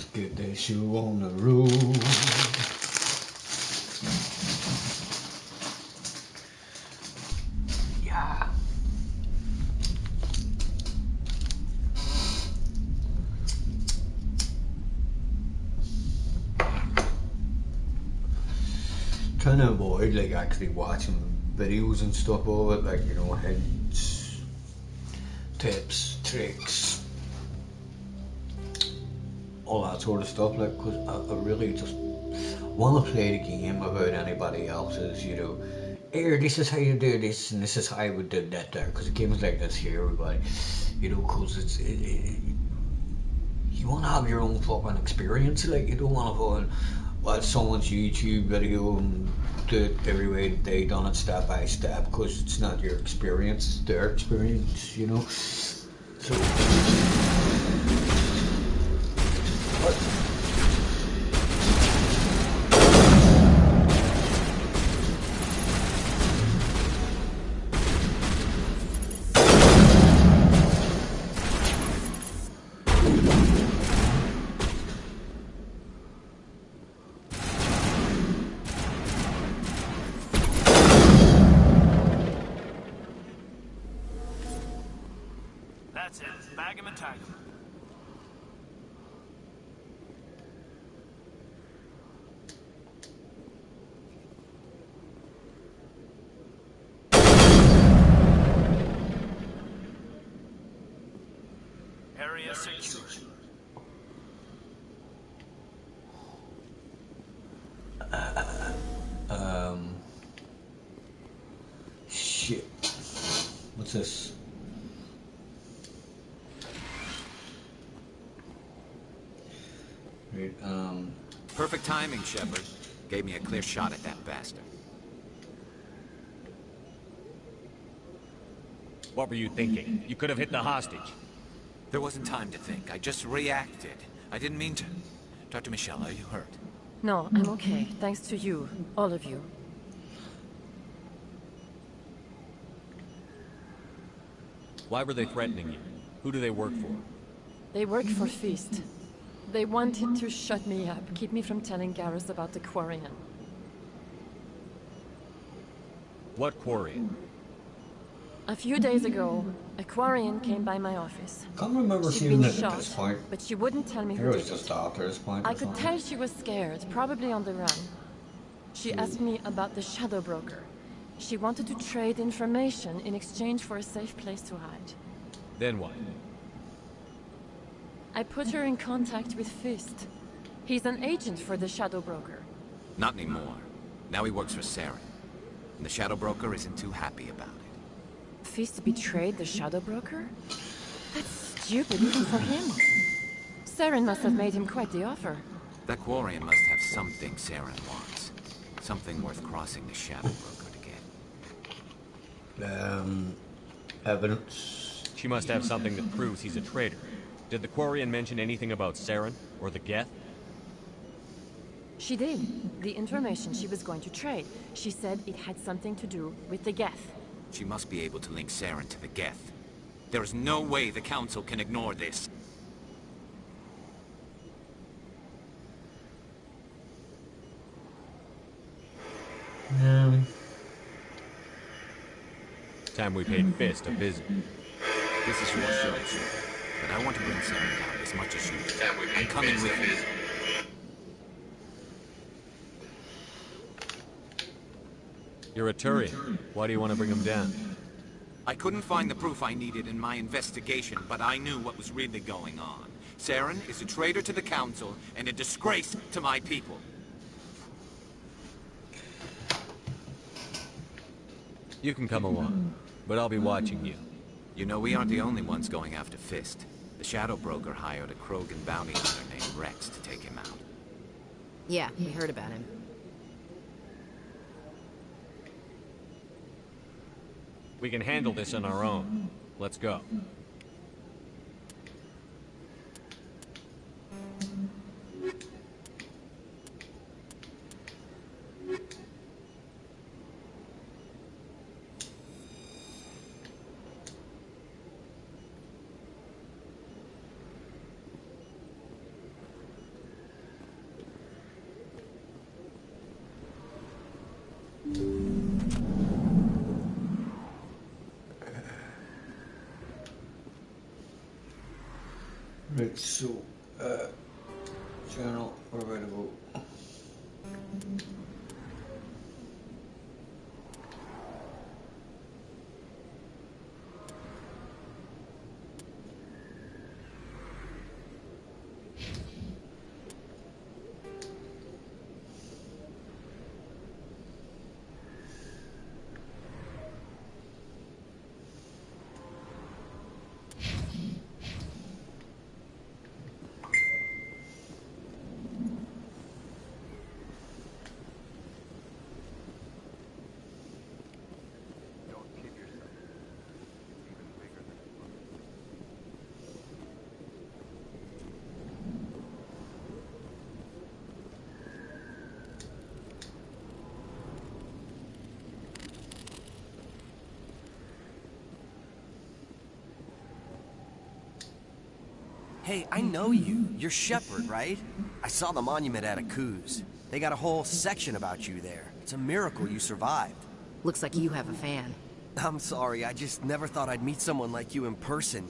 Let's get that shoe on the road. Yeah. Trying to avoid like actually watching videos and stuff of it, like, you know, hints, tips, tricks, all that sort of stuff, like, because I really just want to play the game without anybody else's, you know, here, this is how you do this, and this is how I would do that there, because the game's like this here, everybody, you know, because you want to have your own fucking experience, like, you don't want to go and watch someone's YouTube video and do it every way that they done it step by step, because it's not your experience, it's their experience, you know, so... That's it. Bag him and tag him. Area secure. Shit. What's this? Right, Perfect timing, Shepard. Gave me a clear shot at that bastard. What were you thinking? You could have hit the hostage. There wasn't time to think. I just reacted. I didn't mean to. Dr. Michelle, are you hurt? No, I'm okay. Thanks to you. All of you. Why were they threatening you? Who do they work for? They work for Feast. They wanted to shut me up, keep me from telling Garrus about the Quarian. What Quarian? A few days ago, a Quarian came by my office. I can't remember She'd seeing been it at shot, this point. but she wouldn't tell me It who was did just it. after this point. I or could something. tell she was scared, probably on the run. She asked me about the Shadow Broker. She wanted to trade information in exchange for a safe place to hide. Then what? I put her in contact with Fist. He's an agent for the Shadow Broker. Not anymore. Now he works for Saren. And the Shadow Broker isn't too happy about it. Fist betrayed the Shadow Broker? That's stupid even for him. Saren must have made him quite the offer. That Quarian must have something Saren wants. Something worth crossing the Shadow Broker to get. Evidence. She must have something that proves he's a traitor. Did the Quarian mention anything about Saren or the Geth? She did. The information she was going to trade. She said it had something to do with the Geth. She must be able to link Saren to the Geth. There is no way the Council can ignore this. Time we paid Fist a visit. This is your show, sir. But I want to bring Saren down as much as you do. I'm coming with you. You're a Turian. Why do you want to bring him down? I couldn't find the proof I needed in my investigation, but I knew what was really going on. Saren is a traitor to the Council and a disgrace to my people. You can come along, but I'll be watching you. You know, we aren't the only ones going after Fist. The Shadow Broker hired a Krogan bounty hunter named Rex to take him out. Yeah, we heard about him. We can handle this on our own. Let's go. Right, so, journal, where am I to go? Hey, I know you. You're Shepard, right? I saw the monument at Akuz. They got a whole section about you there. It's a miracle you survived. Looks like you have a fan. I'm sorry, I just never thought I'd meet someone like you in person.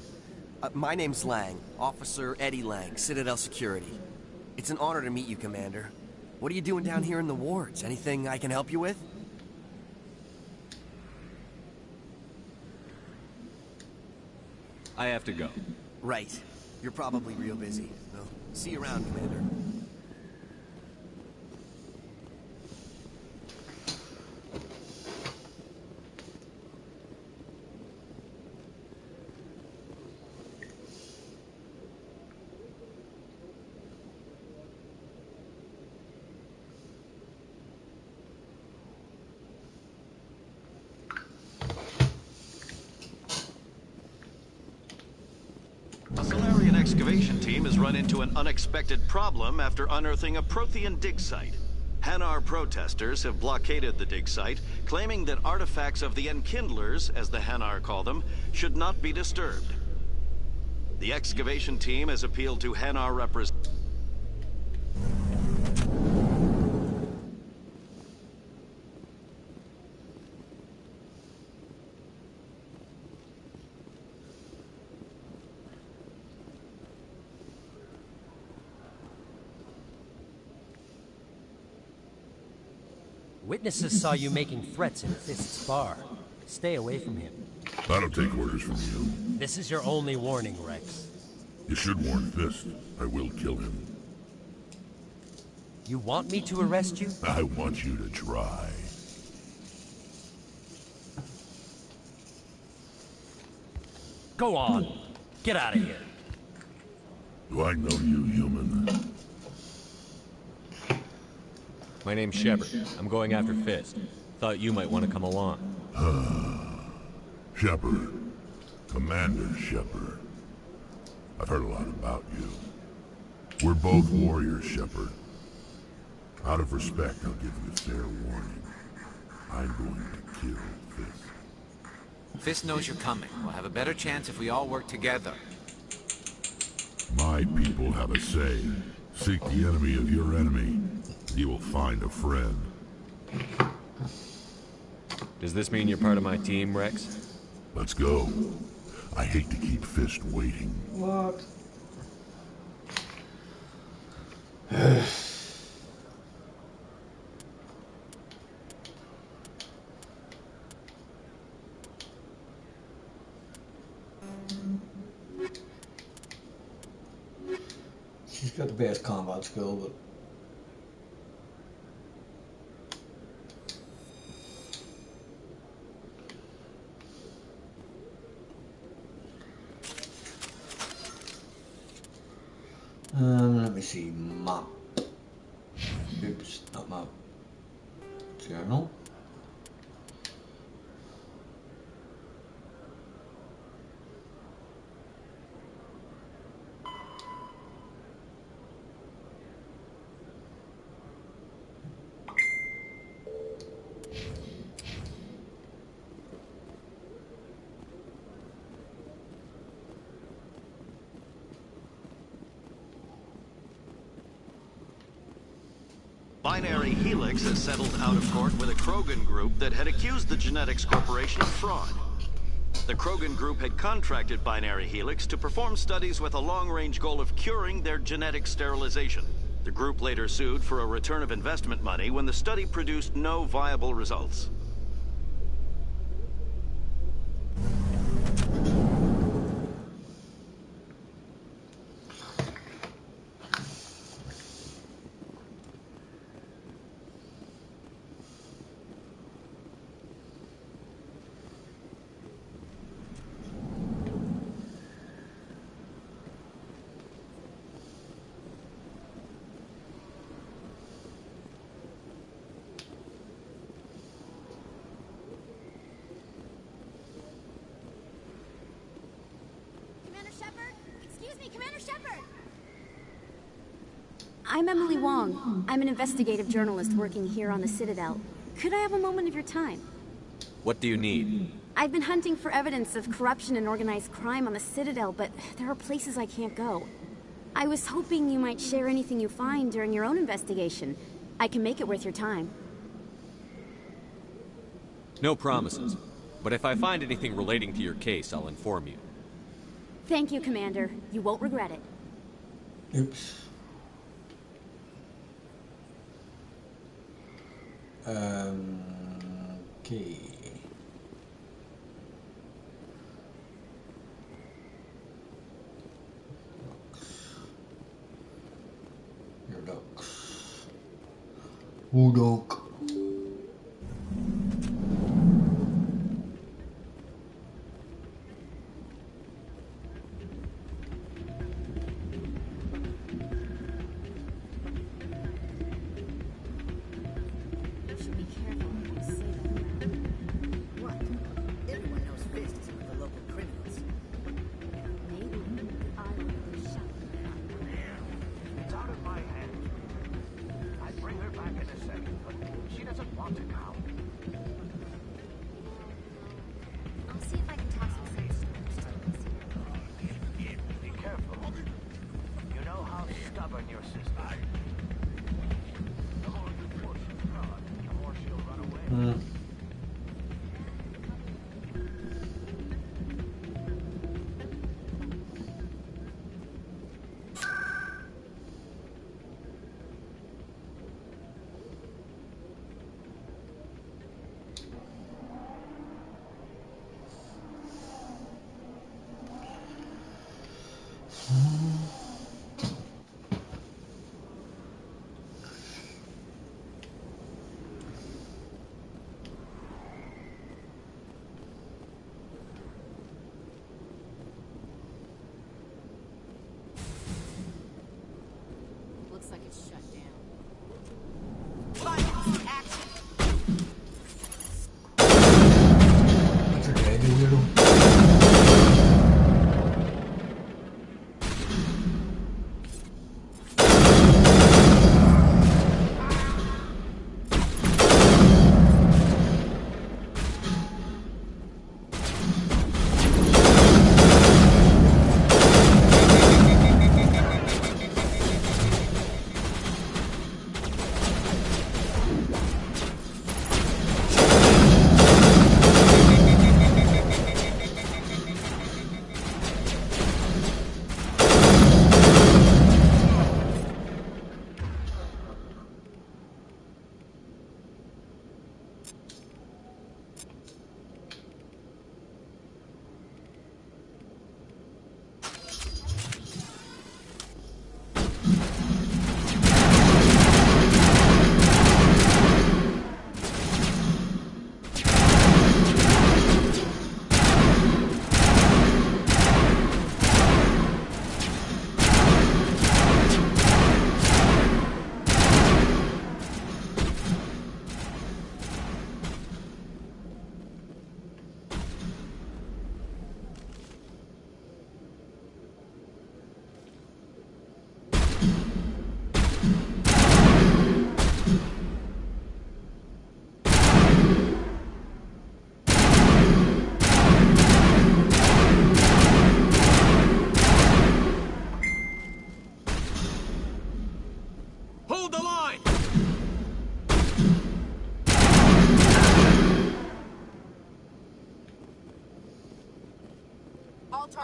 My name's Lang, Officer Eddie Lang, Citadel Security. It's an honor to meet you, Commander. What are you doing down here in the wards? Anything I can help you with? I have to go. Right. You're probably real busy. Well, see you around, Commander. A Solarian excavation team has run into an unexpected problem after unearthing a Prothean dig site. Hanar protesters have blockaded the dig site, claiming that artifacts of the Enkindlers, as the Hanar call them, should not be disturbed. The excavation team has appealed to Hanar representatives. Witnesses saw you making threats in Fist's bar. Stay away from him. I don't take orders from you. This is your only warning, Rex. You should warn Fist. I will kill him. You want me to arrest you? I want you to try. Go on. Get out of here. Do I know you, human? My name's Shepard. I'm going after Fist. Thought you might want to come along. Shepard. Commander Shepard. I've heard a lot about you. We're both warriors, Shepard. Out of respect, I'll give you a fair warning. I'm going to kill Fist. Fist knows you're coming. We'll have a better chance if we all work together. My people have a say. Seek the enemy of your enemy. You will find a friend. Does this mean you're part of my team, Rex? Let's go. I hate to keep Fist waiting. What? She's got the best combat skill, but let me see, map. Oops, not map. Journal. Binary Helix has settled out of court with a Krogan group that had accused the Genetics Corporation of fraud. The Krogan group had contracted Binary Helix to perform studies with a long-range goal of curing their genetic sterilization. The group later sued for a return of investment money when the study produced no viable results. I'm Emily Wong. I'm an investigative journalist working here on the Citadel. Could I have a moment of your time? What do you need? I've been hunting for evidence of corruption and organized crime on the Citadel, but there are places I can't go. I was hoping you might share anything you find during your own investigation. I can make it worth your time. No promises. But if I find anything relating to your case, I'll inform you. Thank you, Commander. You won't regret it. Oops. Okay. Your ducks. Oh, duck.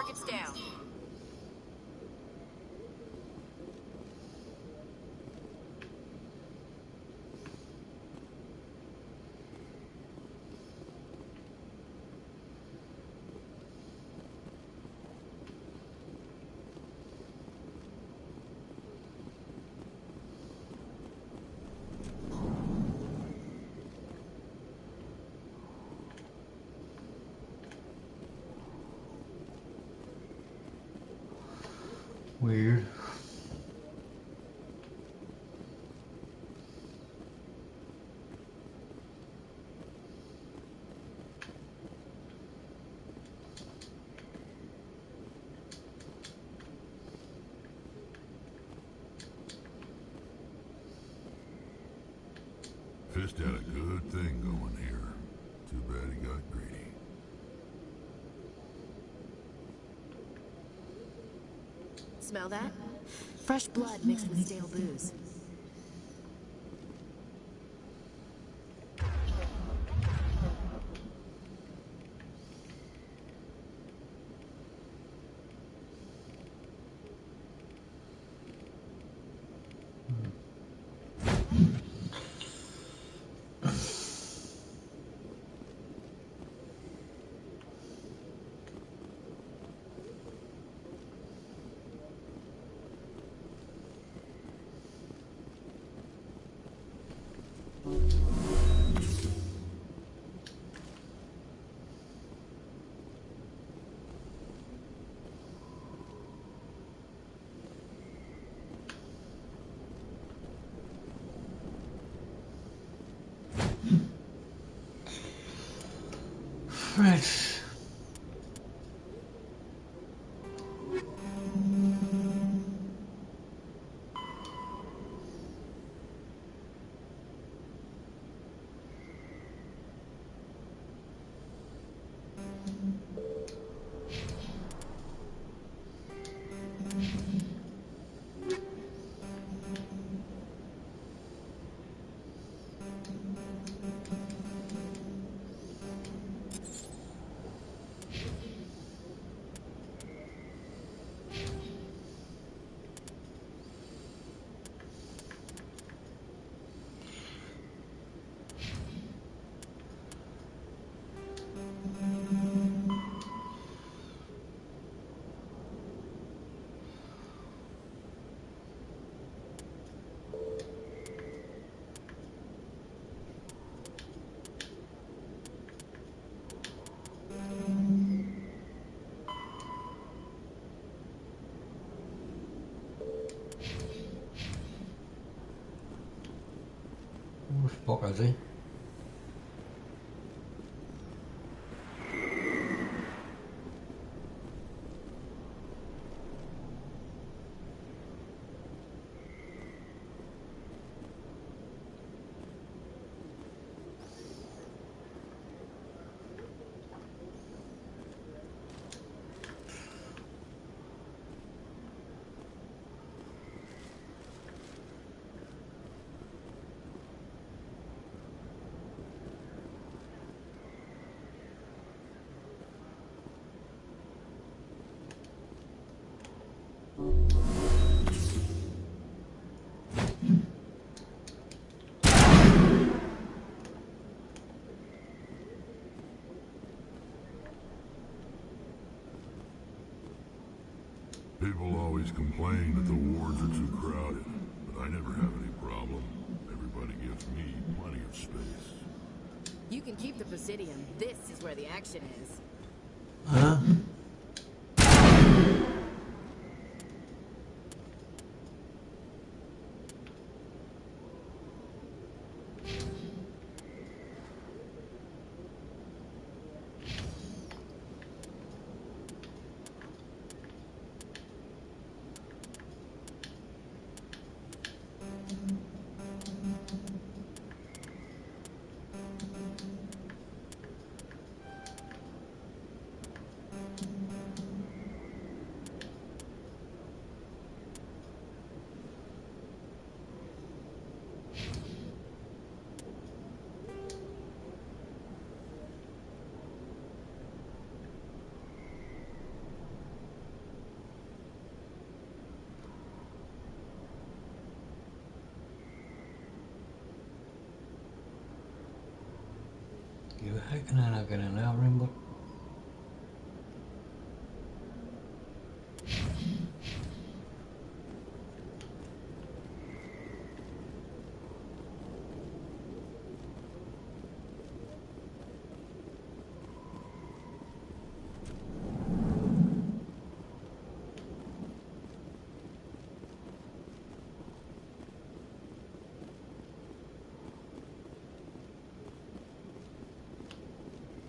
Target's down. Weird. Fist had a good thing going here. Too bad he got greedy. Smell that? Fresh blood mixed with stale booze. Right. Where the fuck is he? People always complain that the wards are too crowded, but I never have any problem. Everybody gives me plenty of space. You can keep the Presidium. This is where the action is. Huh? Can I not get in that room, but...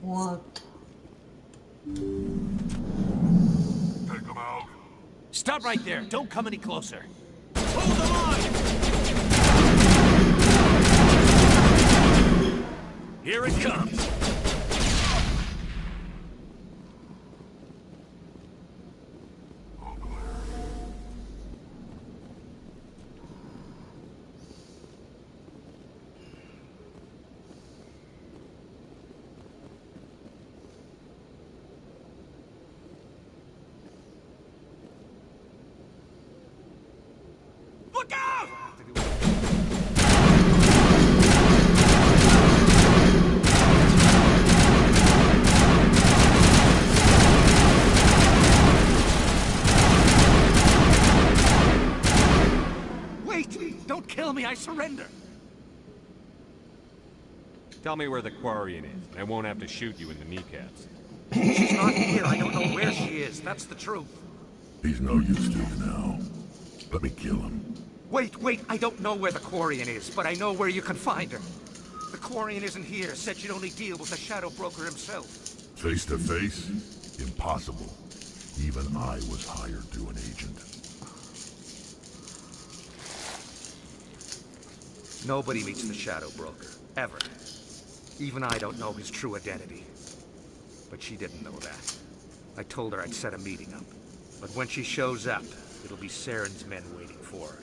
What? Take him out. Stop right there. Don't come any closer. Hold the line! Here it comes. Look out! Wait! Don't kill me, I surrender! Tell me where the Quarian is, and I won't have to shoot you in the kneecaps. She's not here, I don't know where she is, that's the truth. He's no use to you now. Let me kill him. Wait, I don't know where the Quarian is, but I know where you can find her. The Quarian isn't here, said she'd only deal with the Shadow Broker himself. Face to face? Impossible. Even I was hired through an agent. Nobody meets the Shadow Broker, ever. Even I don't know his true identity. But she didn't know that. I told her I'd set a meeting up. But when she shows up, it'll be Saren's men waiting for her.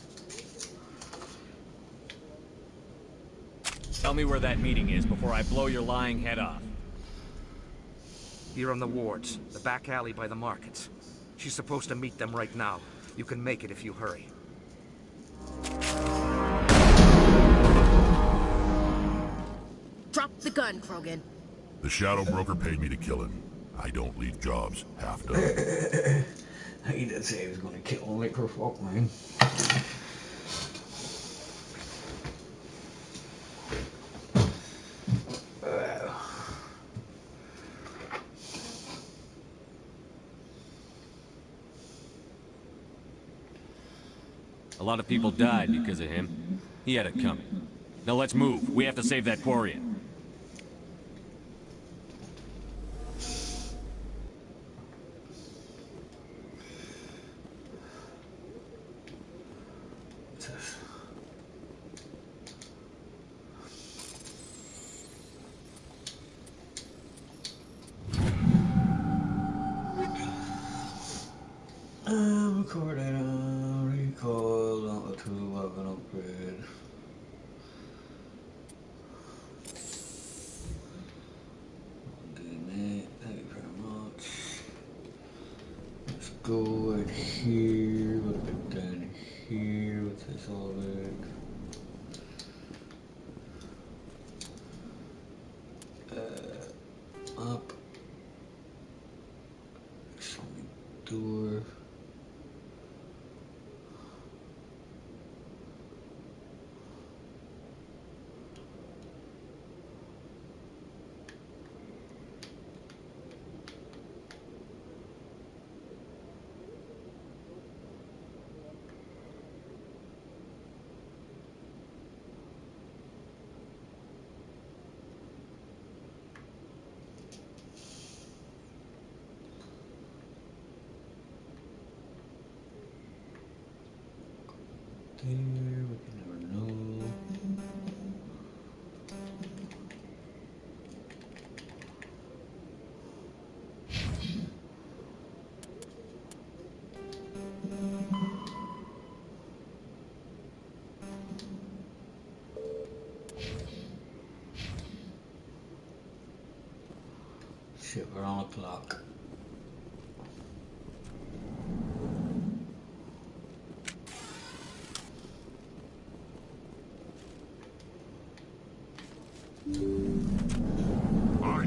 Tell me where that meeting is before I blow your lying head off. Here on the wards, the back alley by the markets. She's supposed to meet them right now. You can make it if you hurry. Drop the gun, Krogan. The Shadow Broker paid me to kill him. I don't leave jobs half done. He did say he was gonna kill him, like, for fuck, man. A lot of people died because of him. He had it coming. Now let's move. We have to save that Quarian. Recall on to weapon upgrade. Thank you very much. Let's go right here, look at down here with this all up. Something door. There, we can never know. Shit, we're on a clock. I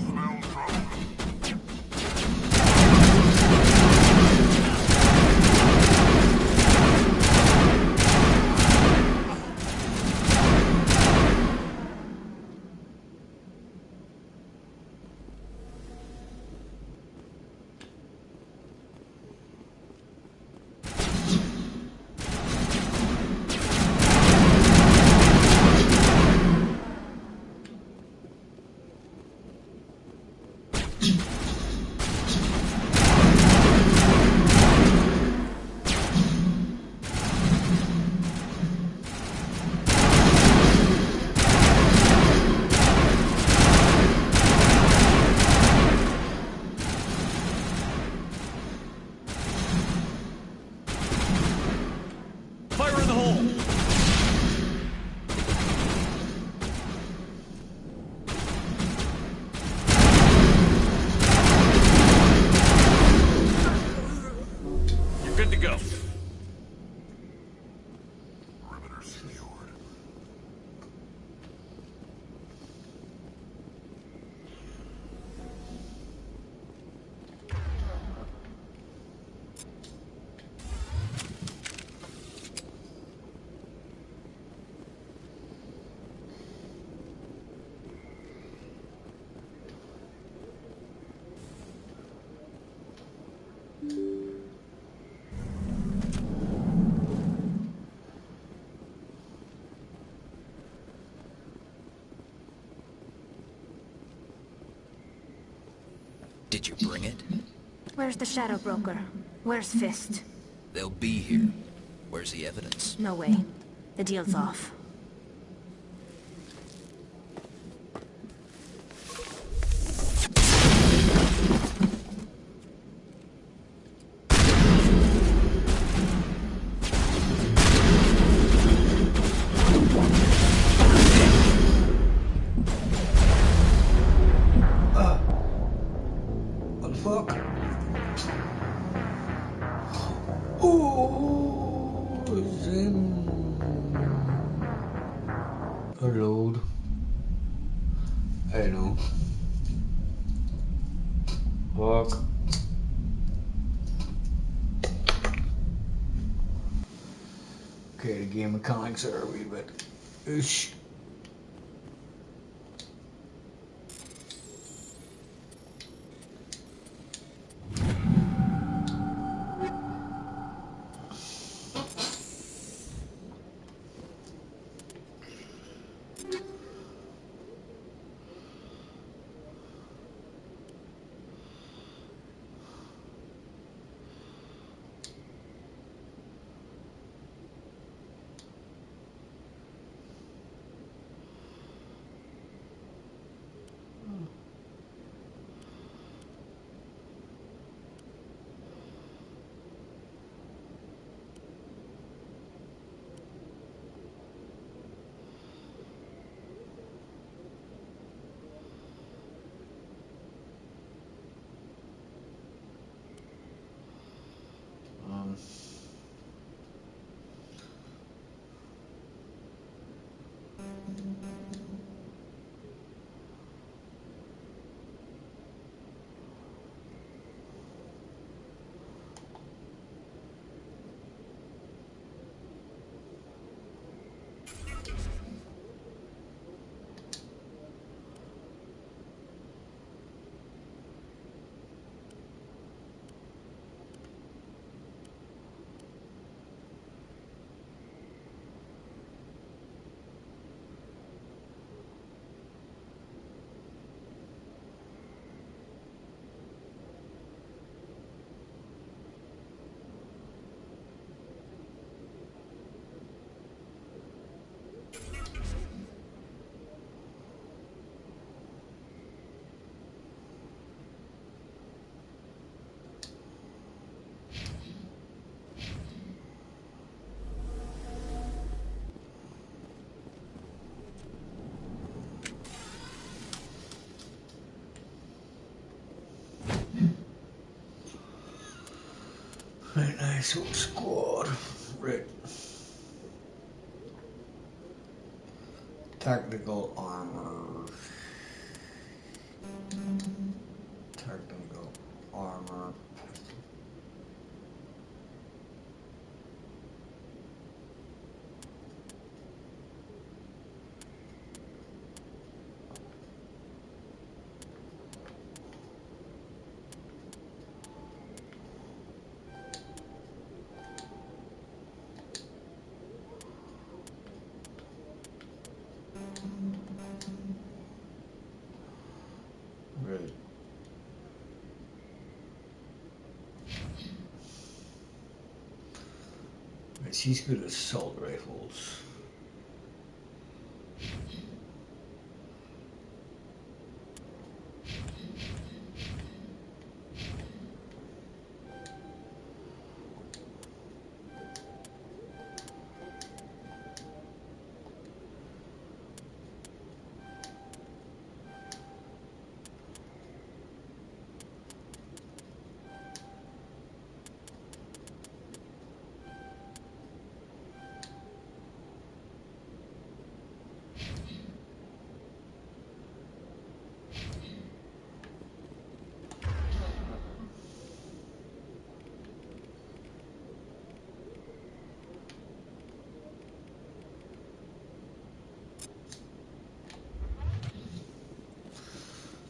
Did you bring it? Where's the Shadow Broker? Where's Fist? They'll be here. Where's the evidence? No way. The deal's off. What the fuck? Oh, Zen. Reload. I know. Fuck. Okay, the game mechanics are a wee bit. Oosh. Right, nice little squad. Right. Technical armor. Technical armor. Right. Right, she's good at assault rifles.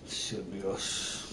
Should be us.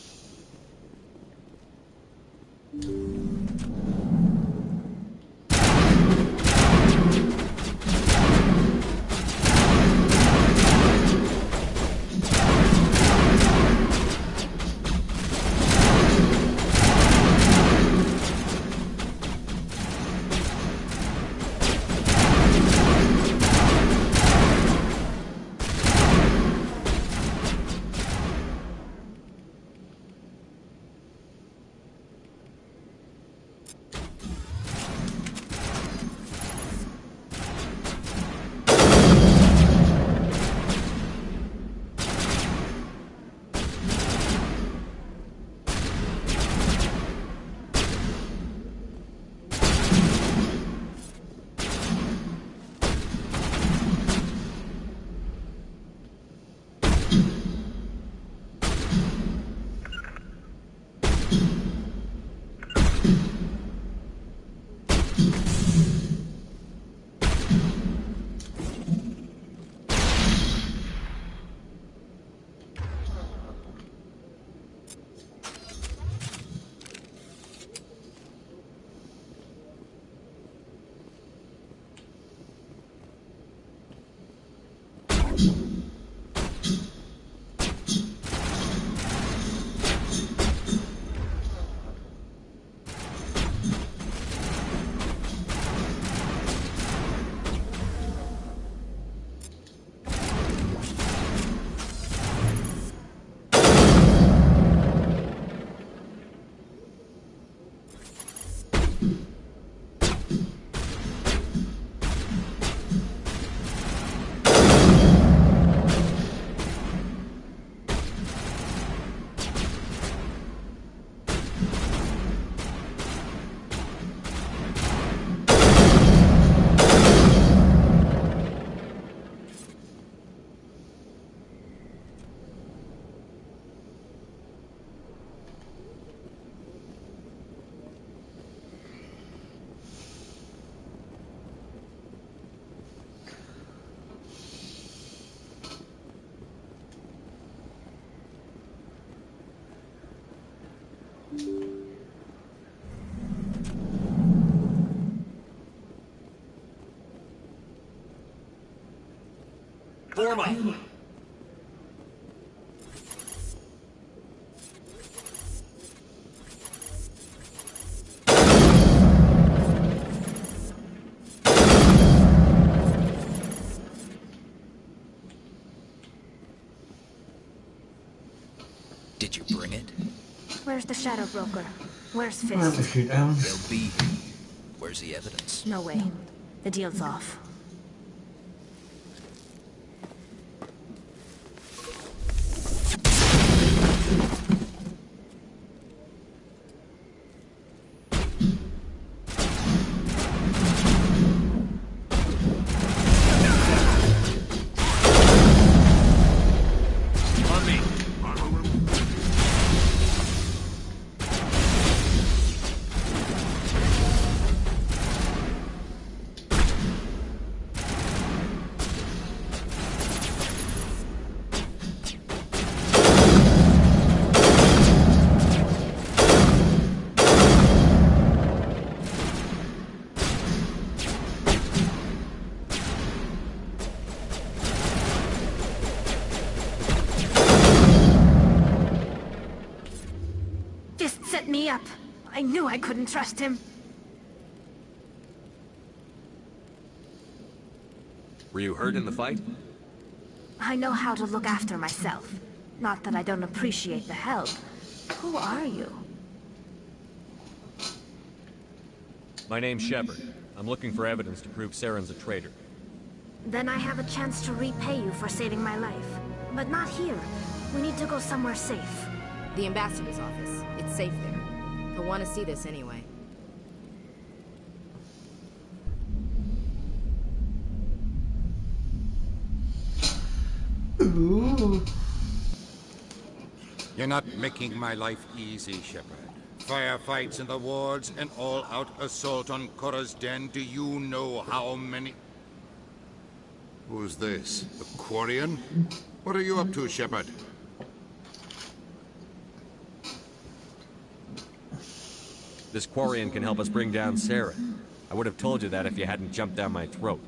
Form up. Did you bring it? Where's the shadow broker? Where's Let me Fist? shoot down. They'll be here. Where's the evidence? No way. The deal's off. On me. Fist set me up. I knew I couldn't trust him. Were you hurt in the fight? I know how to look after myself. Not that I don't appreciate the help. Who are you? My name's Shepard. I'm looking for evidence to prove Saren's a traitor. Then I have a chance to repay you for saving my life. But not here. We need to go somewhere safe. The ambassador's office. It's safe there. He'll want to see this anyway. Ooh. You're not making my life easy, Shepard. Firefights in the wards, an all-out assault on Korra's den. Do you know how many... Who's this? The Quarian? What are you up to, Shepard? This Quarian can help us bring down Saren. I would have told you that if you hadn't jumped down my throat.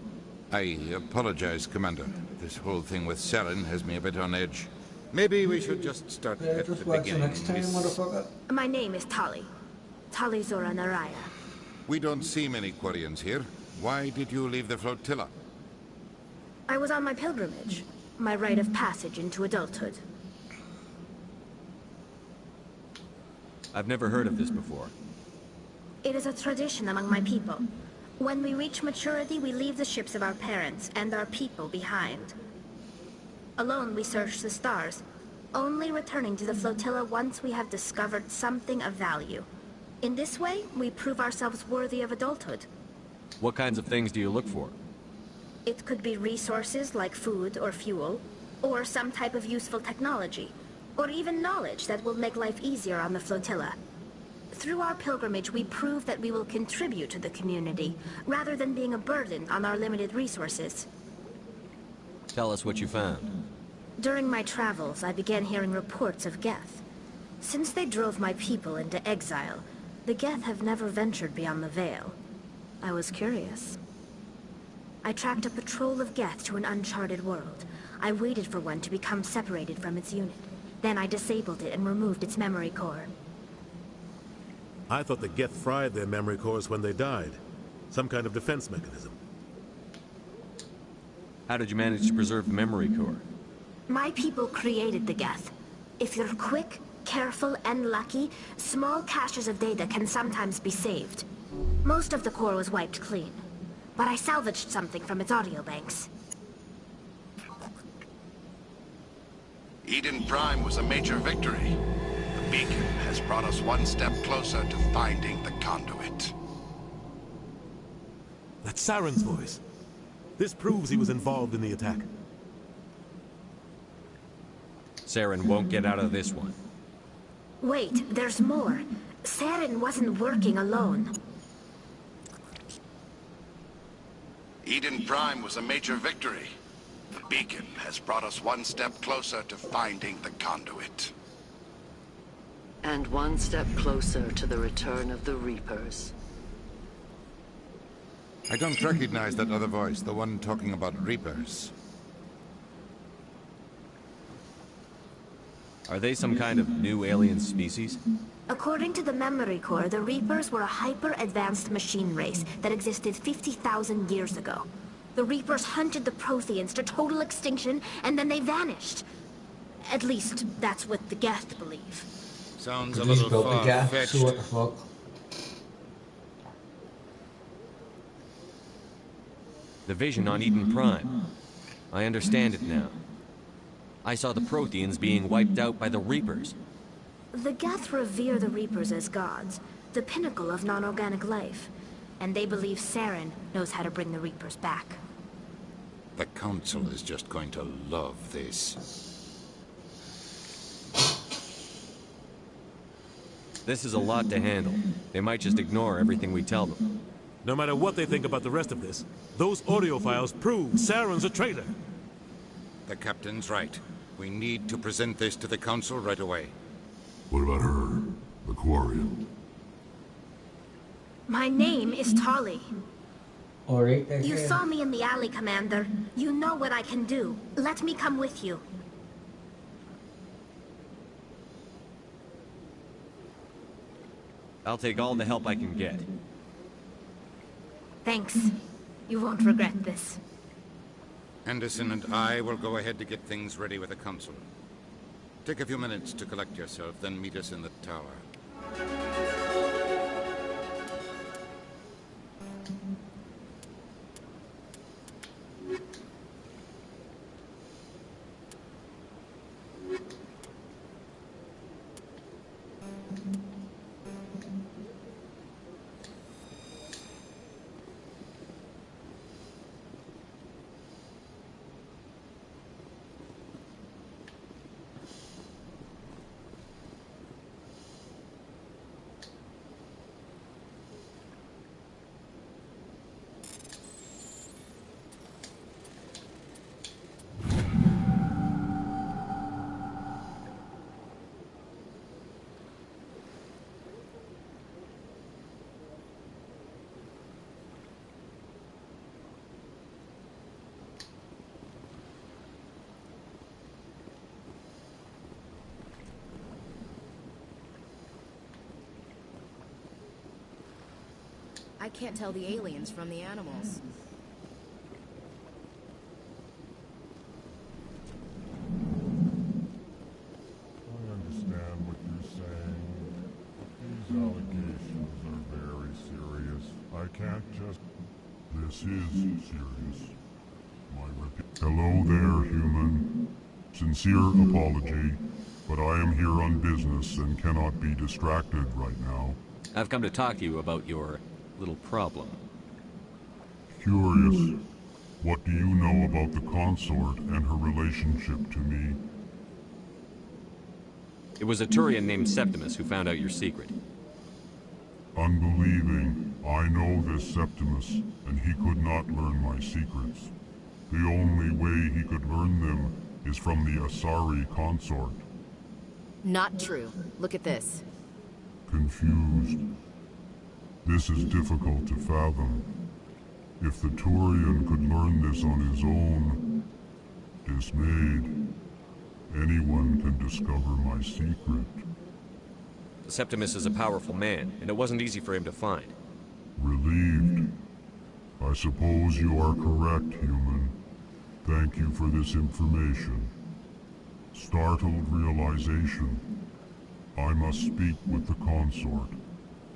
I apologize, Commander. This whole thing with Saren has me a bit on edge. Maybe we should just start at the beginning, next time, Miss... motherfucker. My name is Tali. Tali Zora Naraya. We don't see many Quarians here. Why did you leave the flotilla? I was on my pilgrimage. My rite of passage into adulthood. I've never heard of this before. It is a tradition among my people. When we reach maturity, we leave the ships of our parents and our people behind. Alone, we search the stars, only returning to the flotilla once we have discovered something of value. In this way, we prove ourselves worthy of adulthood. What kinds of things do you look for? It could be resources like food or fuel, or some type of useful technology, or even knowledge that will make life easier on the flotilla. Through our pilgrimage, we prove that we will contribute to the community, rather than being a burden on our limited resources. Tell us what you found. During my travels, I began hearing reports of Geth. Since they drove my people into exile, the Geth have never ventured beyond the Veil. I was curious. I tracked a patrol of Geth to an uncharted world, I waited for one to become separated from its unit. Then I disabled it and removed its memory core. I thought the Geth fried their memory cores when they died. Some kind of defense mechanism. How did you manage to preserve the memory core? My people created the Geth. If you're quick, careful, and lucky, small caches of data can sometimes be saved. Most of the core was wiped clean, but I salvaged something from its audio banks. Eden Prime was a major victory. The beacon has brought us one step closer to finding the conduit. That's Saren's voice. This proves he was involved in the attack. Saren won't get out of this one. Wait, there's more. Saren wasn't working alone. Eden Prime was a major victory. The beacon has brought us one step closer to finding the conduit. And one step closer to the return of the Reapers. I don't recognize that other voice, the one talking about Reapers. Are they some kind of new alien species? According to the memory core, the Reapers were a hyper-advanced machine race that existed 50,000 years ago. The Reapers hunted the Protheans to total extinction, and then they vanished. At least, that's what the Geth believe. Sounds a little far-fetched. So what the fuck? The vision on Eden Prime. I understand it now. I saw the Protheans being wiped out by the Reapers. The Geth revere the Reapers as gods, the pinnacle of non-organic life. And they believe Saren knows how to bring the Reapers back. The Council is just going to love this. This is a lot to handle. They might just ignore everything we tell them. No matter what they think about the rest of this, those audio files prove Saren's a traitor. The Captain's right. We need to present this to the Council right away. What about her? The Quarian? My name is Tali. Alright, You saw me in the alley, Commander. You know what I can do. Let me come with you. I'll take all the help I can get. Thanks. You won't regret this. Anderson and I will go ahead to get things ready with the Council. Take a few minutes to collect yourself, then meet us in the tower. I can't tell the aliens from the animals. I understand what you're saying. These allegations are very serious. I can't just... This is serious. Hello there, human. Sincere apology, but I am here on business and cannot be distracted right now. I've come to talk to you about your little problem. Curious. What do you know about the consort and her relationship to me? It was a Turian named Septimus who found out your secret. Unbelieving. I know this Septimus, and he could not learn my secrets. The only way he could learn them is from the Asari consort. Not true. Look at this. Confused. This is difficult to fathom. If the Turian could learn this on his own... Dismayed. Anyone can discover my secret. Septimus is a powerful man, and it wasn't easy for him to find. Relieved. I suppose you are correct, human. Thank you for this information. Startled realization. I must speak with the consort.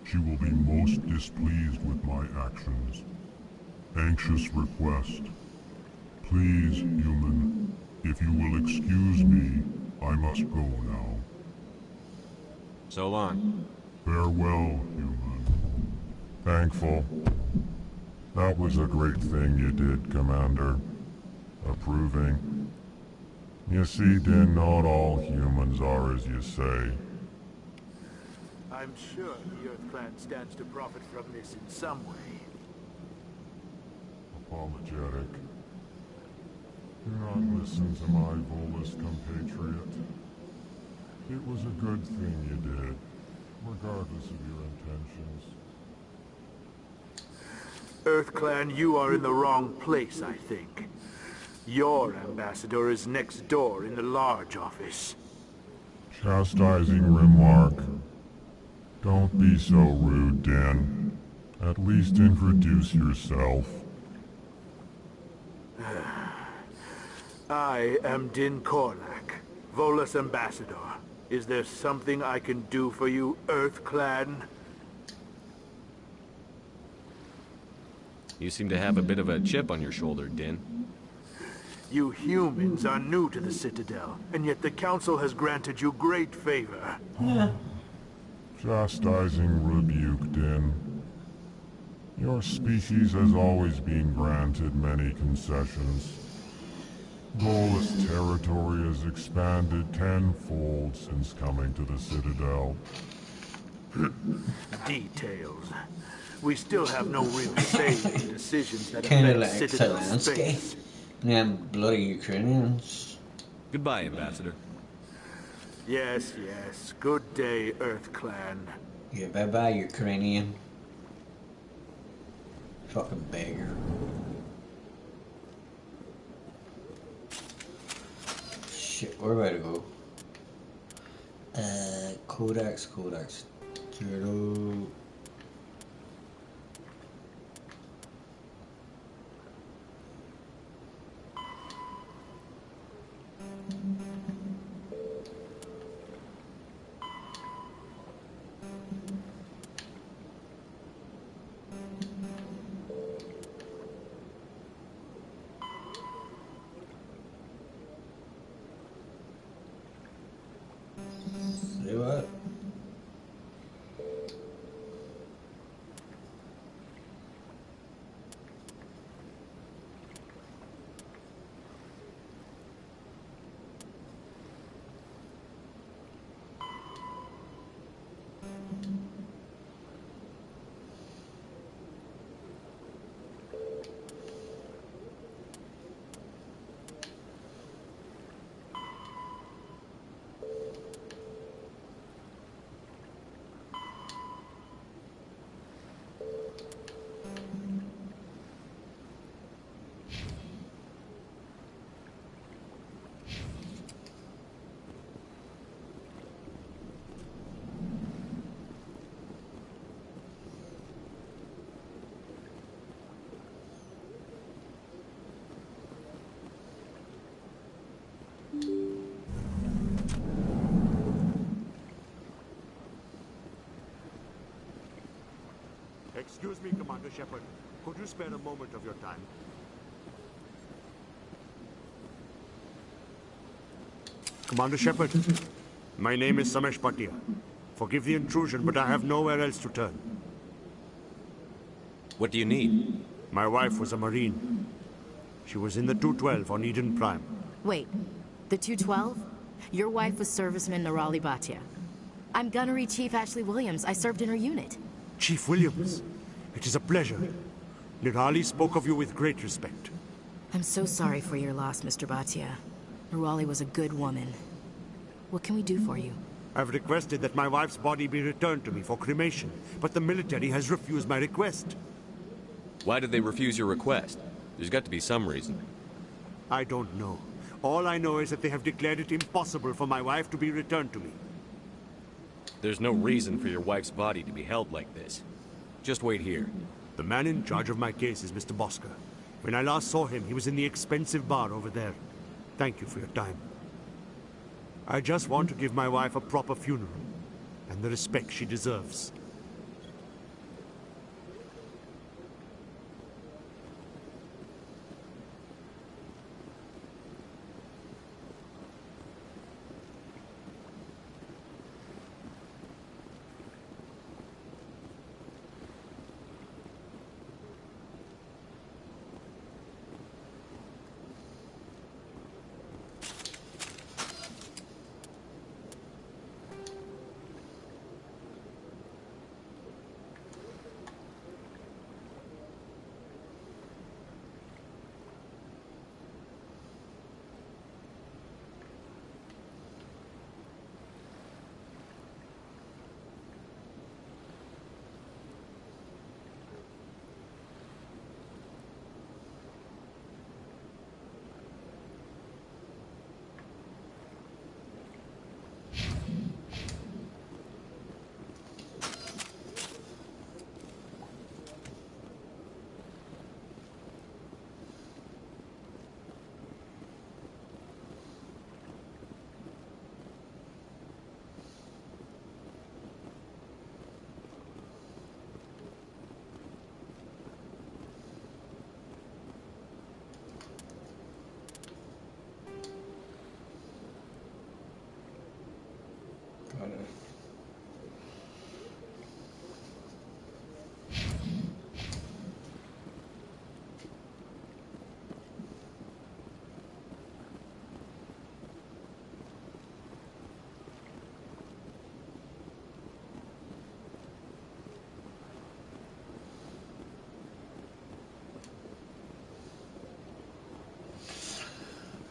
She will be most displeased with my actions. Anxious request. Please, human, if you will excuse me, I must go now. So long. Farewell, human. Thankful. That was a great thing you did, Commander. Approving. You see, Din, not all humans are as you say. I'm sure the Earth Clan stands to profit from this in some way. Apologetic. Do not listen to my Volus compatriot. It was a good thing you did, regardless of your intentions. Earth Clan, you are in the wrong place, I think. Your ambassador is next door in the large office. Chastising remark. Don't be so rude, Din. At least introduce yourself. I am Din Korlak, Volus ambassador. Is there something I can do for you, Earth Clan? You seem to have a bit of a chip on your shoulder, Din. You humans are new to the Citadel, and yet the Council has granted you great favor. Chastising rebuke, Din. Your species has always been granted many concessions. Volus territory has expanded tenfold since coming to the Citadel. Details. We still have no real say in the decisions that Kinda affect like Citadel Zelensky. space. And them bloody Ukrainians. Goodbye, Ambassador. Yes, yes. Good day, Earth Clan. Yeah, bye-bye, Ukrainian. Fucking beggar. Shit, where do I go? Codex. Zero. Say what? Excuse me, Commander Shepard. Could you spare a moment of your time? Commander Shepard, my name is Samesh Bhatia. Forgive the intrusion, but I have nowhere else to turn. What do you need? My wife was a Marine. She was in the 212 on Eden Prime. Wait, the 212? Your wife was serviceman Nirali Bhatia. I'm Gunnery Chief Ashley Williams. I served in her unit. Chief Williams, it is a pleasure. Nirali spoke of you with great respect. I'm so sorry for your loss, Mr. Bhatia. Nirali was a good woman. What can we do for you? I've requested that my wife's body be returned to me for cremation, but the military has refused my request. Why did they refuse your request? There's got to be some reason. I don't know. All I know is that they have declared it impossible for my wife to be returned to me. There's no reason for your wife's body to be held like this. Just wait here. The man in charge of my case is Mr. Bosker. When I last saw him, he was in the expensive bar over there. Thank you for your time. I just want to give my wife a proper funeral, and the respect she deserves.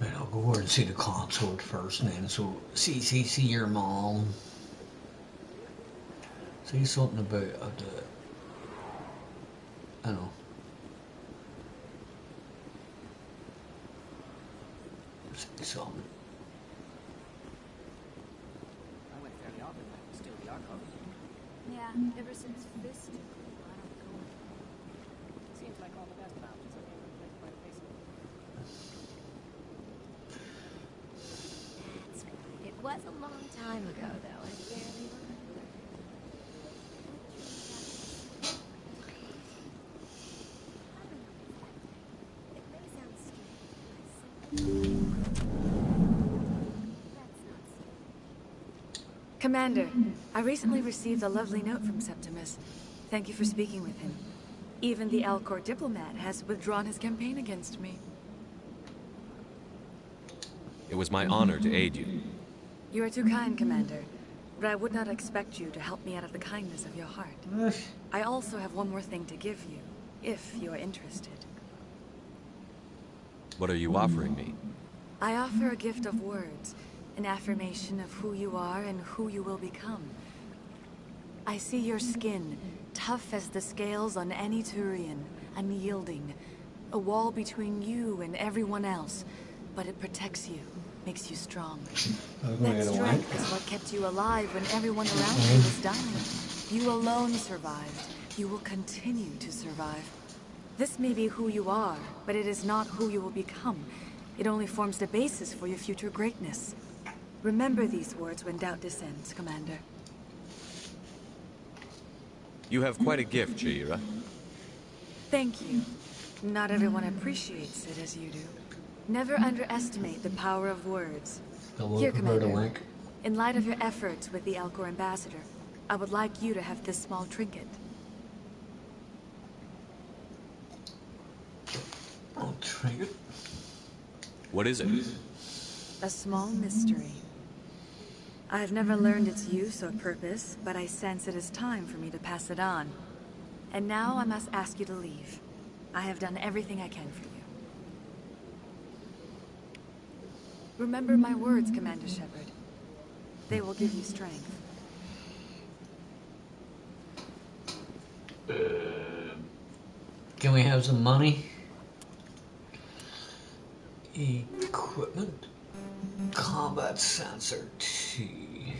Right, I'll go over and see the consort first, and then so see your mom. Say something about the. I don't know. Say something. I went fairly often to steal the archive. Yeah, ever since Fist. I don't go. Seems like all the best mountains are being replaced by Facebook. That's right. It was a long time ago, though. I barely remember. It may sound stupid. Commander, I recently received a lovely note from Septimus. Thank you for speaking with him. Even the Alcor diplomat has withdrawn his campaign against me. It was my honor to aid you. You are too kind, Commander. But I would not expect you to help me out of the kindness of your heart. I also have one more thing to give you, if you are interested. What are you offering me? I offer a gift of words, an affirmation of who you are and who you will become. I see your skin, tough as the scales on any Turian, unyielding. A wall between you and everyone else, but it protects you, makes you strong. That strength is what kept you alive when everyone around you was dying. You alone survived. You will continue to survive. This may be who you are, but it is not who you will become. It only forms the basis for your future greatness. Remember these words when doubt descends, Commander. You have quite a gift, Jaira. Thank you. Not everyone appreciates it as you do. Never underestimate the power of words. Here, Commander. In light of your efforts with the Alcor ambassador, I would like you to have this small trinket. I'll trinket. What is it? A small mystery. I have never learned its use or purpose, but I sense it is time for me to pass it on. And now I must ask you to leave. I have done everything I can for you. Remember my words, Commander Shepard. They will give you strength. Can we have some money? Equipment. Combat sensor T.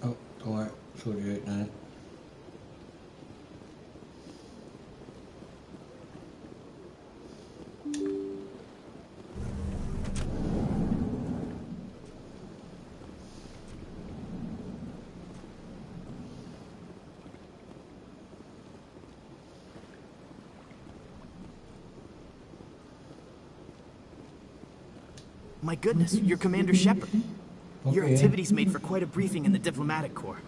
Oh, don't worry. Told you right now. My goodness, you're Commander Shepard. Your Okay. activities made for quite a briefing in the diplomatic corps.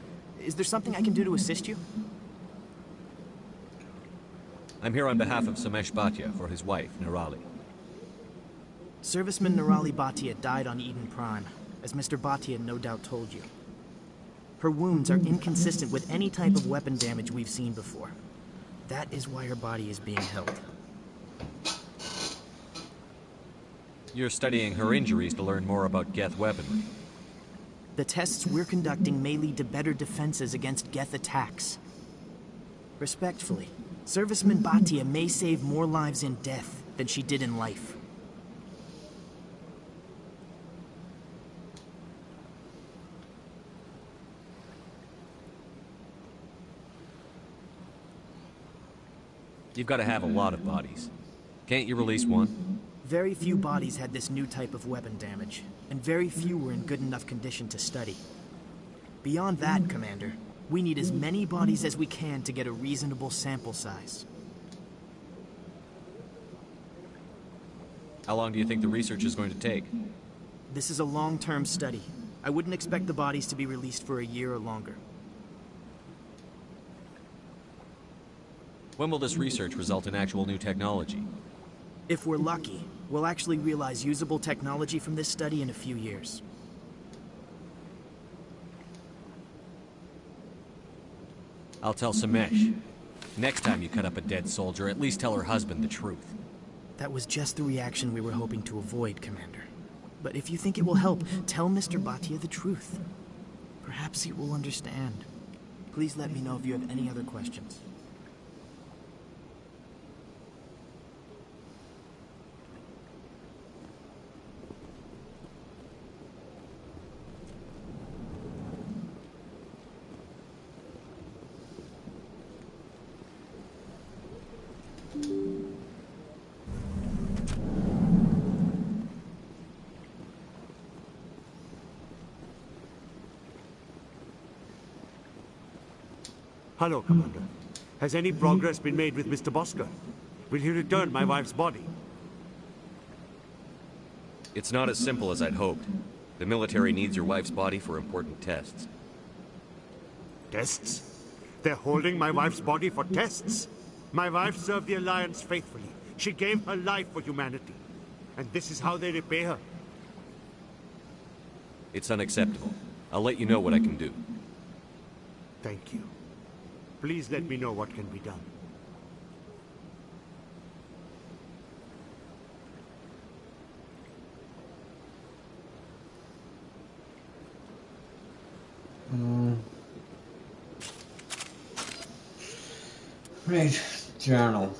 Is there something I can do to assist you? I'm here on behalf of Samesh Bhatia for his wife, Nirali. Serviceman Nirali Bhatia died on Eden Prime, as Mr. Bhatia no doubt told you. Her wounds are inconsistent with any type of weapon damage we've seen before. That is why her body is being held. You're studying her injuries to learn more about Geth weaponry. The tests we're conducting may lead to better defenses against Geth attacks. Respectfully, Serviceman Bhatia may save more lives in death than she did in life. You've got to have a lot of bodies. Can't you release one? Very few bodies had this new type of weapon damage, and very few were in good enough condition to study. Beyond that, Commander, we need as many bodies as we can to get a reasonable sample size. How long do you think the research is going to take? This is a long-term study. I wouldn't expect the bodies to be released for a year or longer. When will this research result in actual new technology? If we're lucky, we'll actually realize usable technology from this study in a few years. I'll tell Samesh. Next time you cut up a dead soldier, at least tell her husband the truth. That was just the reaction we were hoping to avoid, Commander. But if you think it will help, tell Mr. Bhatia the truth. Perhaps he will understand. Please let me know if you have any other questions. Hello, Commander. Has any progress been made with Mr. Bosker? Will he return my wife's body? It's not as simple as I'd hoped. The military needs your wife's body for important tests. Tests? They're holding my wife's body for tests? My wife served the Alliance faithfully. She gave her life for humanity. And this is how they repay her. It's unacceptable. I'll let you know what I can do. Thank you. Please let me know what can be done. Right, journal.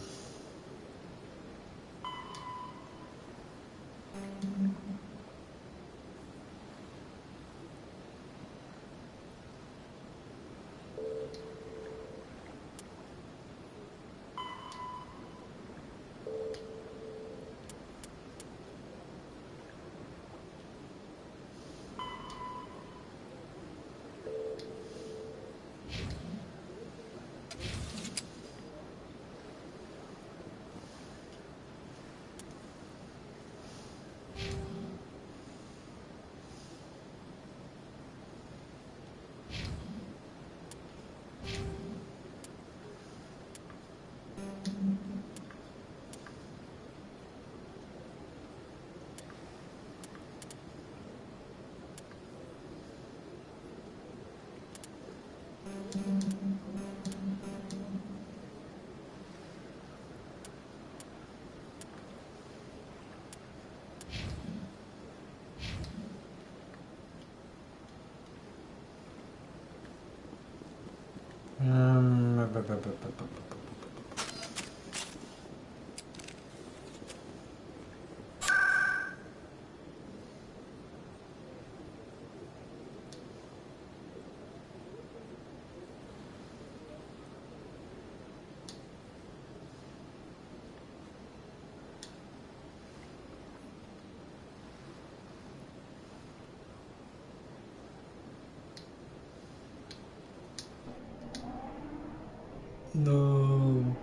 No.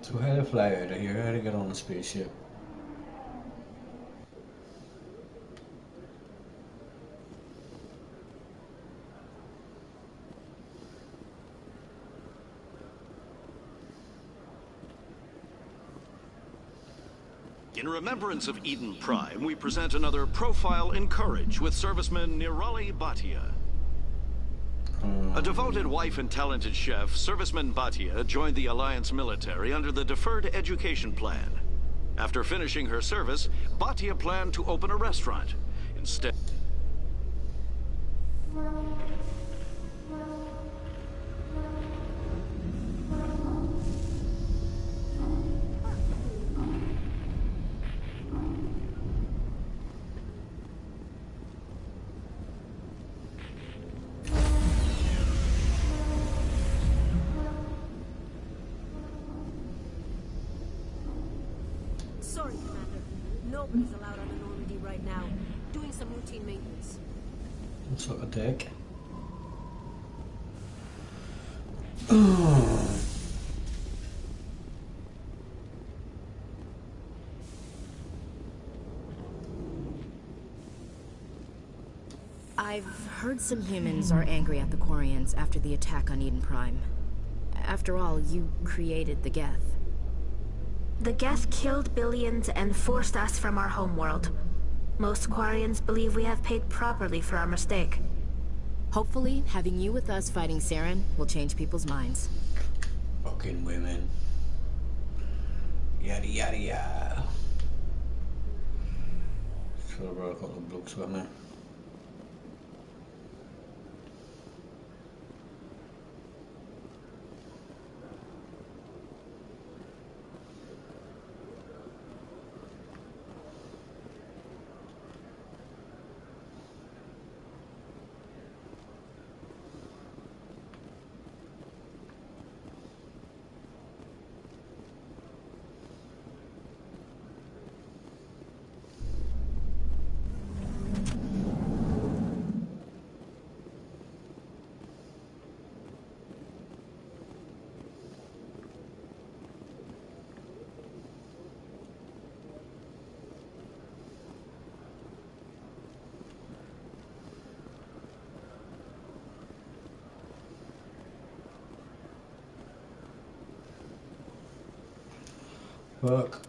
So how to fly out of here, how to get on a spaceship. In remembrance of Eden Prime, we present another Profile in Courage with serviceman Nirali Bhatia. A devoted wife and talented chef, Serviceman Bhatia joined the Alliance military under the Deferred Education Plan. After finishing her service, Bhatia planned to open a restaurant. Instead... Sorry, Commander. Nobody's allowed on the Normandy right now. Doing some routine maintenance. Suck a dick. I've heard some humans are angry at the Quarians after the attack on Eden Prime. After all, you created the Geth. The Geth killed billions and forced us from our homeworld. Most Quarians believe we have paid properly for our mistake. Hopefully, having you with us fighting Saren will change people's minds. Fucking women. Yada yada yada. Should have brought a couple of blokes with me. Fuck.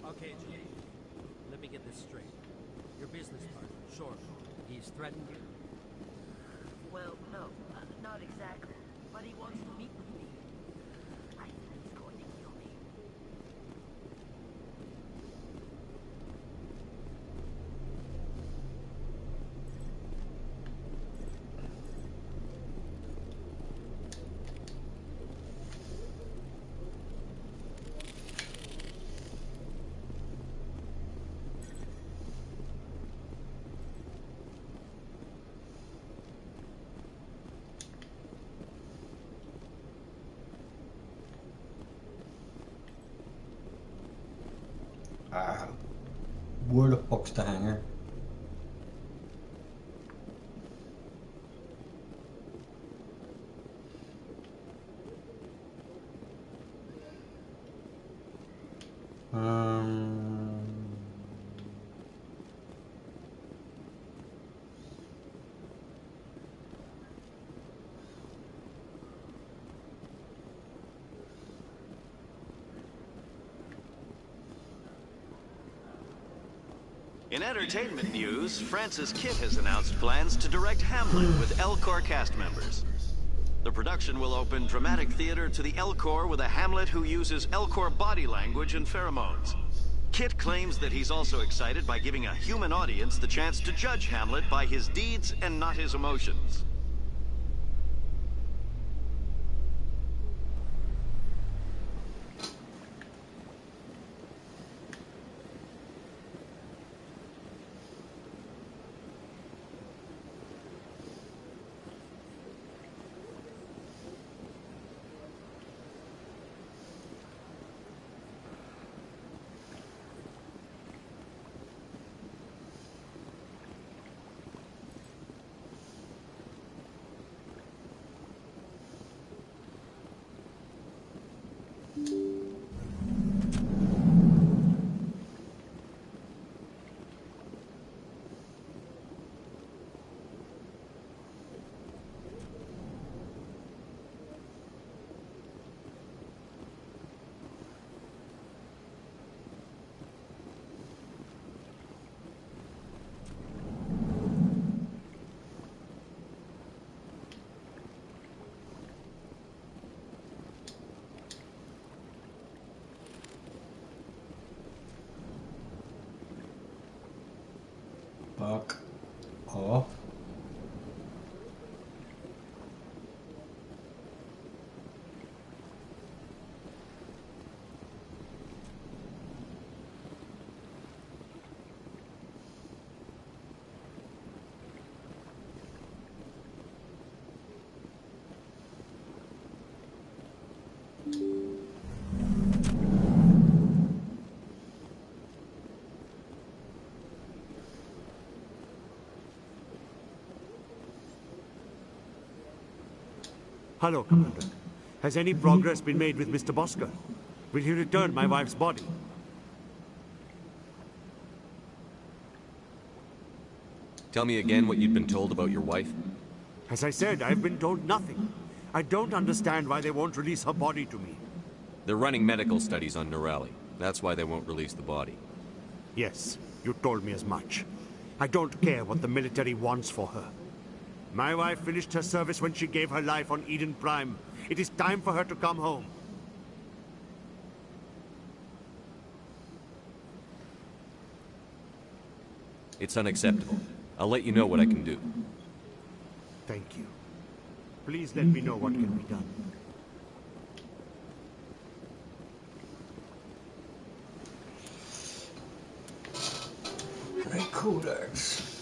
Okay, Jay. Let me get this straight. Your business partner, sure. He's threatened you? Well, no, not exactly. But he wants to meet with me. I think he's going to kill me. Where the fuck's the hangar? In entertainment news, Francis Kidd has announced plans to direct Hamlet with Elcor cast members. The production will open dramatic theater to the Elcor with a Hamlet who uses Elcor body language and pheromones. Kit claims that he's also excited by giving a human audience the chance to judge Hamlet by his deeds and not his emotions. Fuck off. Hello, Commander. Has any progress been made with Mr. Bosker? Will he return my wife's body? Tell me again what you'd been told about your wife. As I said, I've been told nothing. I don't understand why they won't release her body to me. They're running medical studies on Norali. That's why they won't release the body. Yes, you told me as much. I don't care what the military wants for her. My wife finished her service when she gave her life on Eden Prime. It is time for her to come home. It's unacceptable. I'll let you know what I can do. Thank you. Please let me know what can be done. Right, codex.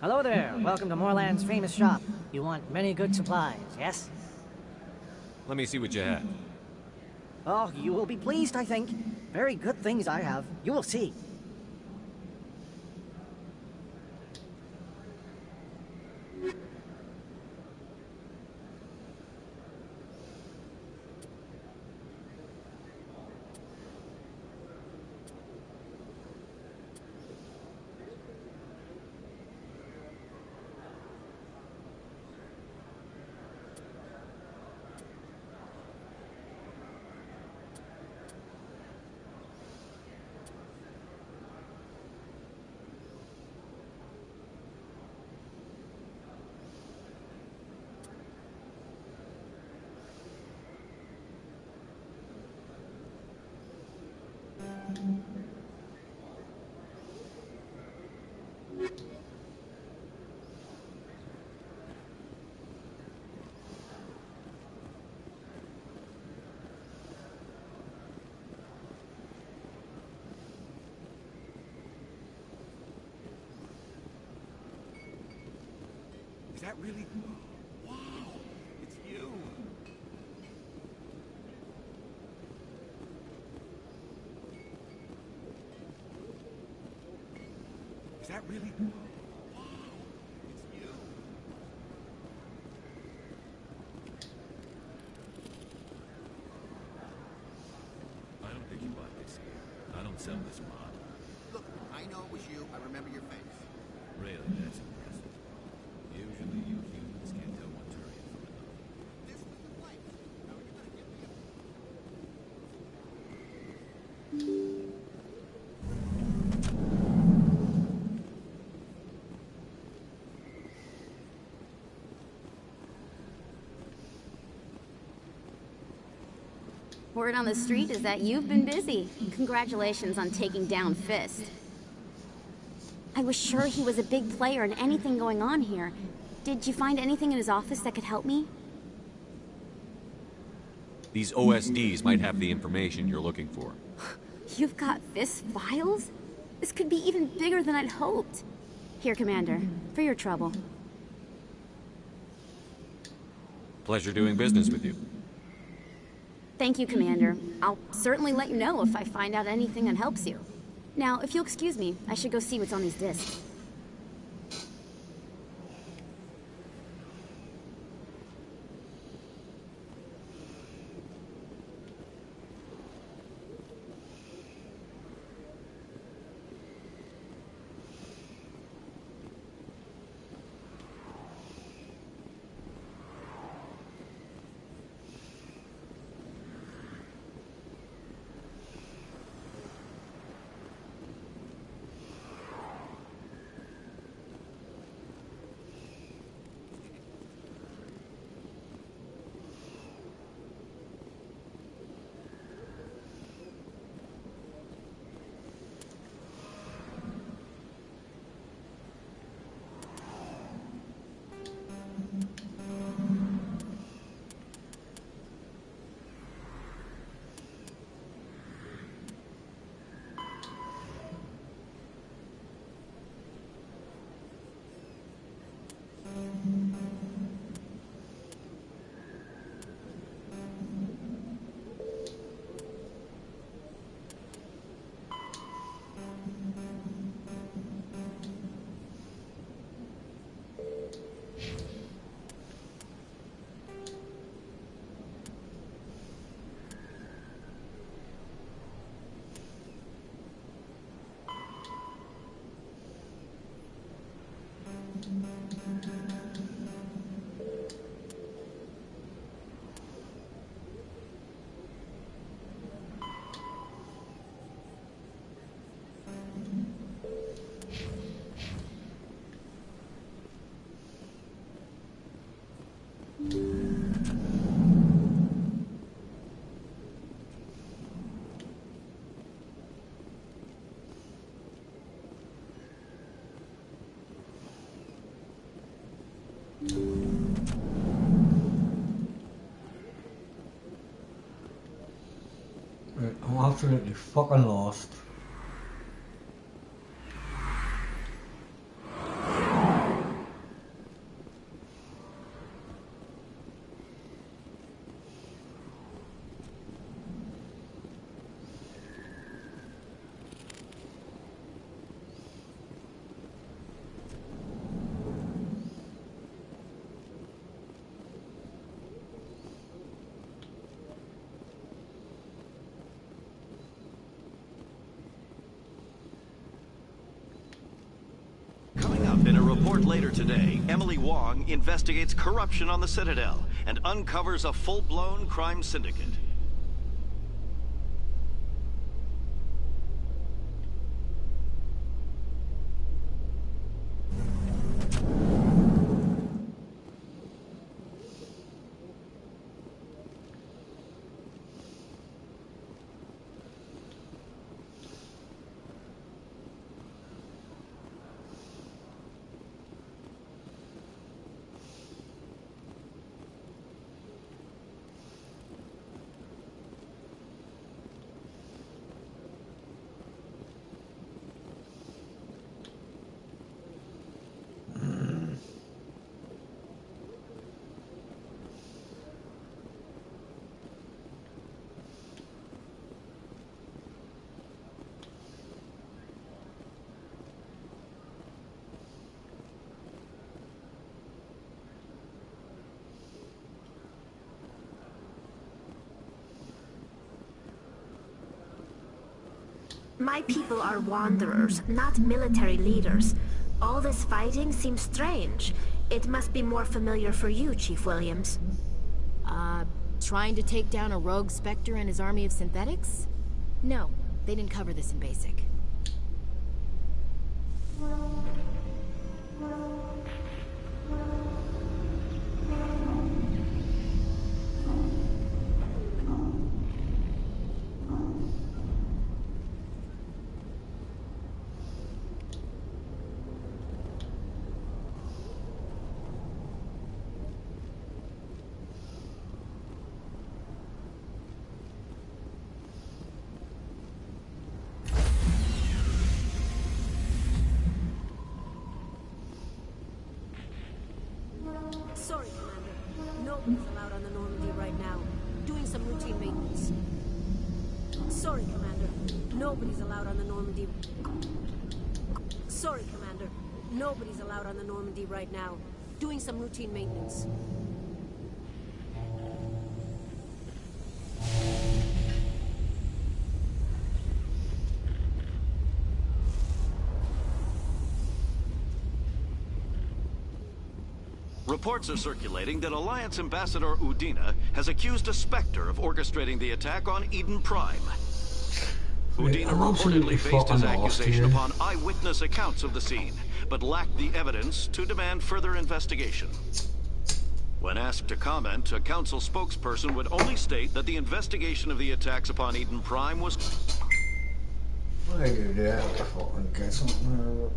Hello there. Welcome to Moorland's famous shop. You want many good supplies, yes? Let me see what you have. Oh, you will be pleased, I think. Very good things I have. You will see. Is that really? Wow! It's you! Is that really? Wow! It's you! I don't think you bought this here. I don't sell this mod. Look, I know it was you. I remember your face. Really, that's impressive. Usually you humans can't tell one Turian from another. This was the place. Now you're gonna get me Word on the street is that you've been busy. Congratulations on taking down Fist. I was sure he was a big player in anything going on here. Did you find anything in his office that could help me? These OSDs might have the information you're looking for. You've got Fist files? This could be even bigger than I'd hoped. Here, Commander, for your trouble. Pleasure doing business with you. Thank you, Commander. I'll certainly let you know if I find out anything that helps you. Now, if you'll excuse me, I should go see what's on these discs. Right, I'm absolutely fucking lost. report later today, Emily Wong investigates corruption on the Citadel and uncovers a full-blown crime syndicate. My people are wanderers, not military leaders. All this fighting seems strange. It must be more familiar for you, Chief Williams. Trying to take down a rogue Spectre and his army of synthetics? No, they didn't cover this in basic. Sorry, Commander. Nobody's allowed on the Normandy right now. Doing some routine maintenance. Sorry, Commander. Nobody's allowed on the Normandy. Sorry, Commander. Nobody's allowed on the Normandy right now. Doing some routine maintenance. Reports are circulating that Alliance Ambassador Udina has accused a Spectre of orchestrating the attack on Eden Prime. Udina reportedly based his accusation upon eyewitness accounts of the scene, but lacked the evidence to demand further investigation. When asked to comment, a council spokesperson would only state that the investigation of the attacks upon Eden Prime was... I do that, I fucking get something.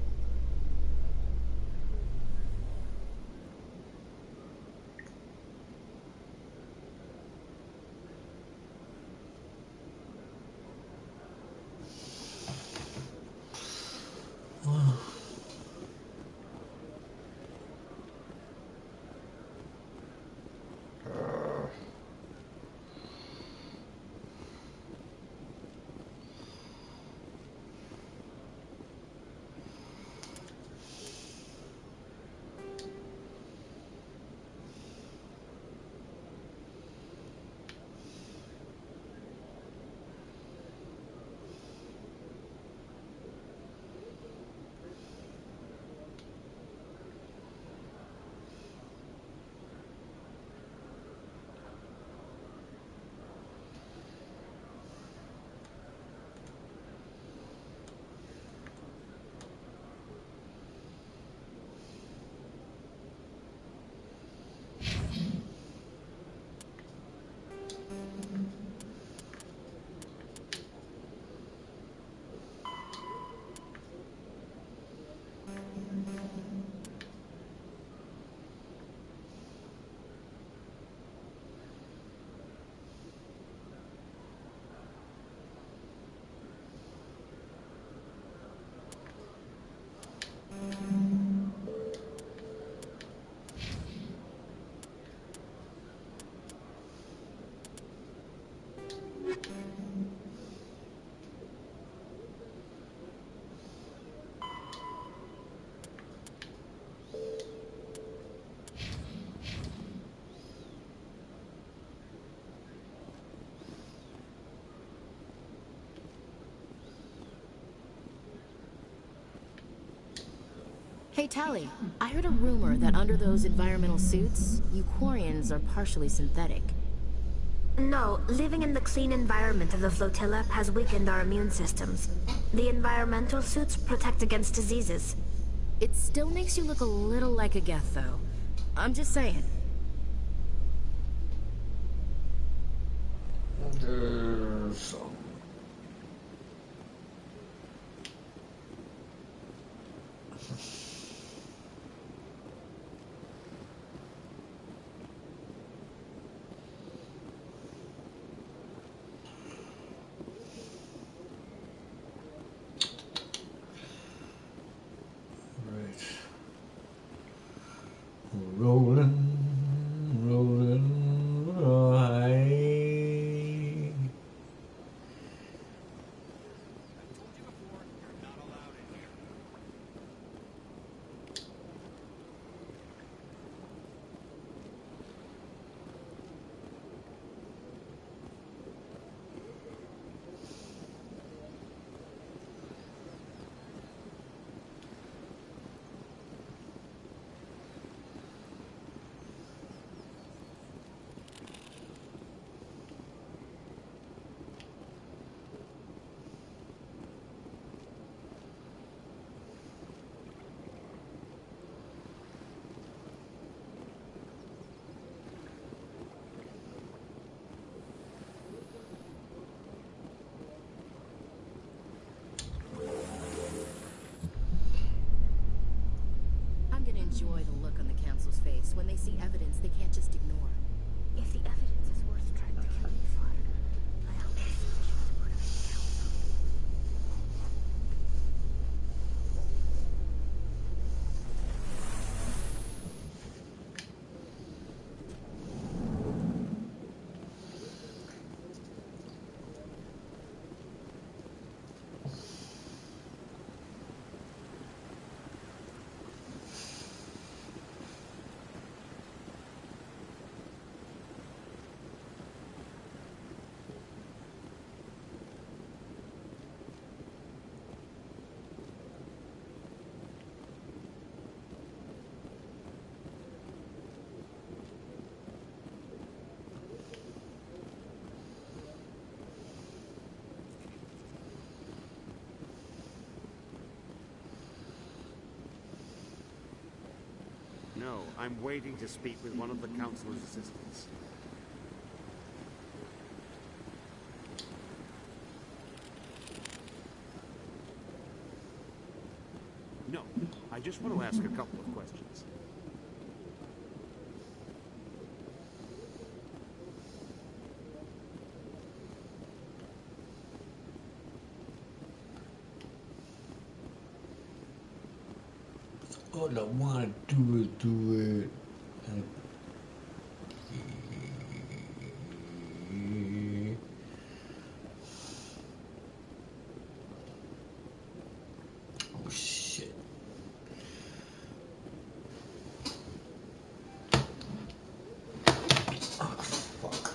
Hey, Tally, I heard a rumor that under those environmental suits, you Quarians are partially synthetic. No, living in the clean environment of the flotilla has weakened our immune systems. The environmental suits protect against diseases. It still makes you look a little like a Geth, though. I'm just saying. So. Rolling, rolling, high. I'm gonna enjoy the look on the Council's face when they see evidence they can't just ignore. If the evidence is worth trying to kill me for, I hope it's sufficient to put it in the council. No, I'm waiting to speak with one of the Council's assistants. No, I just want to ask a couple of questions. All I want to do it. Oh shit. Oh fuck.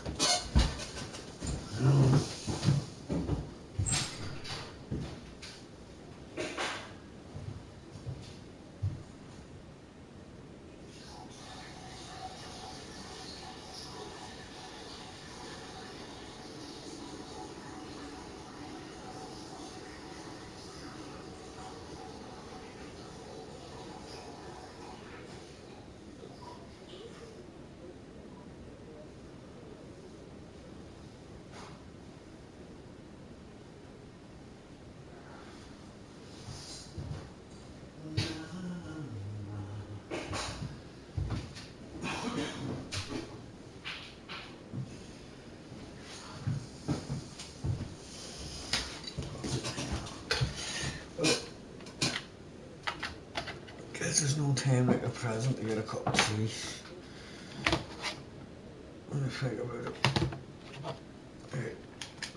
Guess there's no time like a present to get a cup of tea. Let me think about it. Right,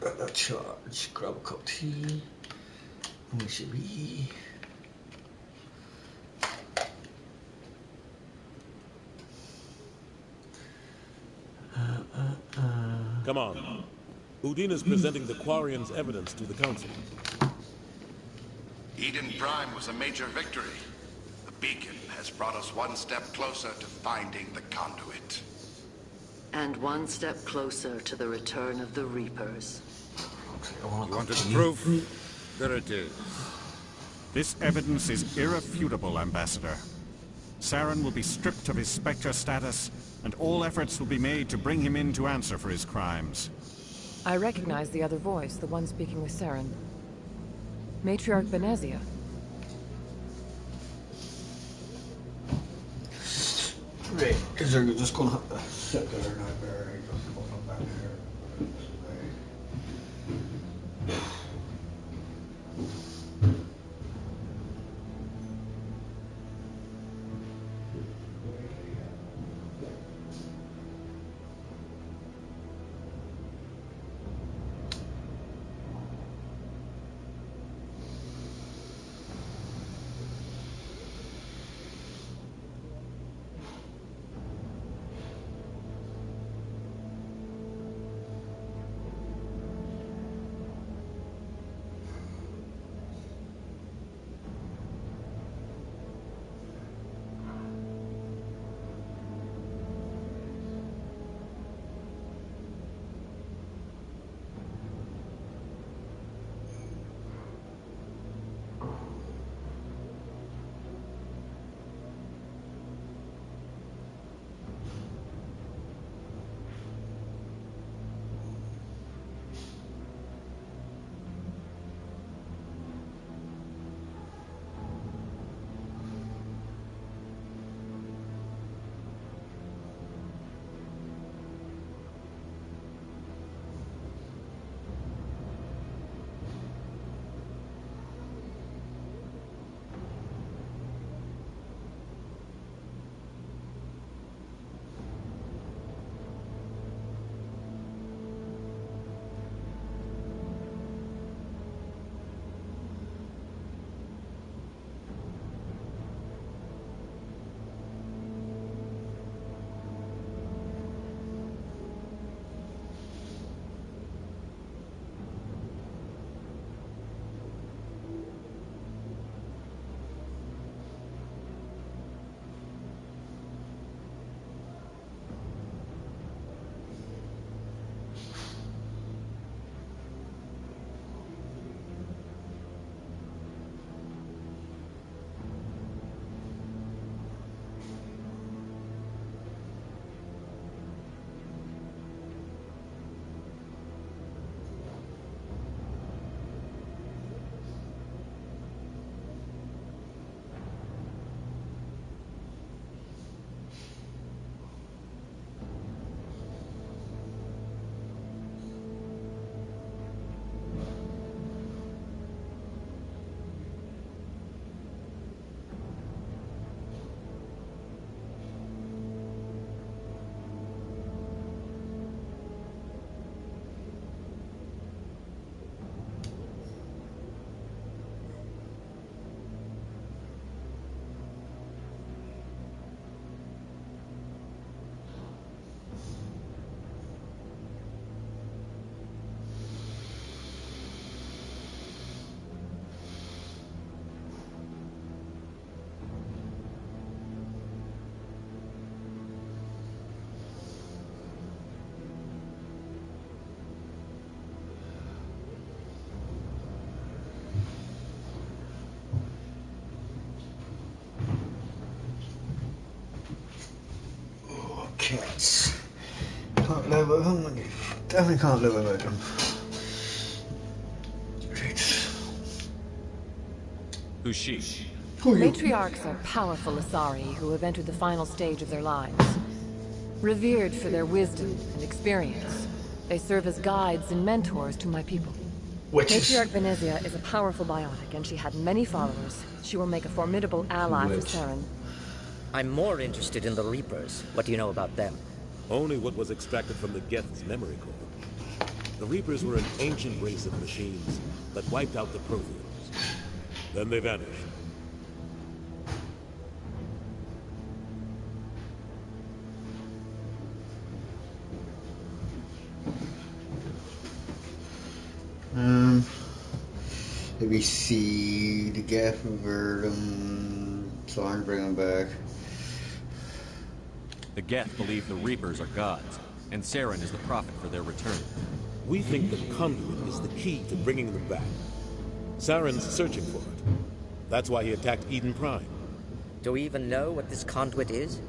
got that charge, grab a cup of tea. And we should be. Come on. Udine is presenting the Quarians' evidence to the Council. Eden Prime was a major victory. The beacon has brought us one step closer to finding the conduit. And one step closer to the return of the Reapers. You wanted proof? There it is. This evidence is irrefutable, Ambassador. Saren will be stripped of his Spectre status, and all efforts will be made to bring him in to answer for his crimes. I recognize the other voice, the one speaking with Saren. Matriarch Benezia. Right, is there just gonna have to sit there now, Barry? Just going up back here. Cats. Can't live with them. Definitely can't live without them. Right. Who's she? Matriarchs are powerful Asari who have entered the final stage of their lives. Revered for their wisdom and experience, they serve as guides and mentors to my people. Matriarch Benezia is a powerful biotic, and she had many followers. She will make a formidable ally for Saren. I'm more interested in the Reapers. What do you know about them? Only what was extracted from the Geth's memory core. The Reapers were an ancient race of machines that wiped out the Protheans. Then they vanished. Let me see, the Geth were so I'm bringing back. The Geth believe the Reapers are gods, and Saren is the prophet for their return. We think the conduit is the key to bringing them back. Saren's searching for it. That's why he attacked Eden Prime. Do we even know what this conduit is?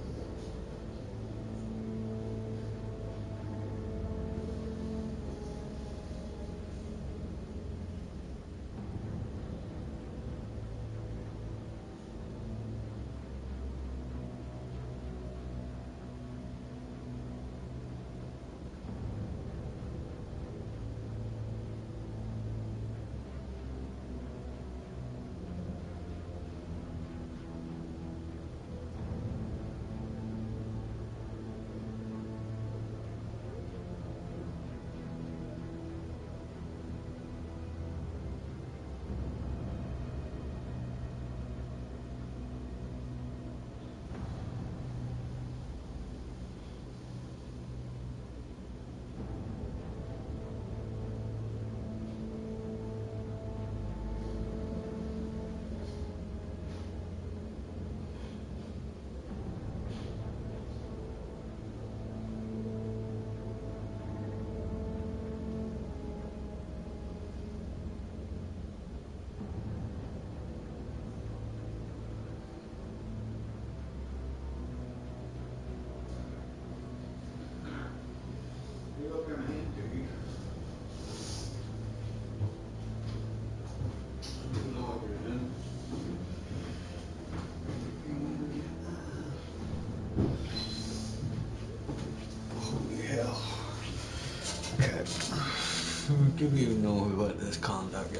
Do you know about this conduct?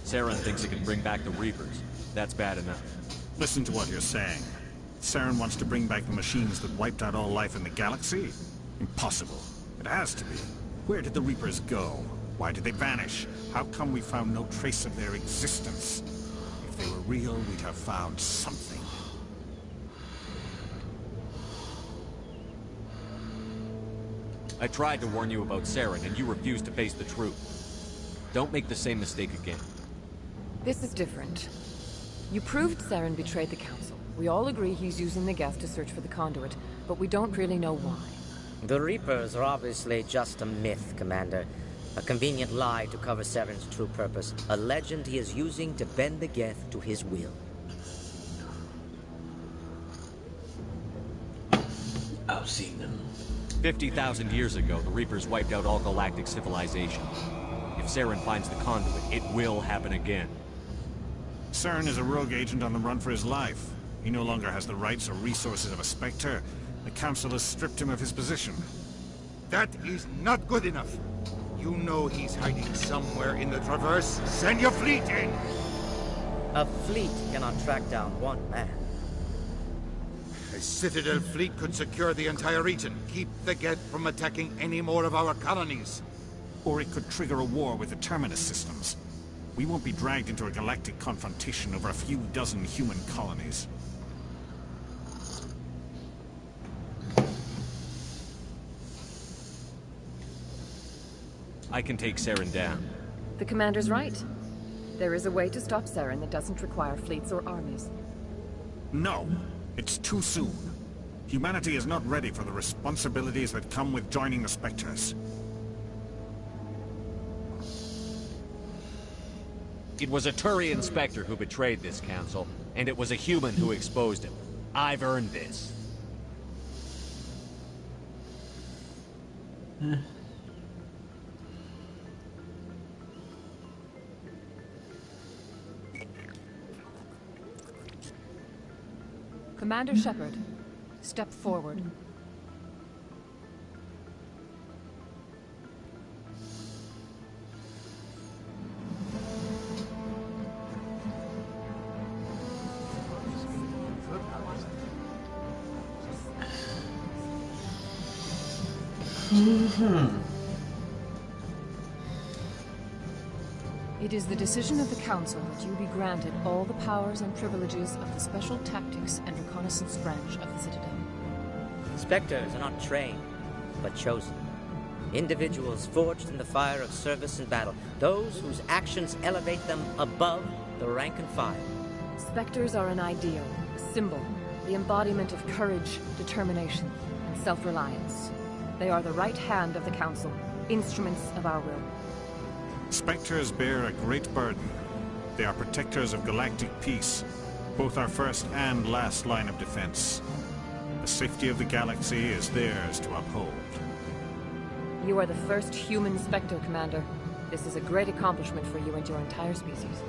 Saren thinks it can bring back the Reapers. That's bad enough. Listen to what you're saying. Saren wants to bring back the machines that wiped out all life in the galaxy? Impossible. It has to be. Where did the Reapers go? Why did they vanish? How come we found no trace of their existence? If they were real, we'd have found something. I tried to warn you about Saren, and you refused to face the truth. Don't make the same mistake again. This is different. You proved Saren betrayed the Council. We all agree he's using the Geth to search for the conduit, but we don't really know why. The Reapers are obviously just a myth, Commander. A convenient lie to cover Saren's true purpose. A legend he is using to bend the Geth to his will. I've seen them. 50,000 years ago, the Reapers wiped out all galactic civilization. If Saren finds the conduit, it will happen again. Saren is a rogue agent on the run for his life. He no longer has the rights or resources of a Spectre. The Council has stripped him of his position. That is not good enough. You know he's hiding somewhere in the Traverse. Send your fleet in! A fleet cannot track down one man. A Citadel fleet could secure the entire region. Keep the Geth from attacking any more of our colonies. Or it could trigger a war with the Terminus systems. We won't be dragged into a galactic confrontation over a few dozen human colonies. I can take Saren down. The Commander's right. There is a way to stop Saren that doesn't require fleets or armies. No, it's too soon. Humanity is not ready for the responsibilities that come with joining the Spectres. It was a Turian Spectre who betrayed this council, and it was a human who exposed him. I've earned this. Commander Shepard, step forward. It is the decision of the Council that you be granted all the powers and privileges of the Special Tactics and Reconnaissance branch of the Citadel. Spectres are not trained, but chosen. Individuals forged in the fire of service and battle. Those whose actions elevate them above the rank and file. Spectres are an ideal, a symbol, the embodiment of courage, determination, and self-reliance. They are the right hand of the Council, instruments of our will. Spectres bear a great burden. They are protectors of galactic peace, both our first and last line of defense. The safety of the galaxy is theirs to uphold. You are the first human Spectre, Commander. This is a great accomplishment for you and your entire species.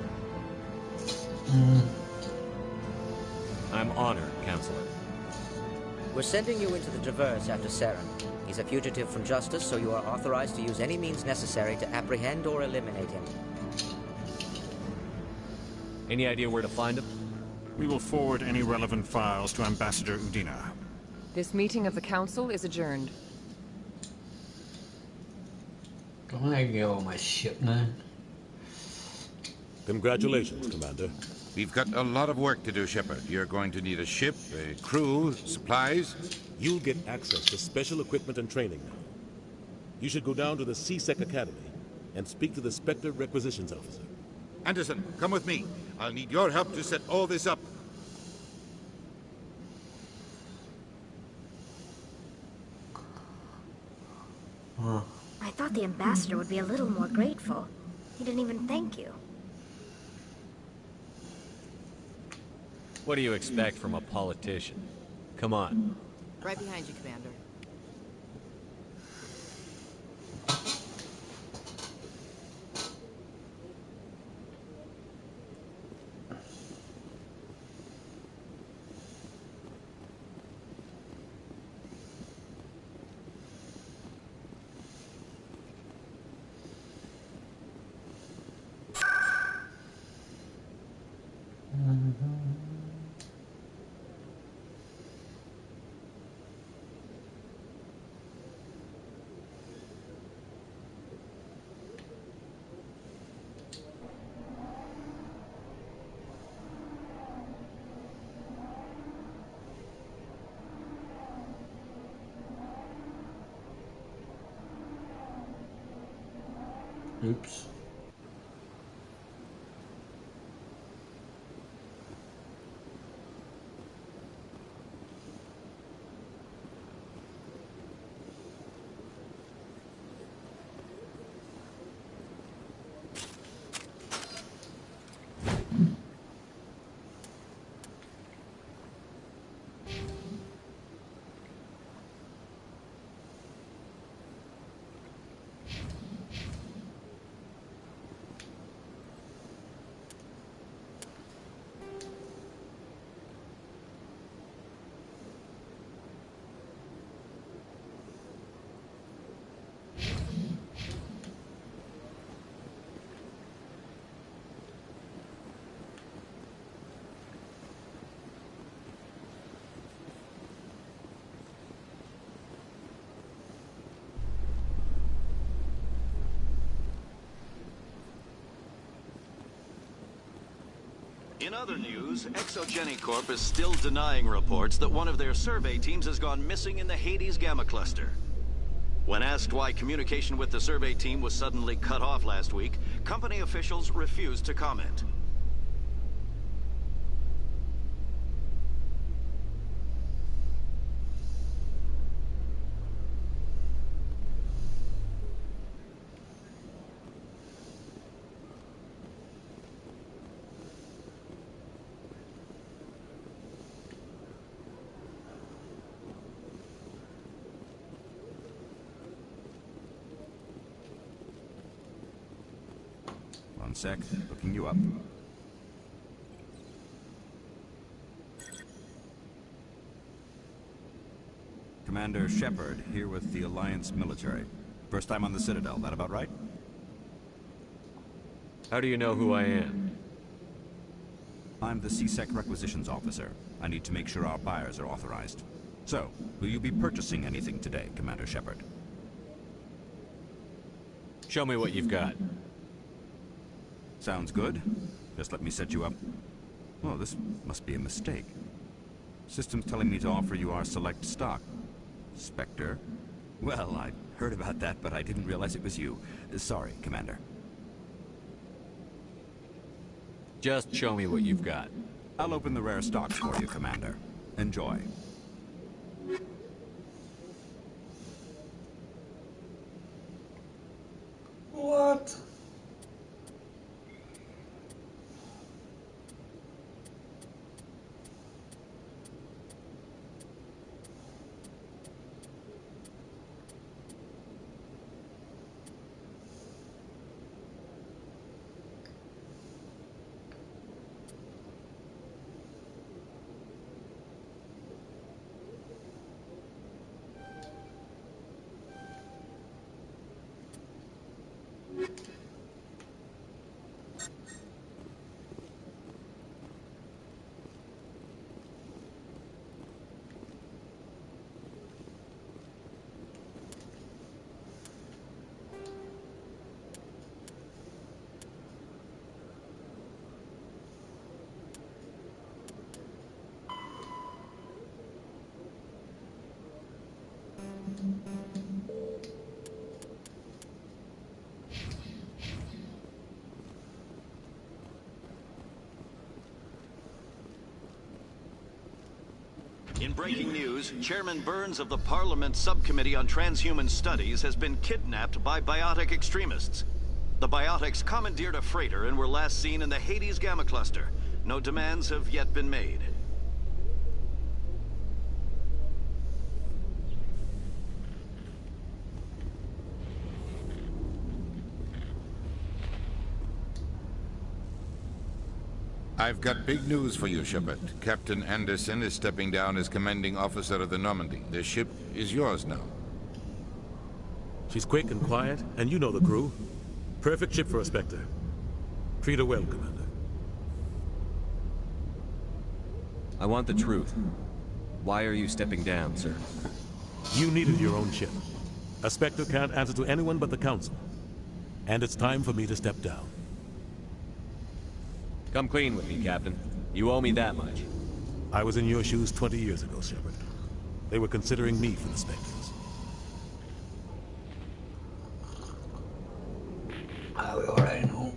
I'm honored, Counselor. We're sending you into the Traverse after Saren. He's a fugitive from justice, so you are authorized to use any means necessary to apprehend or eliminate him. Any idea where to find him? We will forward any relevant files to Ambassador Udina. This meeting of the Council is adjourned. Can I get all my shit now? Congratulations, Commander. We've got a lot of work to do, Shepard. You're going to need a ship, a crew, supplies. You'll get access to special equipment and training now. You should go down to the C-Sec Academy and speak to the Spectre Requisitions Officer. Anderson, come with me. I'll need your help to set all this up. I thought the ambassador would be a little more grateful. He didn't even thank you. What do you expect from a politician? Come on. Right behind you, Commander. Oops. In other news, Exogeny Corp is still denying reports that one of their survey teams has gone missing in the Hades Gamma Cluster. When asked why communication with the survey team was suddenly cut off last week, company officials refused to comment. One sec, looking you up. Commander Shepard, here with the Alliance military. First time on the Citadel, that about right? How do you know who I am? I'm the C-Sec Requisitions Officer. I need to make sure our buyers are authorized. So, will you be purchasing anything today, Commander Shepard? Show me what you've got. Sounds good. Just let me set you up. Oh, this must be a mistake. System's telling me to offer you our select stock. Spectre? Well, I heard about that, but I didn't realize it was you. Sorry, Commander. Just show me what you've got. I'll open the rare stocks for you, Commander. Enjoy. What? In breaking news, Chairman Burns of the Parliament Subcommittee on Transhuman Studies has been kidnapped by biotic extremists. The biotics commandeered a freighter and were last seen in the Hades Gamma Cluster. No demands have yet been made. I've got big news for you, Shepard. Captain Anderson is stepping down as commanding officer of the Normandy. The ship is yours now. She's quick and quiet, and you know the crew. Perfect ship for a Spectre. Treat her well, Commander. I want the truth. Why are you stepping down, sir? You needed your own ship. A Spectre can't answer to anyone but the Council. And it's time for me to step down. Come clean with me, Captain. You owe me that much. I was in your shoes 20 years ago, Shepard. They were considering me for the Spectres. Alright, no.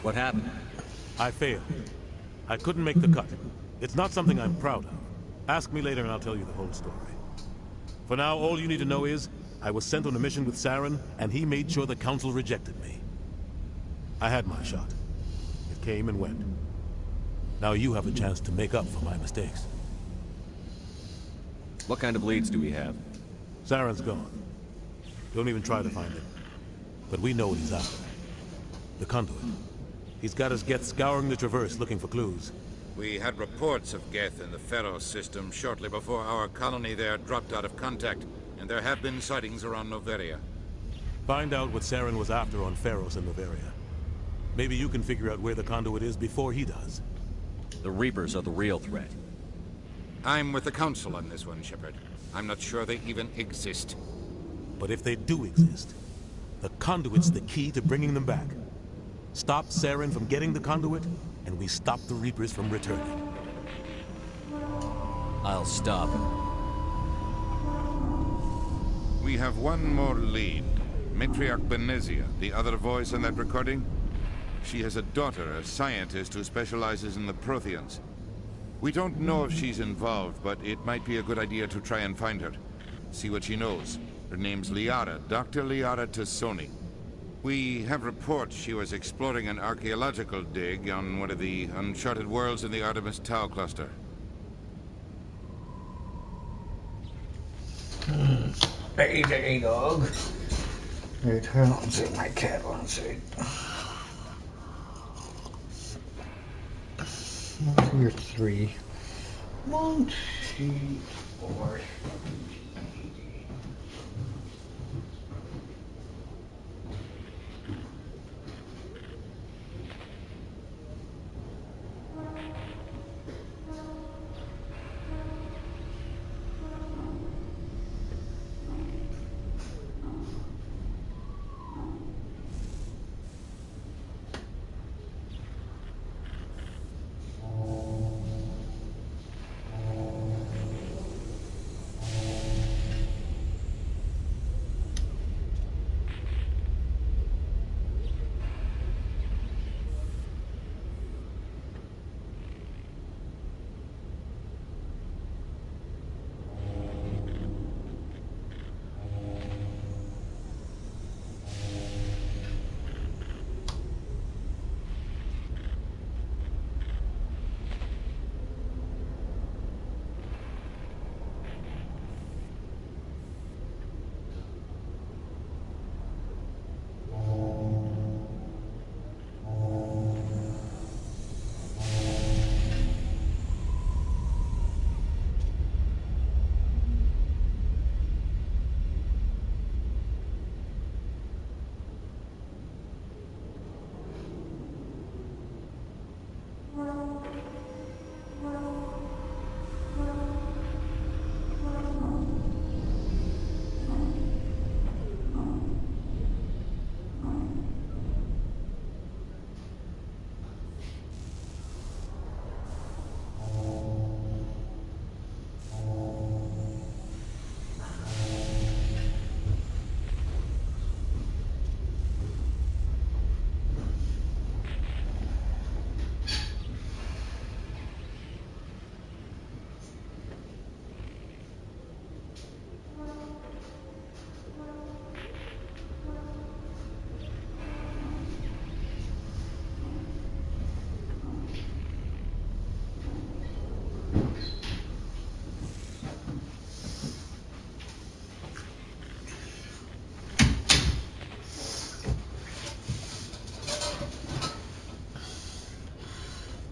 What happened? I failed. I couldn't make the cut. It's not something I'm proud of. Ask me later and I'll tell you the whole story. For now, all you need to know is, I was sent on a mission with Saren, and he made sure the Council rejected me. I had my shot. It came and went. Now you have a chance to make up for my mistakes. What kind of leads do we have? Saren's gone. Don't even try to find him. But we know what he's after. The conduit. He's got his Geth scouring the Traverse looking for clues. We had reports of Geth in the Pharos system shortly before our colony there dropped out of contact, and there have been sightings around Noveria. Find out what Saren was after on Pharos and Noveria. Maybe you can figure out where the conduit is before he does. The Reapers are the real threat. I'm with the Council on this one, Shepard. I'm not sure they even exist. But if they do exist, the conduit's the key to bringing them back. Stop Saren from getting the conduit, and we stop the Reapers from returning. I'll stop him. We have one more lead. Matriarch Benezia, the other voice in that recording. She has a daughter, a scientist who specializes in the Protheans. We don't know if she's involved, but it might be a good idea to try and find her. See what she knows. Her name's Liara, Dr. Liara Tassoni. We have reports she was exploring an archaeological dig on one of the uncharted worlds in the Artemis Tau cluster. Hey, dog. Right, hold on, see my cat on, see. You're 3. 1, 2, 4.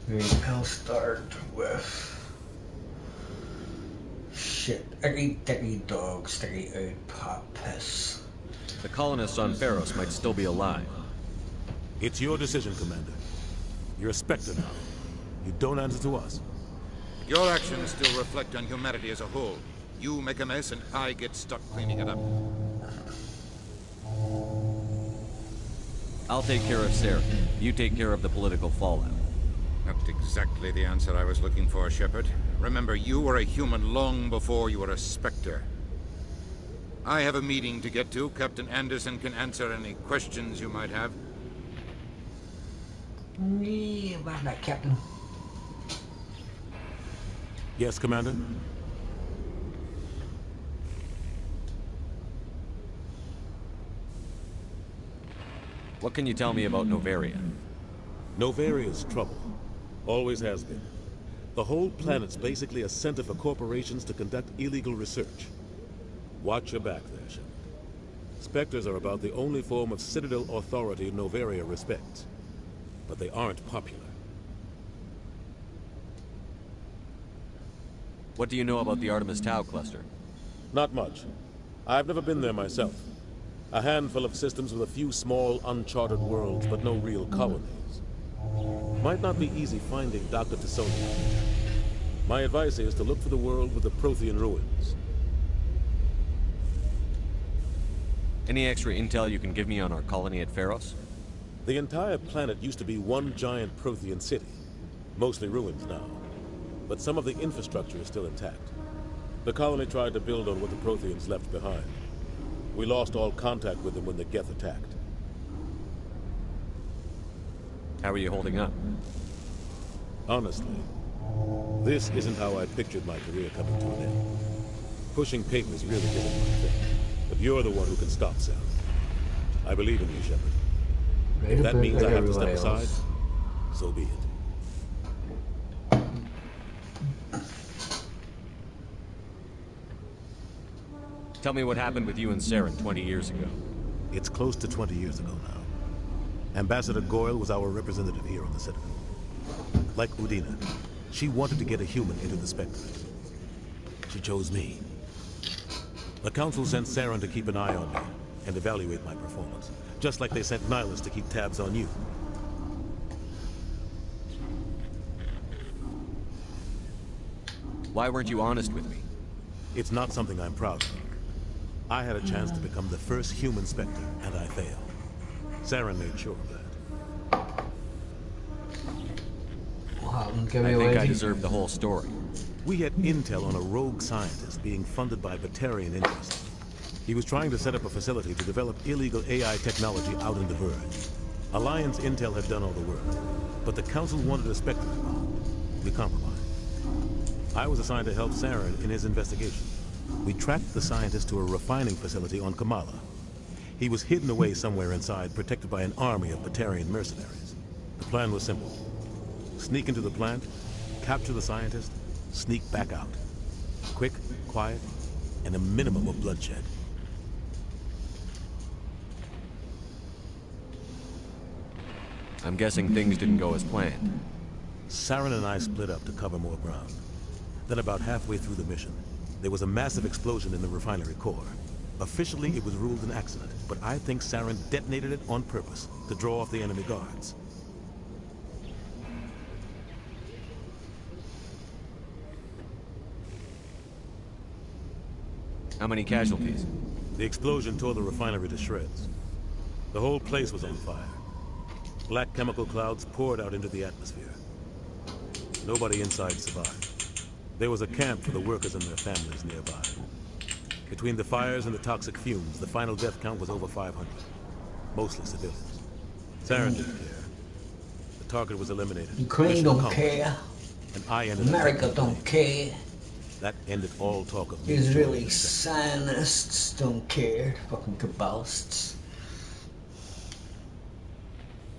Right, I'll start with shit. Sticky dog, sticky out pot piss. The colonists on Pharos might still be alive. It's your decision, Commander. You're a Spectre now. You don't answer to us. Your actions still reflect on humanity as a whole. You make a mess and I get stuck cleaning it up. I'll take care of Sarah. You take care of the political fallout. Not exactly the answer I was looking for, Shepard. Remember, you were a human long before you were a Spectre. I have a meeting to get to. Captain Anderson can answer any questions you might have. Yeah, about that, Captain. Yes, Commander? What can you tell me about Novaria? Novaria's trouble. Always has been. The whole planet's basically a center for corporations to conduct illegal research. Watch your back there, Shepard. Spectres are about the only form of Citadel authority Novaria respects. But they aren't popular. What do you know about the Artemis Tau cluster? Not much. I've never been there myself. A handful of systems with a few small, uncharted worlds, but no real colonies. Might not be easy finding Dr. Tassoni. My advice is to look for the world with the Prothean ruins. Any extra intel you can give me on our colony at Pharos? The entire planet used to be one giant Prothean city. Mostly ruins now. But some of the infrastructure is still intact. The colony tried to build on what the Protheans left behind. We lost all contact with them when the Geth attacked. How are you holding up? Honestly, this isn't how I pictured my career coming to an end. Pushing papers really isn't my thing. But you're the one who can stop Sarah. I believe in you, Shepard. If that means I have to step aside, so be it. Tell me what happened with you and Saren 20 years ago. It's close to 20 years ago now. Ambassador Goyle was our representative here on the Citadel. Like Udina, she wanted to get a human into the Spectre. She chose me. The Council sent Saren to keep an eye on me and evaluate my performance, just like they sent Nihilus to keep tabs on you. Why weren't you honest with me? It's not something I'm proud of. I had a chance to become the first human Spectre, and I failed. Saren made sure of that. I think I deserve the whole story. We had intel on a rogue scientist being funded by Batarian interests. He was trying to set up a facility to develop illegal AI technology out in the Verge. Alliance intel had done all the work, but the Council wanted a Spectre involved. We compromised. I was assigned to help Saren in his investigation. We tracked the scientist to a refining facility on Kamala. He was hidden away somewhere inside, protected by an army of Batarian mercenaries. The plan was simple. Sneak into the plant, capture the scientist, sneak back out. Quick, quiet, and a minimum of bloodshed. I'm guessing things didn't go as planned. Saren and I split up to cover more ground. Then about halfway through the mission, there was a massive explosion in the refinery core. Officially, it was ruled an accident, but I think Saren detonated it on purpose to draw off the enemy guards. How many casualties? The explosion tore the refinery to shreds. The whole place was on fire. Black chemical clouds poured out into the atmosphere. Nobody inside survived. There was a camp for the workers and their families nearby. Between the fires and the toxic fumes, the final death count was over 500. Mostly civilians. Saren didn't care. The target was eliminated. Ukraine don't care. And I ended America don't care. That ended all talk of Israeli Zionists don't care. Fucking Kabbalists.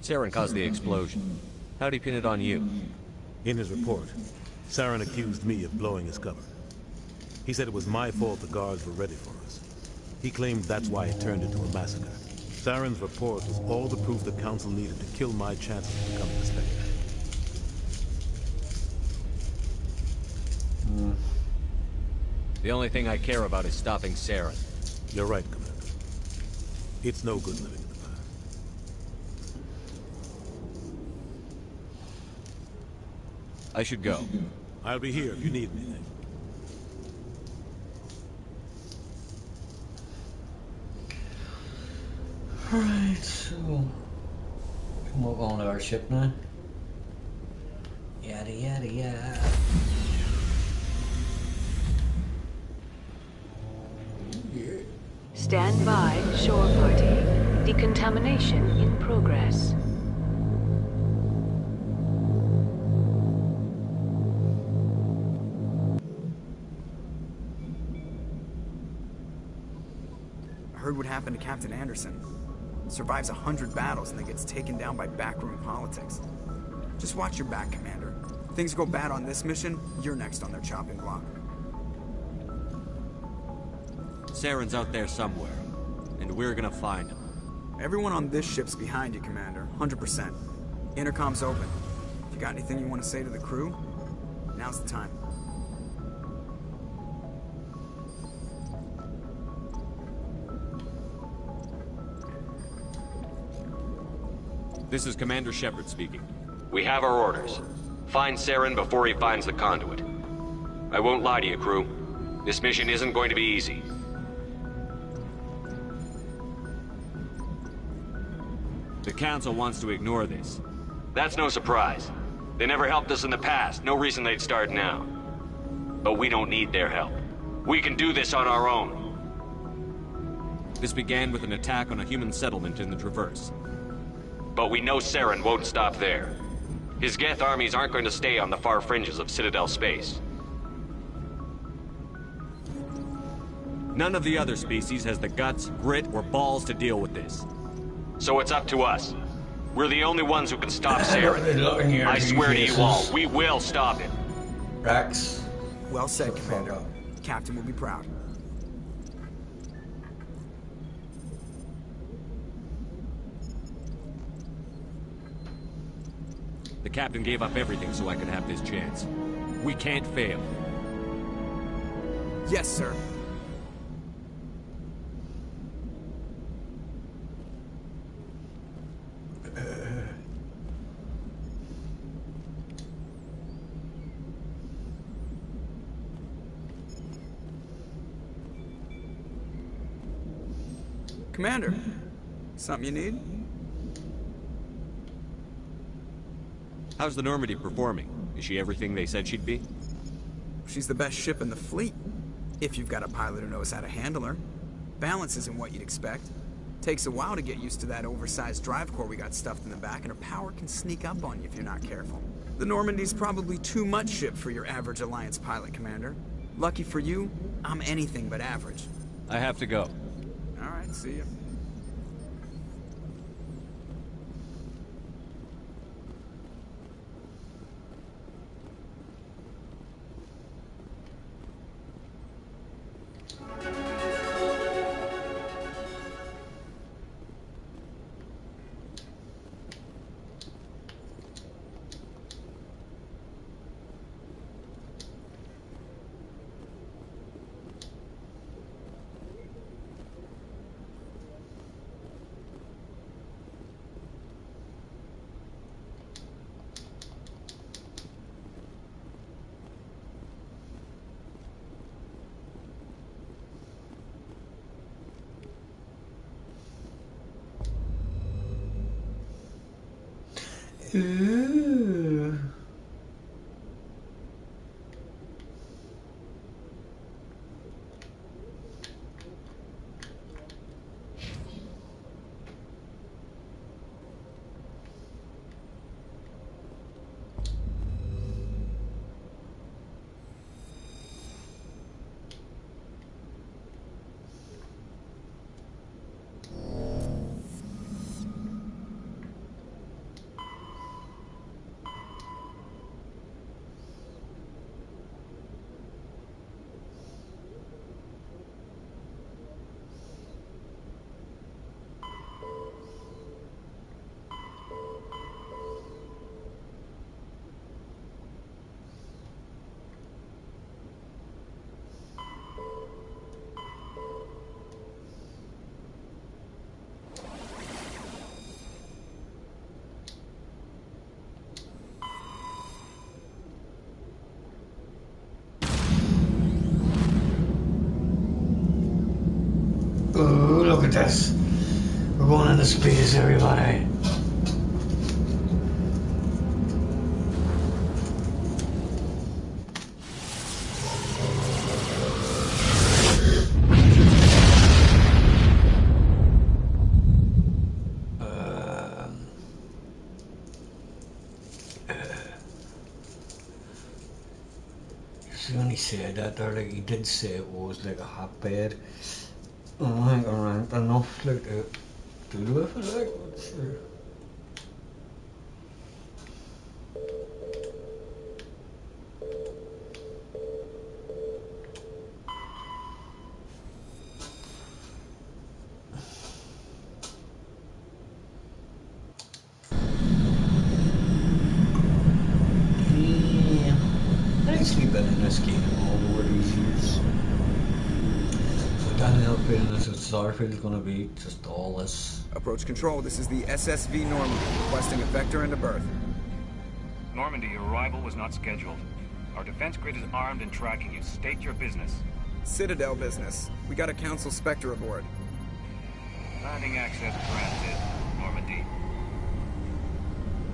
Saren caused the explosion. How'd he pin it on you? In his report, Saren accused me of blowing his cover. He said it was my fault the guards were ready for us. He claimed that's why it turned into a massacre. Saren's report was all the proof the Council needed to kill my chances of becoming a Spectre. The only thing I care about is stopping Saren. You're right, Commander. It's no good living in the past. I should go. I'll be here if you need anything. Alright, so we'll go on to our ship now. Yada yada yada. Stand by, shore party. Decontamination in progress. I heard what happened to Captain Anderson. Survives 100 battles and then gets taken down by backroom politics. Just watch your back, Commander. If things go bad on this mission, you're next on their chopping block. Saren's out there somewhere, and we're gonna find him. Everyone on this ship's behind you, Commander. 100%. Intercom's open. If you got anything you want to say to the crew, now's the time. This is Commander Shepard speaking. We have our orders. Find Saren before he finds the conduit. I won't lie to you, crew. This mission isn't going to be easy. The Council wants to ignore this. That's no surprise. They never helped us in the past. No reason they'd start now. But we don't need their help. We can do this on our own. This began with an attack on a human settlement in the Traverse. But we know Saren won't stop there. His Geth armies aren't going to stay on the far fringes of Citadel space. None of the other species has the guts, grit, or balls to deal with this. So it's up to us. We're the only ones who can stop Saren. I swear to you all, we will stop him. Rex. Well said, Commander. Captain will be proud. The captain gave up everything so I could have this chance. We can't fail. Yes, sir. Commander, something you need? How's the Normandy performing? Is she everything they said she'd be? She's the best ship in the fleet, if you've got a pilot who knows how to handle her. Balance isn't what you'd expect. Takes a while to get used to that oversized drive core we got stuffed in the back, and her power can sneak up on you if you're not careful. The Normandy's probably too much ship for your average Alliance pilot, Commander. Lucky for you, I'm anything but average. I have to go. All right, see ya. Ooh. at this. We're going into space, everybody. See when he said that there, like he did say it was like a hotbed. I don't think I ranked enough like to do with it, like, let's see. Nicely been in this game all over these years. So Daniel feeling this is Starfield's gonna be just all this. Approach control, this is the SSV Normandy, requesting a vector and a berth. Normandy, your arrival was not scheduled. Our defense grid is armed and tracking you. State your business. Citadel business. We got a Council Spectre aboard. Landing access granted, Normandy.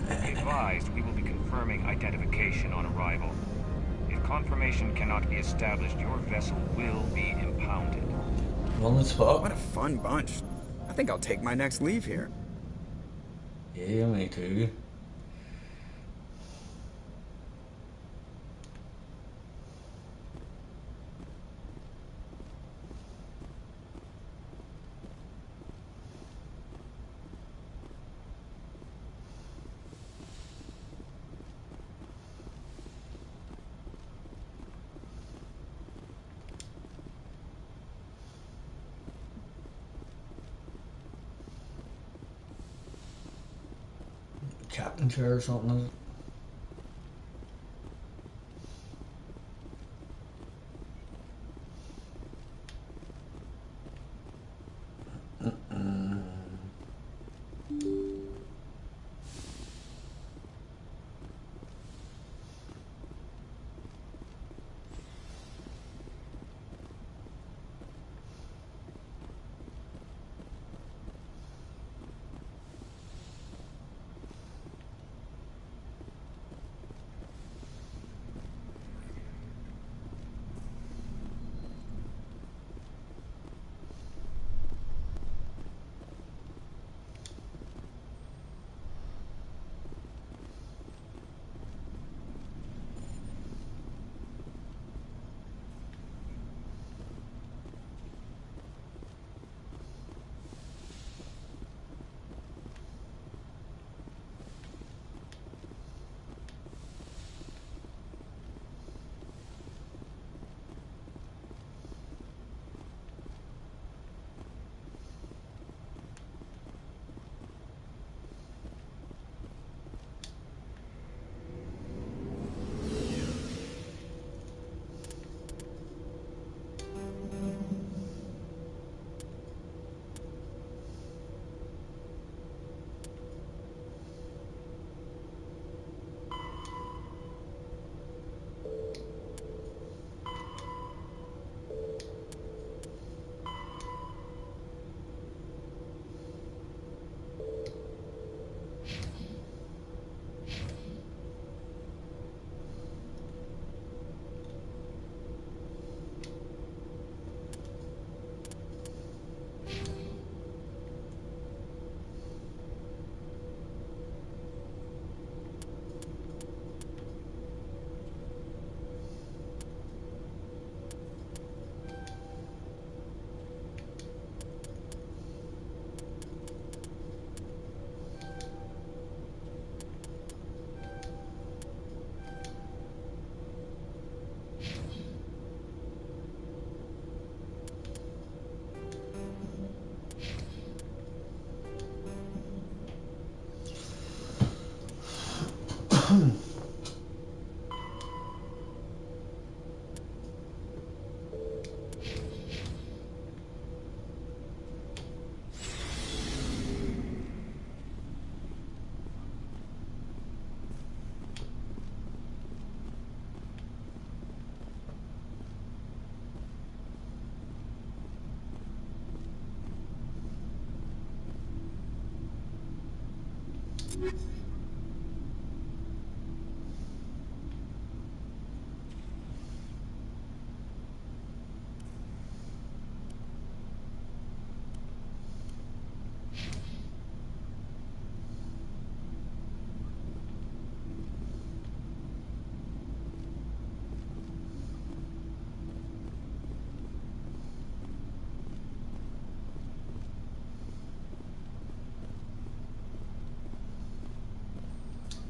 Be advised, we will be confirming identification on arrival. If confirmation cannot be established, your vessel will be impounded. On the spot. What a fun bunch. I think I'll take my next leave here. Yeah, me too. Captain chair or something, is it?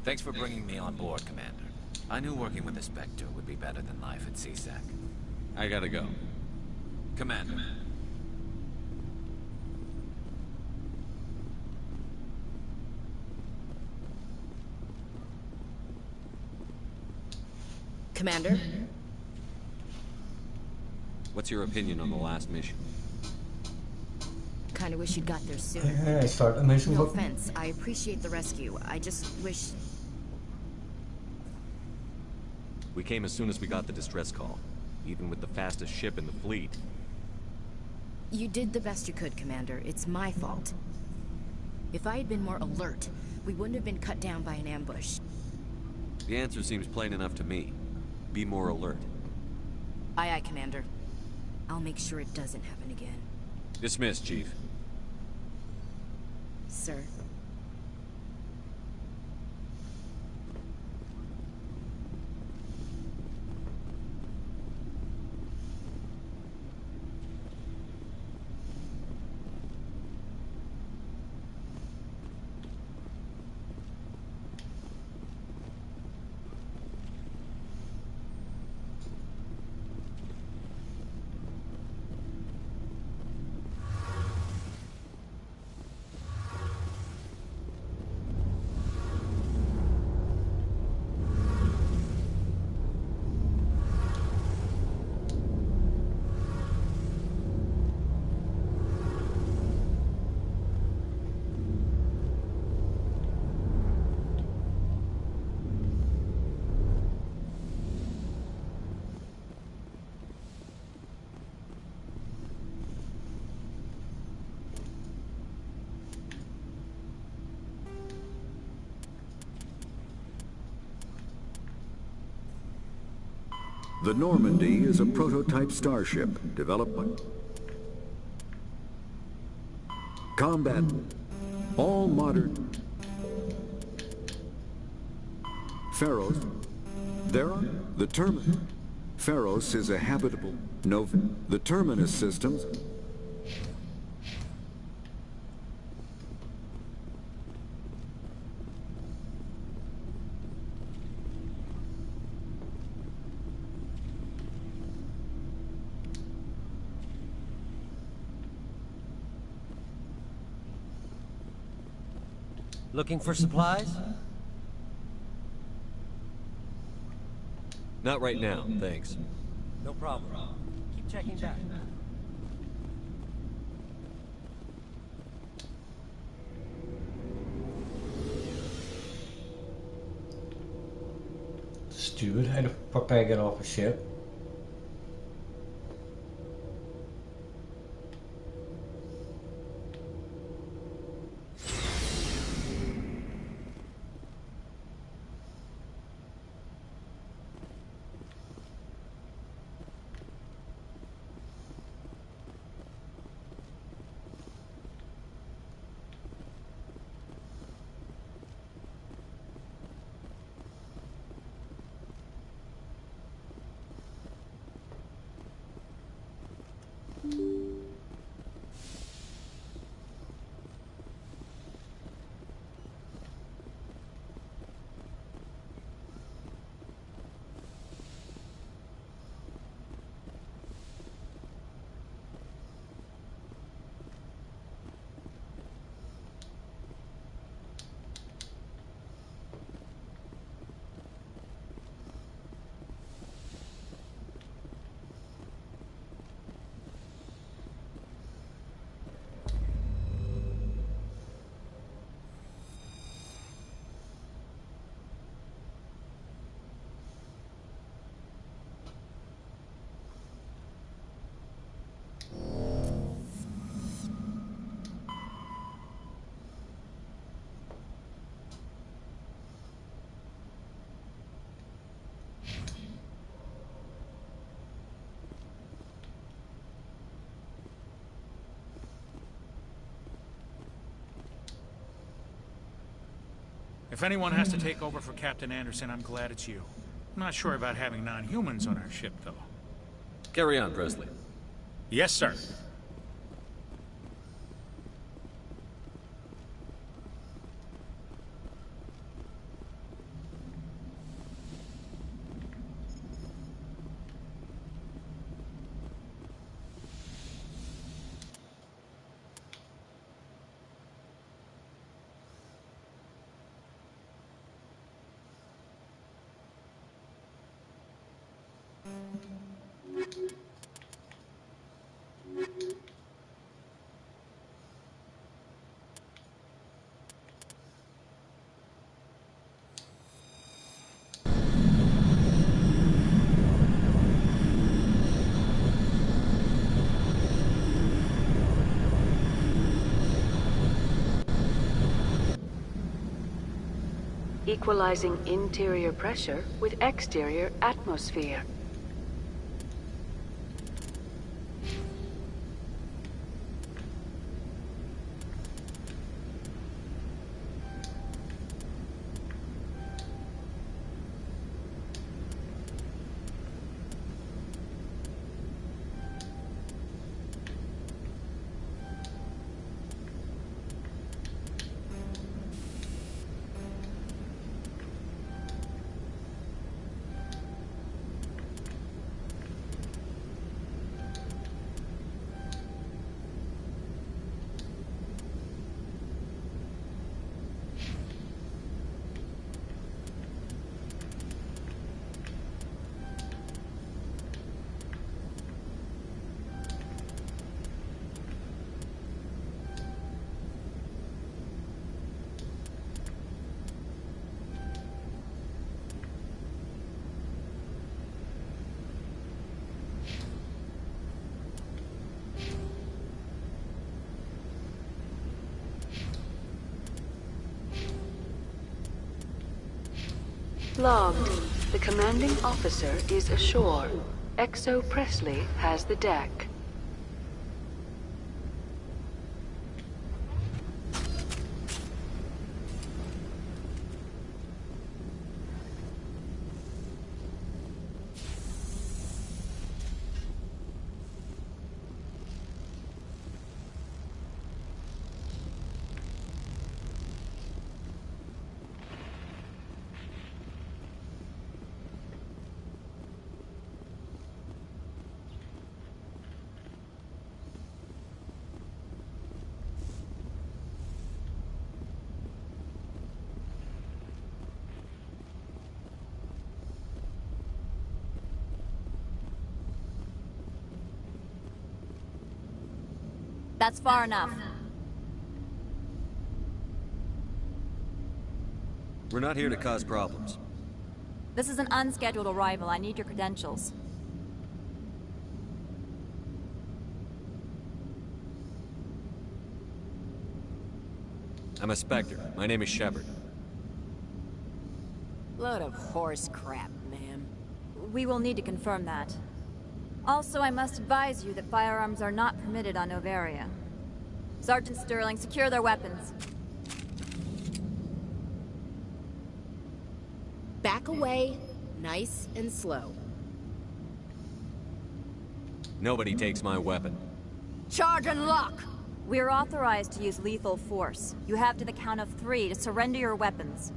Thanks for bringing me on board, Commander. I knew working with the Spectre would be better than life at CSAC. I gotta go. Commander. Commander? What's your opinion on the last mission? Kinda wish you'd got there sooner. Yeah, start the mission. No offense, I appreciate the rescue. I just wish... We came as soon as we got the distress call, even with the fastest ship in the fleet. You did the best you could, Commander. It's my fault. If I had been more alert, we wouldn't have been cut down by an ambush. The answer seems plain enough to me. Be more alert. Aye, aye, Commander. I'll make sure it doesn't happen again. Dismissed, Chief. Sir. The Normandy is a prototype starship developed by combat. All modern Pharos. There are the Terminus. Pharos is a habitable nova. The Terminus systems. Looking for supplies? Not right now, thanks. No problem. Keep checking back. Stupid. How the fuck I get off a ship? If anyone has to take over for Captain Anderson, I'm glad it's you. I'm not sure about having non-humans on our ship, though. Carry on, Presley. Yes, sir. Equalizing interior pressure with exterior atmosphere. Logged. The commanding officer is ashore. Exo Presley has the deck. That's far enough. We're not here to cause problems. This is an unscheduled arrival. I need your credentials. I'm a Spectre. My name is Shepard. Load of horse crap, ma'am. We will need to confirm that. Also, I must advise you that firearms are not permitted on Novaria. Sergeant Sterling, secure their weapons. Back away, nice and slow. Nobody takes my weapon. Charge and lock! We're authorized to use lethal force. You have to the count of 3 to surrender your weapons.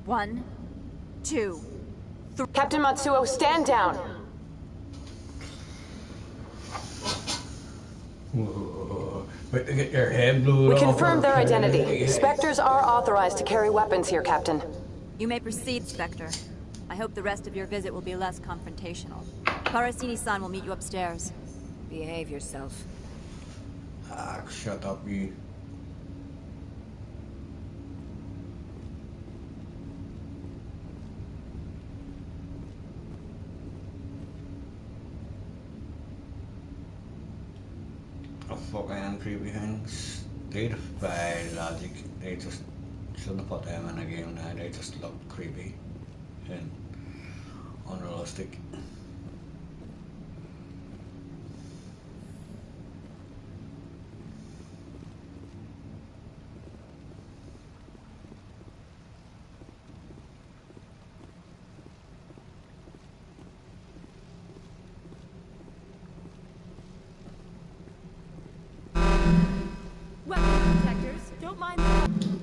1, 2, 3. Captain Matsuo, stand down! But they get their head blew We off. confirmed their identity. Spectres are authorized to carry weapons here, Captain. You may proceed, Spectre. I hope the rest of your visit will be less confrontational. Karasini-san will meet you upstairs. Behave yourself. Ah, shut up, you. Fucking creepy things. They defy logic. They just shouldn't have put them in a game now. They just look creepy and unrealistic.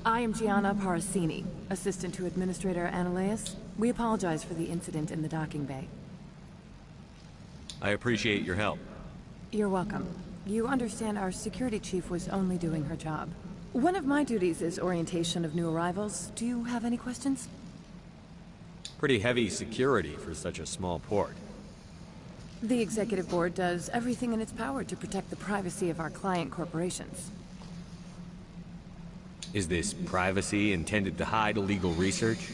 I am Gianna Parasini, assistant to Administrator Ananias. We apologize for the incident in the docking bay. I appreciate your help. You're welcome. You understand our security chief was only doing her job. One of my duties is orientation of new arrivals. Do you have any questions? Pretty heavy security for such a small port. The Executive Board does everything in its power to protect the privacy of our client corporations. Is this privacy intended to hide illegal research?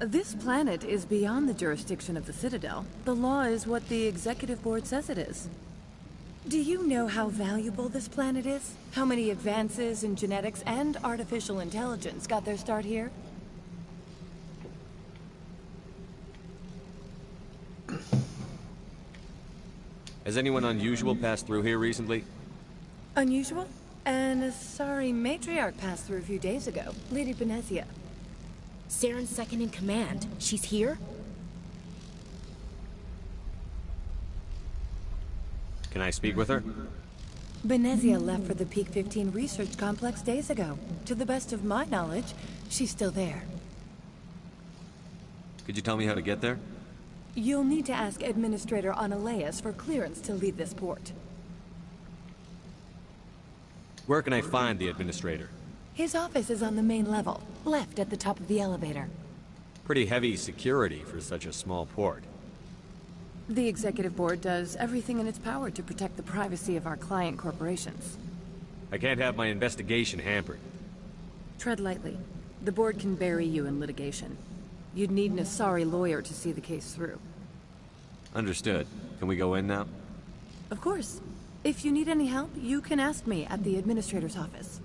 This planet is beyond the jurisdiction of the Citadel. The law is what the Executive Board says it is. Do you know how valuable this planet is? How many advances in genetics and artificial intelligence got their start here? Has anyone unusual passed through here recently? Unusual? And a sorry matriarch passed through a few days ago. Lady Benezia. Saren's second in command. She's here? Can I speak with her? Benezia left for the Peak 15 research complex days ago. To the best of my knowledge, she's still there. Could you tell me how to get there? You'll need to ask Administrator Ananias for clearance to leave this port. Where can I find the administrator? His office is on the main level, left at the top of the elevator. Pretty heavy security for such a small port. The Executive Board does everything in its power to protect the privacy of our client corporations. I can't have my investigation hampered. Tread lightly. The Board can bury you in litigation. You'd need an Asari lawyer to see the case through. Understood. Can we go in now? Of course. If you need any help, you can ask me at the Administrator's office.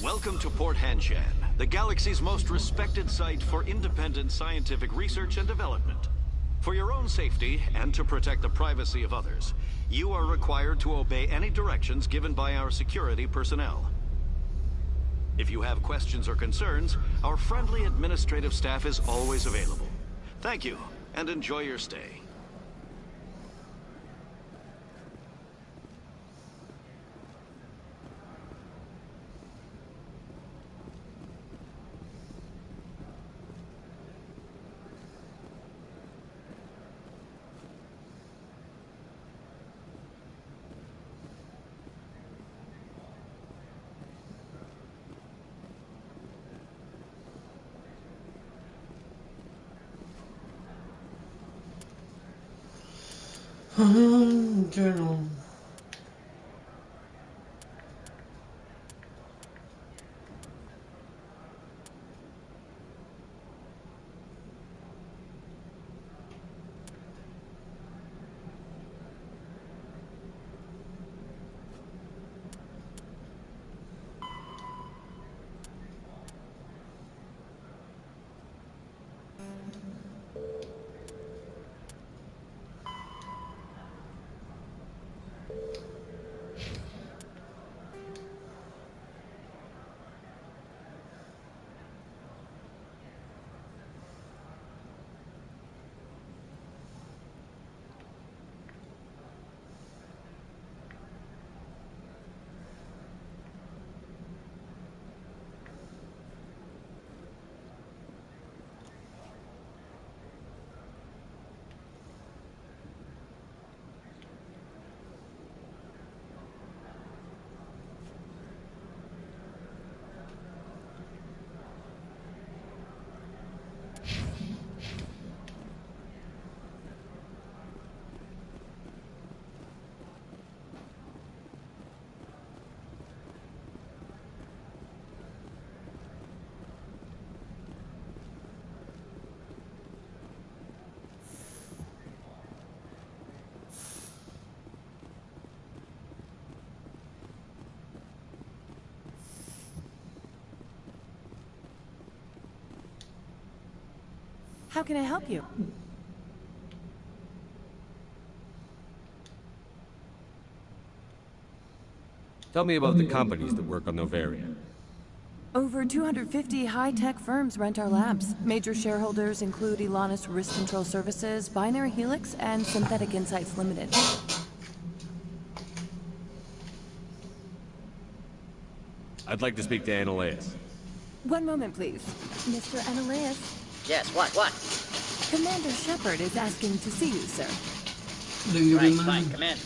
Welcome to Port Hanshan, the galaxy's most respected site for independent scientific research and development. For your own safety and to protect the privacy of others, you are required to obey any directions given by our security personnel. If you have questions or concerns, our friendly administrative staff is always available. Thank you, and enjoy your stay. Journal. How can I help you? Tell me about the companies that work on Novaria. Over 250 high-tech firms rent our labs. Major shareholders include Elanus Risk Control Services, Binary Helix, and Synthetic Insights Limited. I'd like to speak to Annaleas. One moment, please. Mr. Annaleas. Yes, what? Commander Shepard is asking to see you, sir. Right, Commander.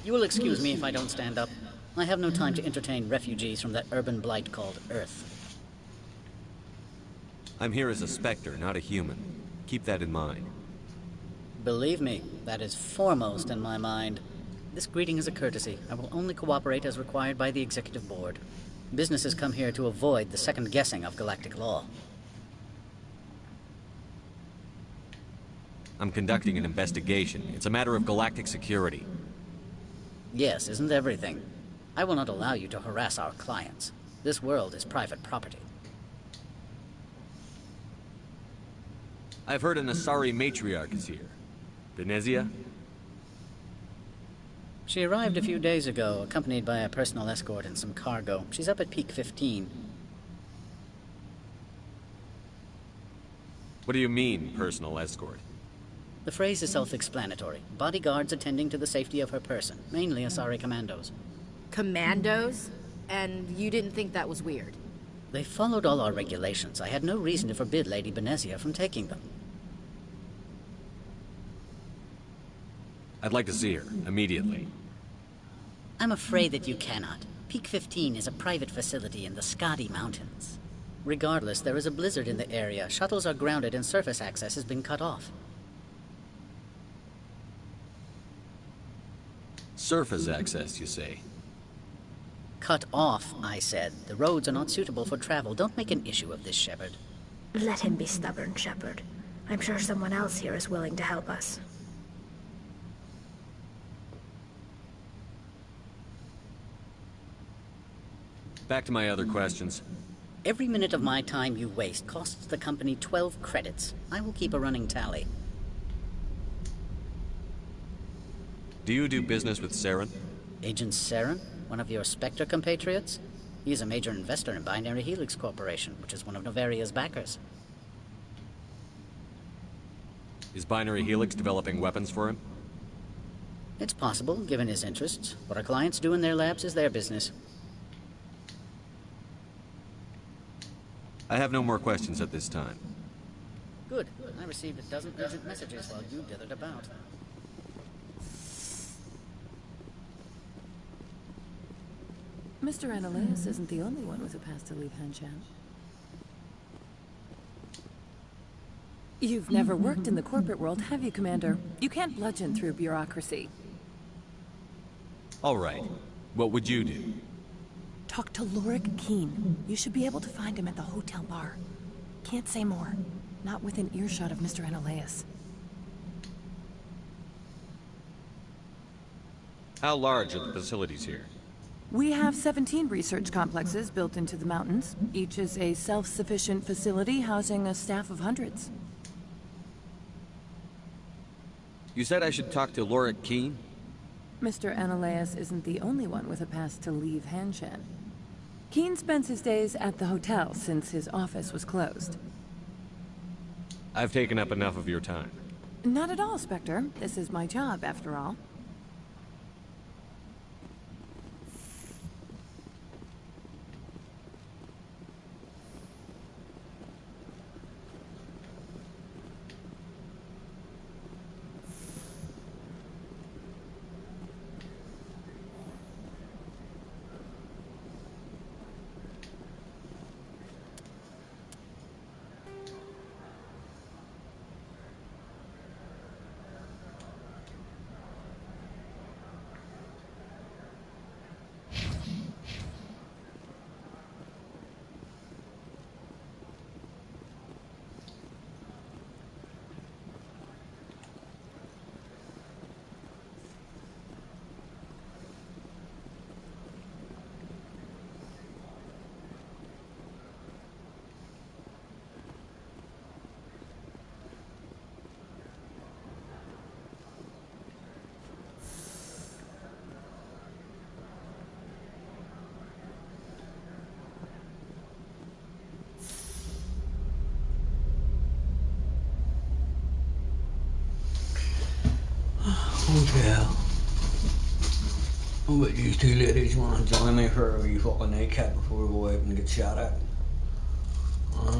You will excuse me if I don't stand up. I have no time to entertain refugees from that urban blight called Earth. I'm here as a Spectre, not a human. Keep that in mind. Believe me, that is foremost in my mind. This greeting is a courtesy. I will only cooperate as required by the Executive Board. Businesses come here to avoid the second guessing of galactic law. I'm conducting an investigation. It's a matter of galactic security. Yes, isn't everything? I will not allow you to harass our clients. This world is private property. I've heard an Asari matriarch is here. Benezia? She arrived a few days ago, accompanied by a personal escort and some cargo. She's up at Peak 15. What do you mean, personal escort? The phrase is self-explanatory. Bodyguards attending to the safety of her person, mainly Asari commandos. Commandos? And you didn't think that was weird? They followed all our regulations. I had no reason to forbid Lady Benezia from taking them. I'd like to see her, immediately. I'm afraid that you cannot. Peak 15 is a private facility in the Skadi Mountains. Regardless, there is a blizzard in the area. Shuttles are grounded and surface access has been cut off. Surface access, you say? Cut off, I said. The roads are not suitable for travel. Don't make an issue of this, Shepard. Let him be stubborn, Shepard. I'm sure someone else here is willing to help us. Back to my other questions. Every minute of my time you waste costs the company 12 credits. I will keep a running tally. Do you do business with Saren? Agent Saren? One of your Spectre compatriots? He is a major investor in Binary Helix Corporation, which is one of Novaria's backers. Is Binary Helix developing weapons for him? It's possible, given his interests. What our clients do in their labs is their business. I have no more questions at this time. Good. I received a dozen urgent messages while you dithered about. Mr. Annaleas isn't the only one with a pass to leave Hanshan. You've never worked in the corporate world, have you, Commander? You can't bludgeon through bureaucracy. All right. What would you do? Talk to Lorik Keen. You should be able to find him at the hotel bar. Can't say more. Not within earshot of Mr. Annaleas. How large are the facilities here? We have 17 research complexes built into the mountains. Each is a self-sufficient facility housing a staff of hundreds. You said I should talk to Lorik Keen? Mr. Annaleas isn't the only one with a pass to leave Hanshan. Keen spends his days at the hotel since his office was closed. I've taken up enough of your time. Not at all, Spectre. This is my job, after all. hotel. Oh, but these two ladies want to join me for a wee fucking nightcap before we go out and get shot at. Huh?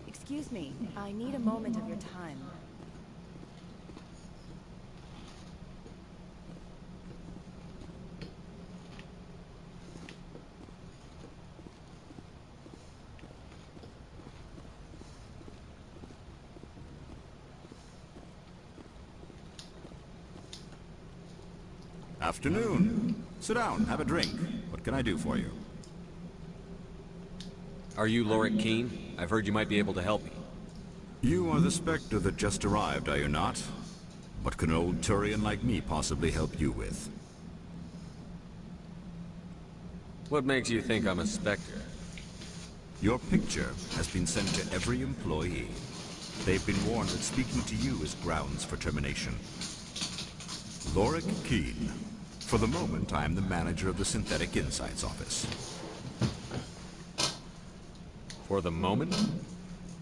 Excuse me, I need a moment of your time. Afternoon. Sit down, have a drink. What can I do for you? Are you Lorik Keene? I've heard you might be able to help me. You are the Spectre that just arrived, are you not? What can an old Turian like me possibly help you with? What makes you think I'm a Spectre? Your picture has been sent to every employee. They've been warned that speaking to you is grounds for termination. Lorik Keene. For the moment, I am the manager of the Synthetic Insights Office. For the moment?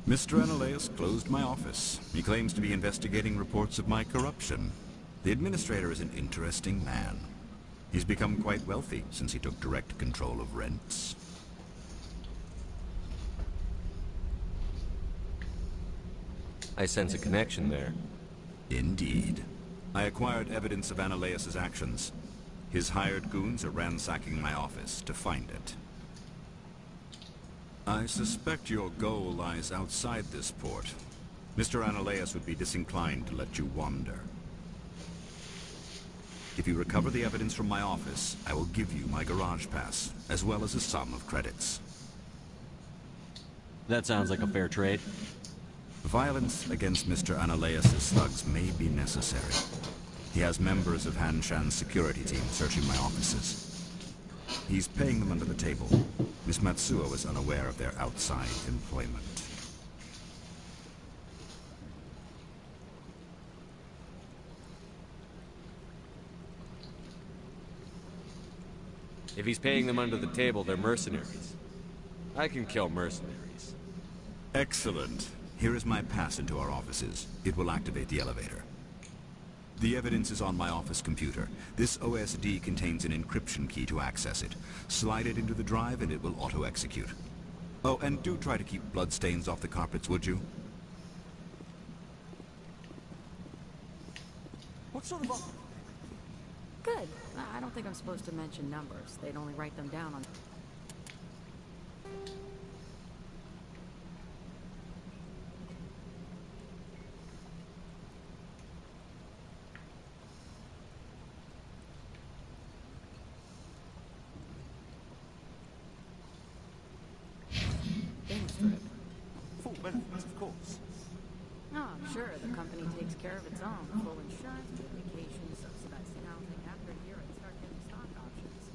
Mr. Ananias closed my office. He claims to be investigating reports of my corruption. The administrator is an interesting man. He's become quite wealthy since he took direct control of rents. I sense a connection there. Indeed. I acquired evidence of Ananias' actions. His hired goons are ransacking my office to find it. I suspect your goal lies outside this port. Mr. Ananias would be disinclined to let you wander. If you recover the evidence from my office, I will give you my garage pass, as well as a sum of credits. That sounds like a fair trade. Violence against Mr. Ananias' thugs may be necessary. He has members of Han Shan's security team searching my offices. He's paying them under the table. Miss Matsuo is unaware of their outside employment. If he's paying them under the table, they're mercenaries. I can kill mercenaries. Excellent. Here is my pass into our offices. It will activate the elevator. The evidence is on my office computer. This OSD contains an encryption key to access it. Slide it into the drive and it will auto-execute. Oh, and do try to keep bloodstains off the carpets, would you? What sort of... Good. I don't think I'm supposed to mention numbers. They'd only write them down on... Full benefits, of course. Oh, I'm sure the company takes care of its own. Full insurance, good vacation, subsidized housing. After a year, I'd start getting stock options.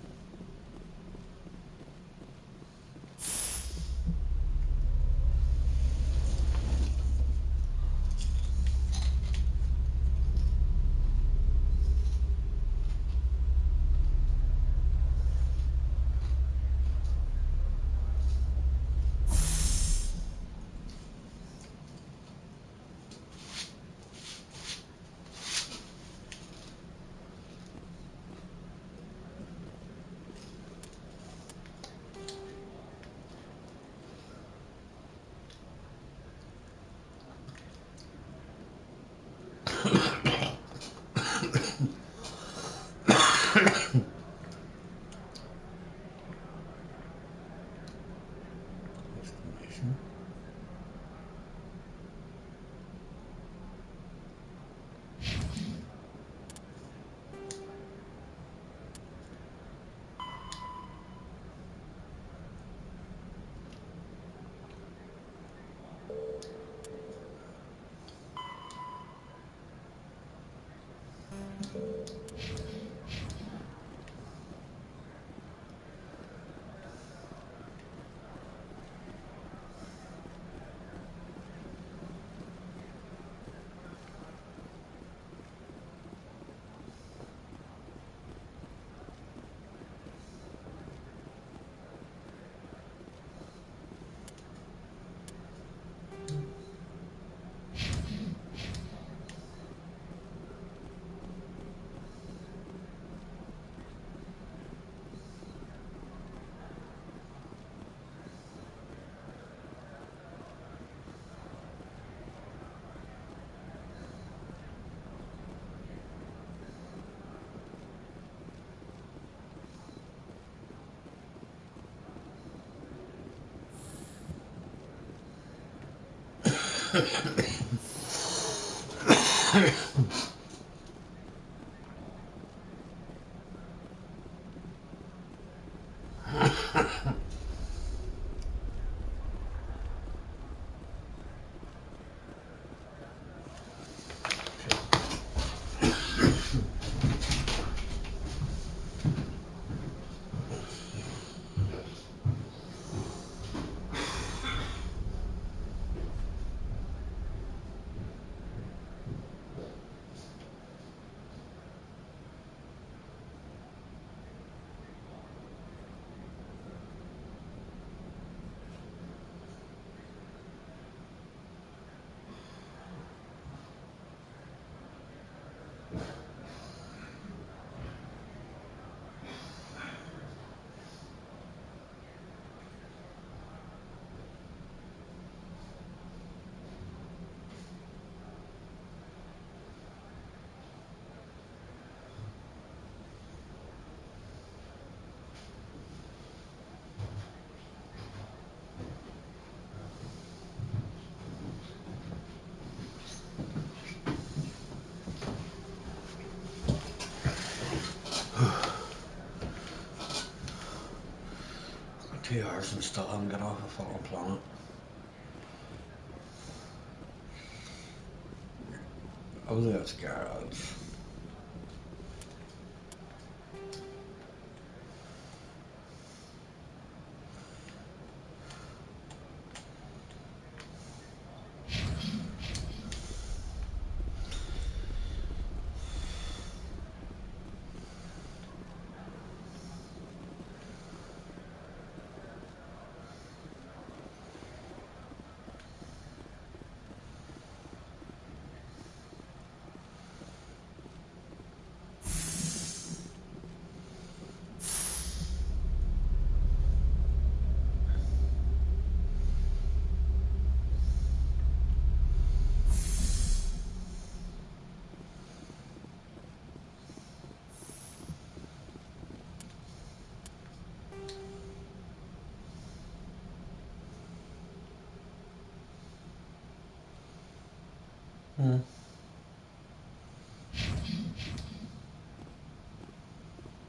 2 hours and still haven't got off a fucking planet. Oh, that's garage.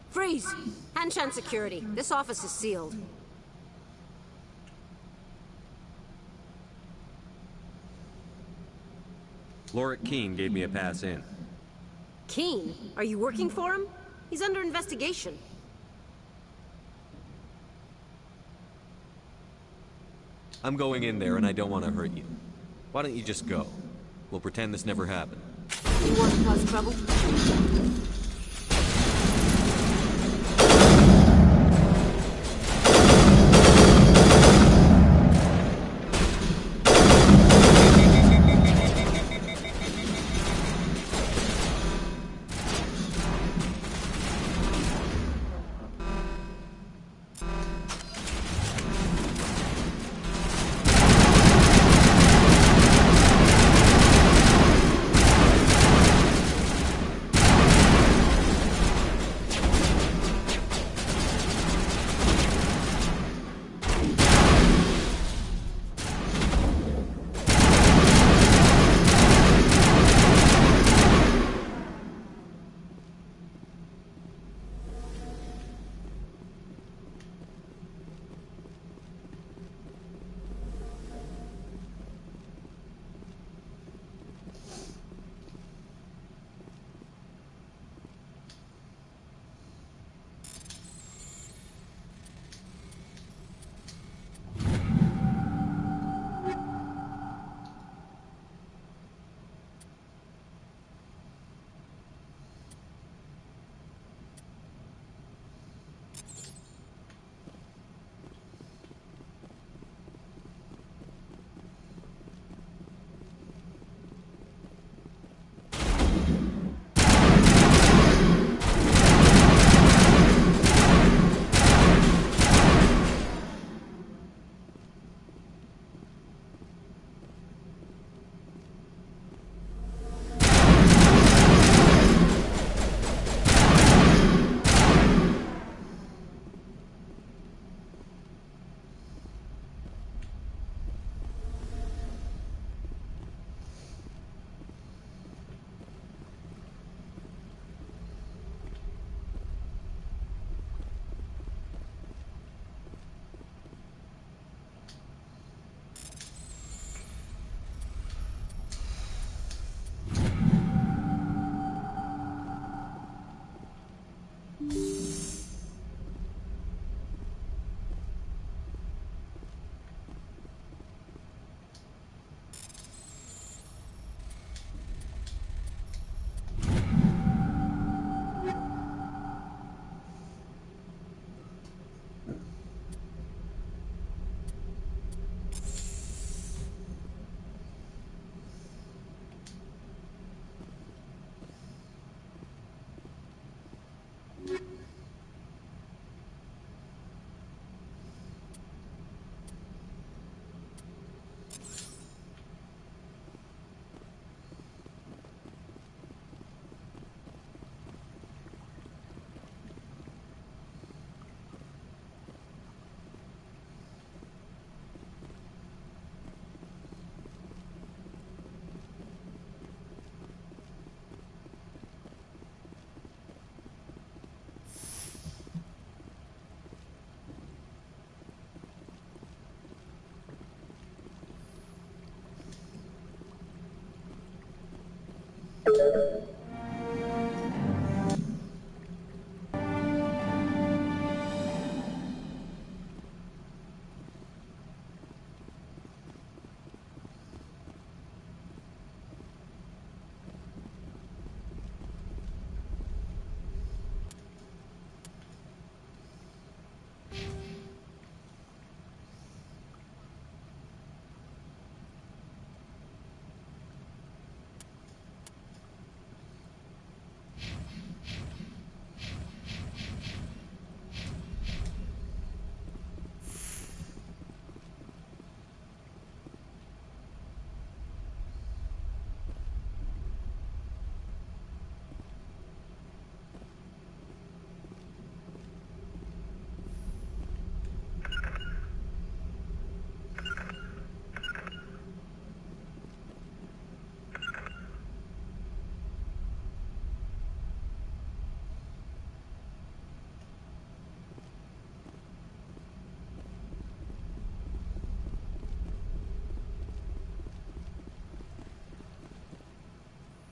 Freeze! Hanshan security. This office is sealed. Lorik Keene gave me a pass in. Keene? Are you working for him? He's under investigation. I'm going in there and I don't want to hurt you. Why don't you just go? We'll pretend this never happened. You want to cause trouble?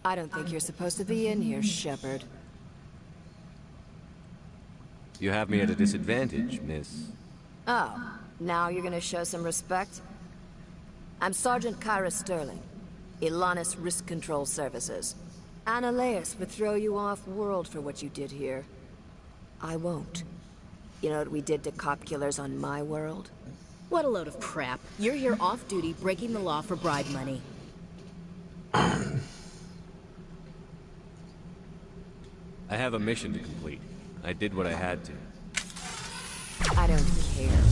I don't think you're supposed to be in here, Shepard. You have me at a disadvantage, miss. Oh, now you're gonna show some respect? I'm Sergeant Kyra Sterling, Ilanis Risk Control Services. Annaleus would throw you off-world for what you did here. I won't. You know what we did to cop killers on my world? What a load of crap. You're here off-duty breaking the law for bribe money. I have a mission to complete. I did what I had to. I don't care.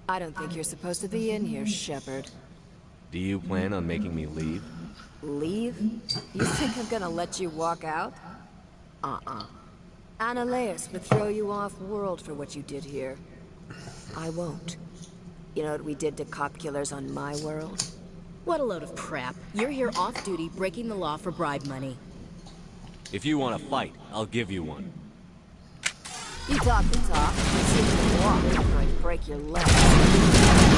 I don't think you're supposed to be in here, Shepard. Do you plan on making me leave? Leave? You think I'm gonna let you walk out? Uh-uh. Ananias would throw you off-world for what you did here. I won't. You know what we did to cop killers on my world? What a load of crap. You're here off-duty, breaking the law for bribe money. If you want to fight, I'll give you one. You talk the talk, but see you walk before I break your legs.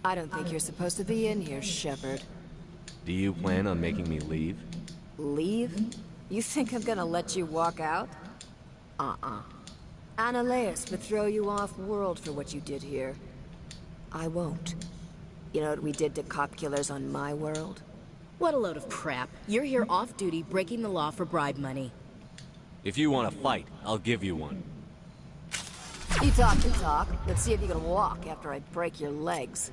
I don't think you're supposed to be in here, Shepard. Do you plan on making me leave? Leave? You think I'm gonna let you walk out? Ananias would throw you off-world for what you did here. I won't. You know what we did to cop killers on my world? What a load of crap. You're here off-duty, breaking the law for bribe money. If you want to fight, I'll give you one. You talk the talk. Let's see if you can walk after I break your legs.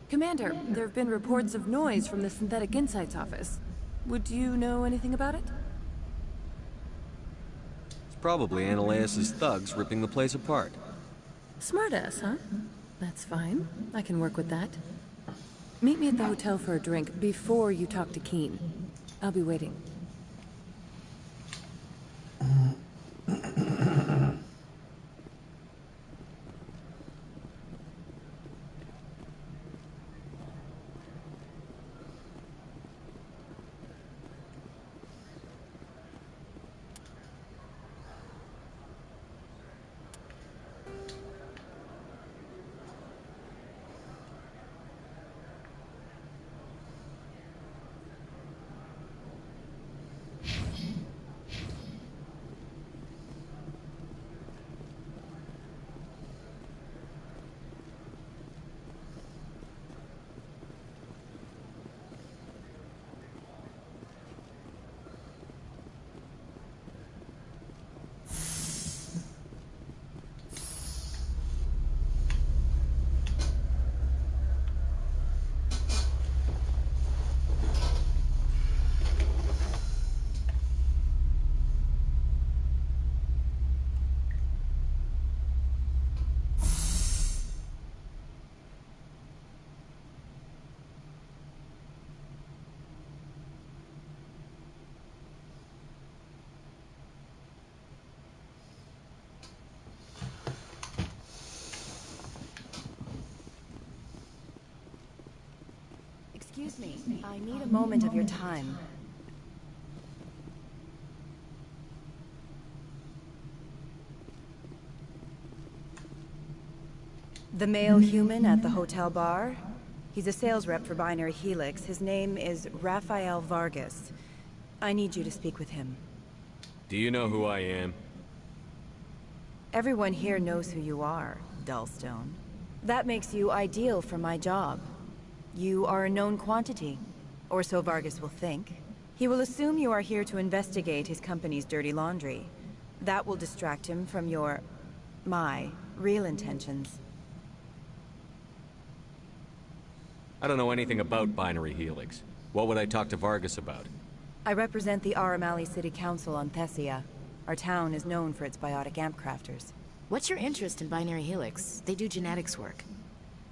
Commander, there have been reports of noise from the Synthetic Insights office. Would you know anything about it? It's probably Ananias' thugs ripping the place apart. Smartass, huh? That's fine. I can work with that. Meet me at the hotel for a drink before you talk to Keen. I'll be waiting. Excuse me, I need a moment of your time. The male human at the hotel bar? He's a sales rep for Binary Helix. His name is Rafael Vargas. I need you to speak with him. Do you know who I am? Everyone here knows who you are, Dullstone. That makes you ideal for my job. You are a known quantity, or so Vargas will think. He will assume you are here to investigate his company's dirty laundry. That will distract him from my real intentions. I don't know anything about Binary Helix. What would I talk to Vargas about? I represent the Aramali City Council on Thessia. Our town is known for its biotic amp crafters. What's your interest in Binary Helix? They do genetics work.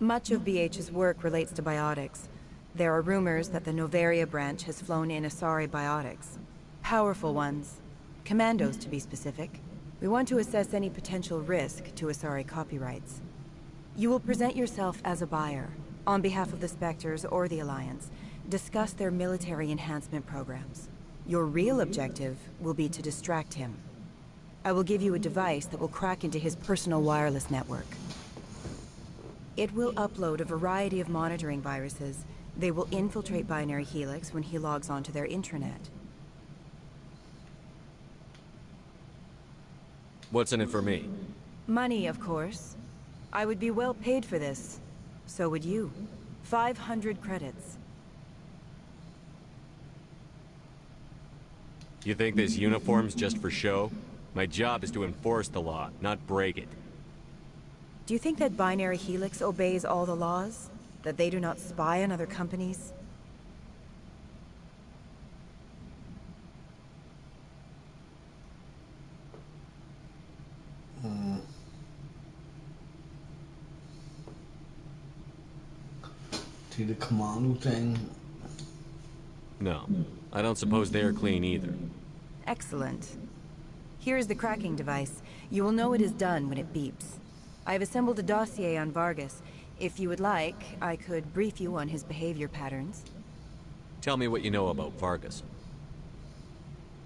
Much of BH's work relates to biotics. There are rumors that the Novaria branch has flown in Asari biotics. Powerful ones. Commandos, to be specific. We want to assess any potential risk to Asari copyrights. You will present yourself as a buyer, on behalf of the Spectres or the Alliance. Discuss their military enhancement programs. Your real objective will be to distract him. I will give you a device that will crack into his personal wireless network. It will upload a variety of monitoring viruses. They will infiltrate Binary Helix when he logs onto their intranet. What's in it for me? Money, of course. I would be well paid for this. So would you. 500 credits. You think this uniform's just for show? My job is to enforce the law, not break it. Do you think that Binary Helix obeys all the laws? That they do not spy on other companies? See the commando thing? No, I don't suppose they're clean either. Excellent. Here is the cracking device. You will know it is done when it beeps. I have assembled a dossier on Vargas. If you would like, I could brief you on his behavior patterns. Tell me what you know about Vargas.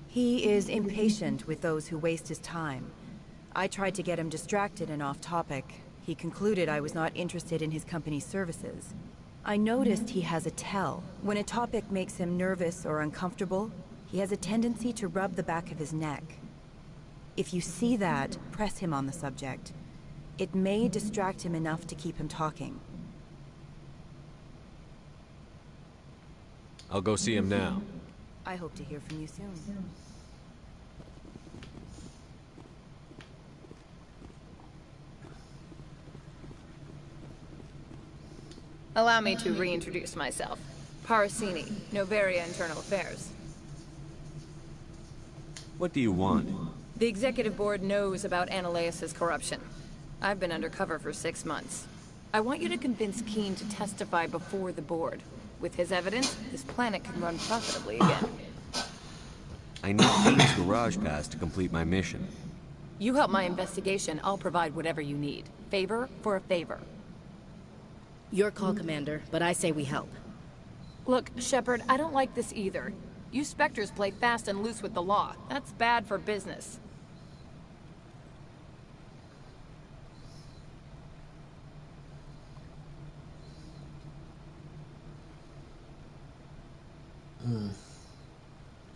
He is impatient with those who waste his time. I tried to get him distracted and off topic. He concluded I was not interested in his company's services. I noticed he has a tell. When a topic makes him nervous or uncomfortable, he has a tendency to rub the back of his neck. If you see that, press him on the subject. It may distract him enough to keep him talking. I'll go see him now. I hope to hear from you soon. Allow me to reintroduce myself. Parasini, Novaria Internal Affairs. What do you want? The Executive Board knows about Ananias' corruption. I've been undercover for 6 months. I want you to convince Keene to testify before the Board. With his evidence, this planet can run profitably again. I need Keene's garage pass to complete my mission. You help my investigation, I'll provide whatever you need. Favor for a favor. Your call, Commander, but I say we help. Look, Shepard, I don't like this either. You Spectres play fast and loose with the law. That's bad for business.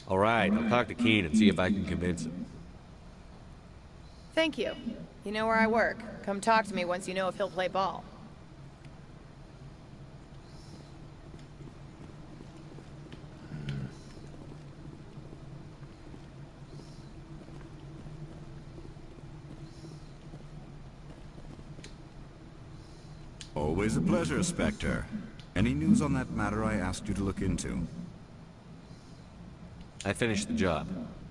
All right, I'll talk to Keene and see if I can convince him. Thank you. You know where I work. Come talk to me once you know if he'll play ball. Always a pleasure, Spectre. Any news on that matter I asked you to look into? I finished the job,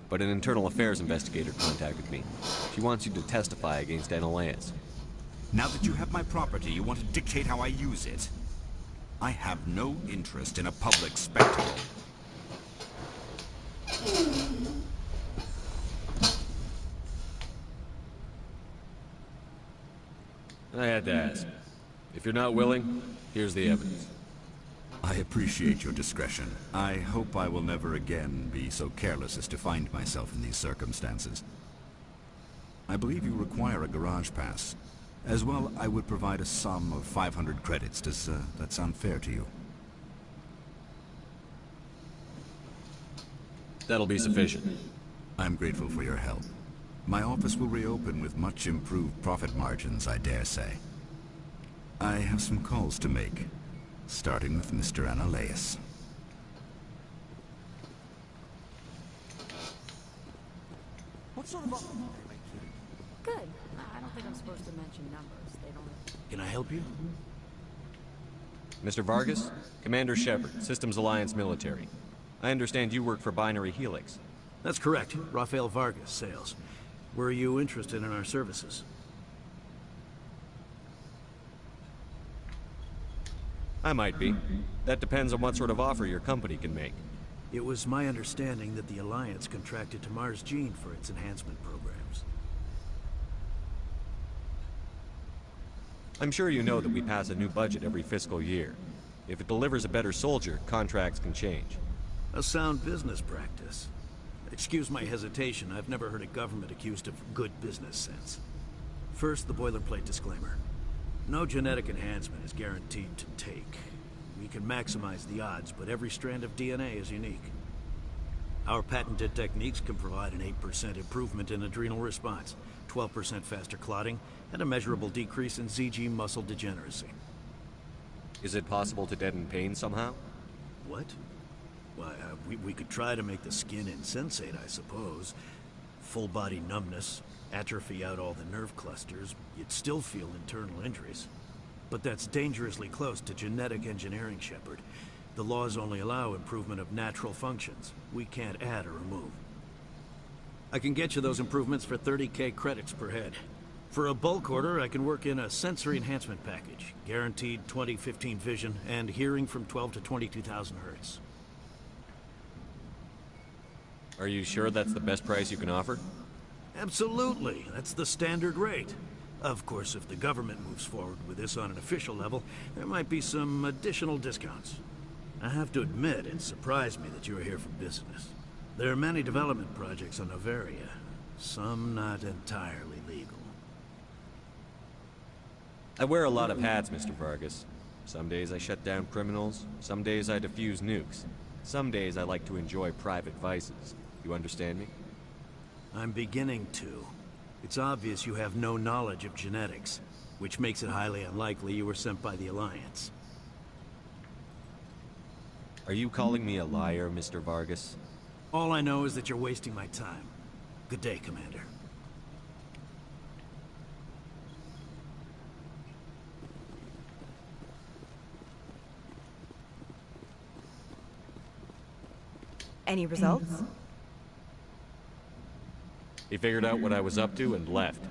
but an internal affairs investigator contacted me. She wants you to testify against Ananias. Now that you have my property, you want to dictate how I use it. I have no interest in a public spectacle. I had to ask. If you're not willing, here's the evidence. I appreciate your discretion. I hope I will never again be so careless as to find myself in these circumstances. I believe you require a garage pass. As well, I would provide a sum of 500 credits. Does that sound fair to you? That'll be sufficient. I'm grateful for your help. My office will reopen with much improved profit margins, I dare say. I have some calls to make, starting with Mr. Ananias. What sort of offer? Good. I don't think I'm supposed to mention numbers. They don't... Can I help you? Mr. Vargas, Commander Shepard, Systems Alliance Military. I understand you work for Binary Helix. That's correct. Rafael Vargas, sales. Were you interested in our services? I might be. That depends on what sort of offer your company can make. It was my understanding that the Alliance contracted to Mars Gene for its enhancement programs. I'm sure you know that we pass a new budget every fiscal year. If it delivers a better soldier, contracts can change. A sound business practice. Excuse my hesitation, I've never heard a government accused of good business sense. First, the boilerplate disclaimer. No genetic enhancement is guaranteed to take. We can maximize the odds, but every strand of DNA is unique. Our patented techniques can provide an 8% improvement in adrenal response, 12% faster clotting, and a measurable decrease in ZG muscle degeneracy. Is it possible to deaden pain somehow? What? Why, we could try to make the skin insensate, I suppose. Full body numbness, atrophy out all the nerve clusters, you'd still feel internal injuries. But that's dangerously close to genetic engineering, Shepard. The laws only allow improvement of natural functions. We can't add or remove. I can get you those improvements for 30K credits per head. For a bulk order, I can work in a sensory enhancement package. Guaranteed 20/15 vision and hearing from 12 to 22,000 hertz. Are you sure that's the best price you can offer? Absolutely. That's the standard rate. Of course, if the government moves forward with this on an official level, there might be some additional discounts. I have to admit, it surprised me that you were here for business. There are many development projects on Noveria, some not entirely legal. I wear a lot of hats, Mr. Vargas. Some days I shut down criminals, some days I defuse nukes. Some days I like to enjoy private vices. You understand me? I'm beginning to. It's obvious you have no knowledge of genetics, which makes it highly unlikely you were sent by the Alliance. Are you calling me a liar, Mr. Vargas? All I know is that you're wasting my time. Good day, Commander. Any results? He figured out what I was up to and left.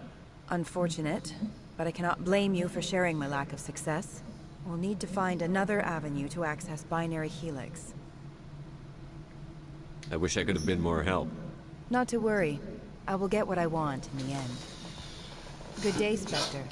Unfortunate, but I cannot blame you for sharing my lack of success. We'll need to find another avenue to access Binary Helix. I wish I could have been more help. Not to worry. I will get what I want in the end. Good day, Spectre.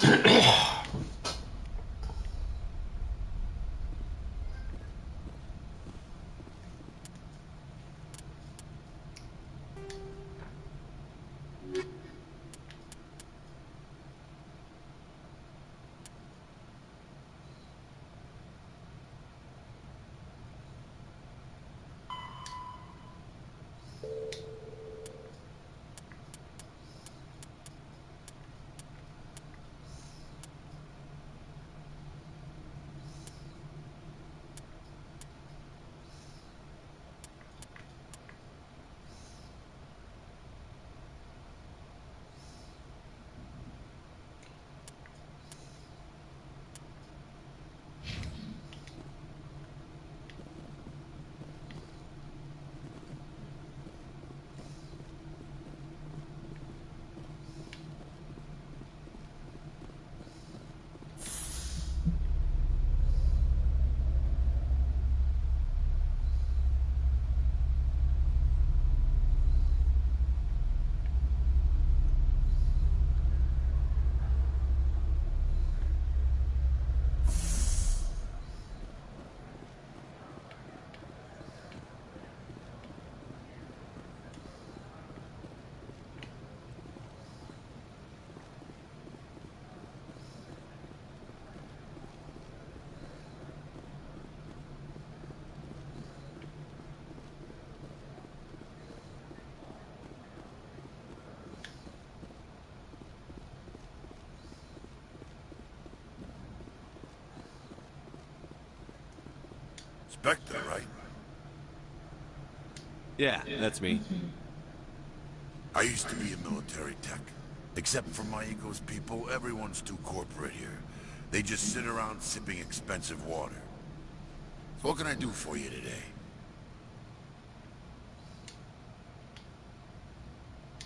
Spectre, right? Yeah, that's me. I used to be a military tech. Except for my ego's people, everyone's too corporate here. They just sit around sipping expensive water. So what can I do for you today?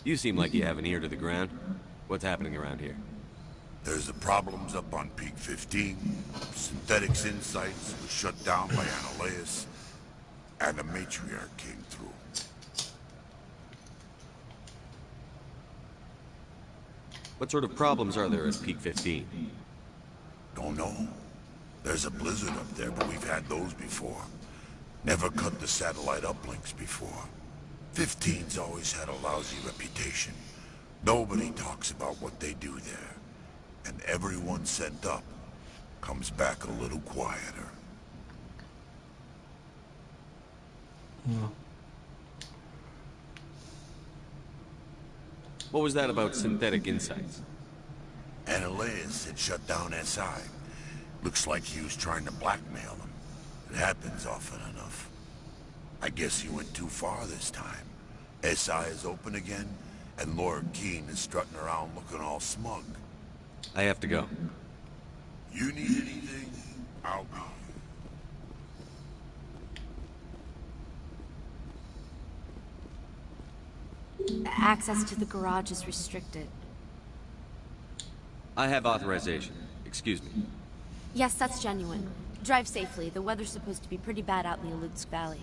You seem like you have an ear to the ground. What's happening around here? There's the problems up on Peak 15. Synthetics Insights was shut down by Analeas. And the Matriarch came through. What sort of problems are there at Peak 15? Don't know. There's a blizzard up there, but we've had those before. Never cut the satellite uplinks before. 15's always had a lousy reputation. Nobody talks about what they do there. And everyone sent up comes back a little quieter. Yeah. What was that about Synthetic Insights? Analeas had shut down SI. Looks like he was trying to blackmail them. It happens often enough. I guess he went too far this time. SI is open again, and Lord Keene is strutting around looking all smug. I have to go. You need anything? I'll be here. Access to the garage is restricted. I have authorization. Excuse me. Yes, that's genuine. Drive safely. The weather's supposed to be pretty bad out in the Alutsk Valley.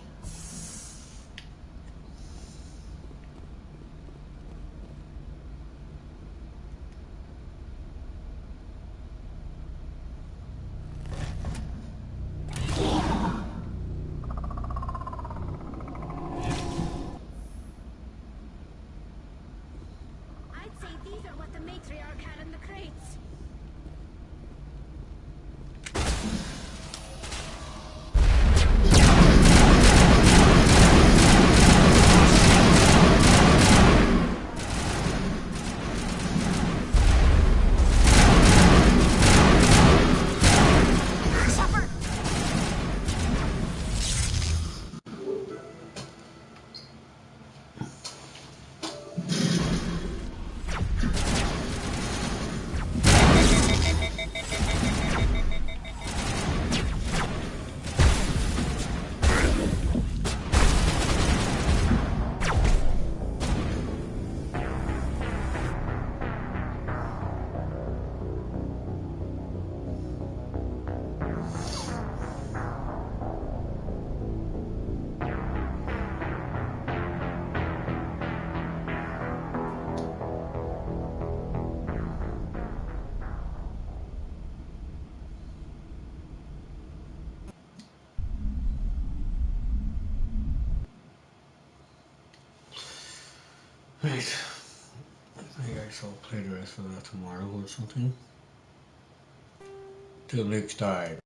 Right. I guess I'll play the rest of that tomorrow or something. Till next time.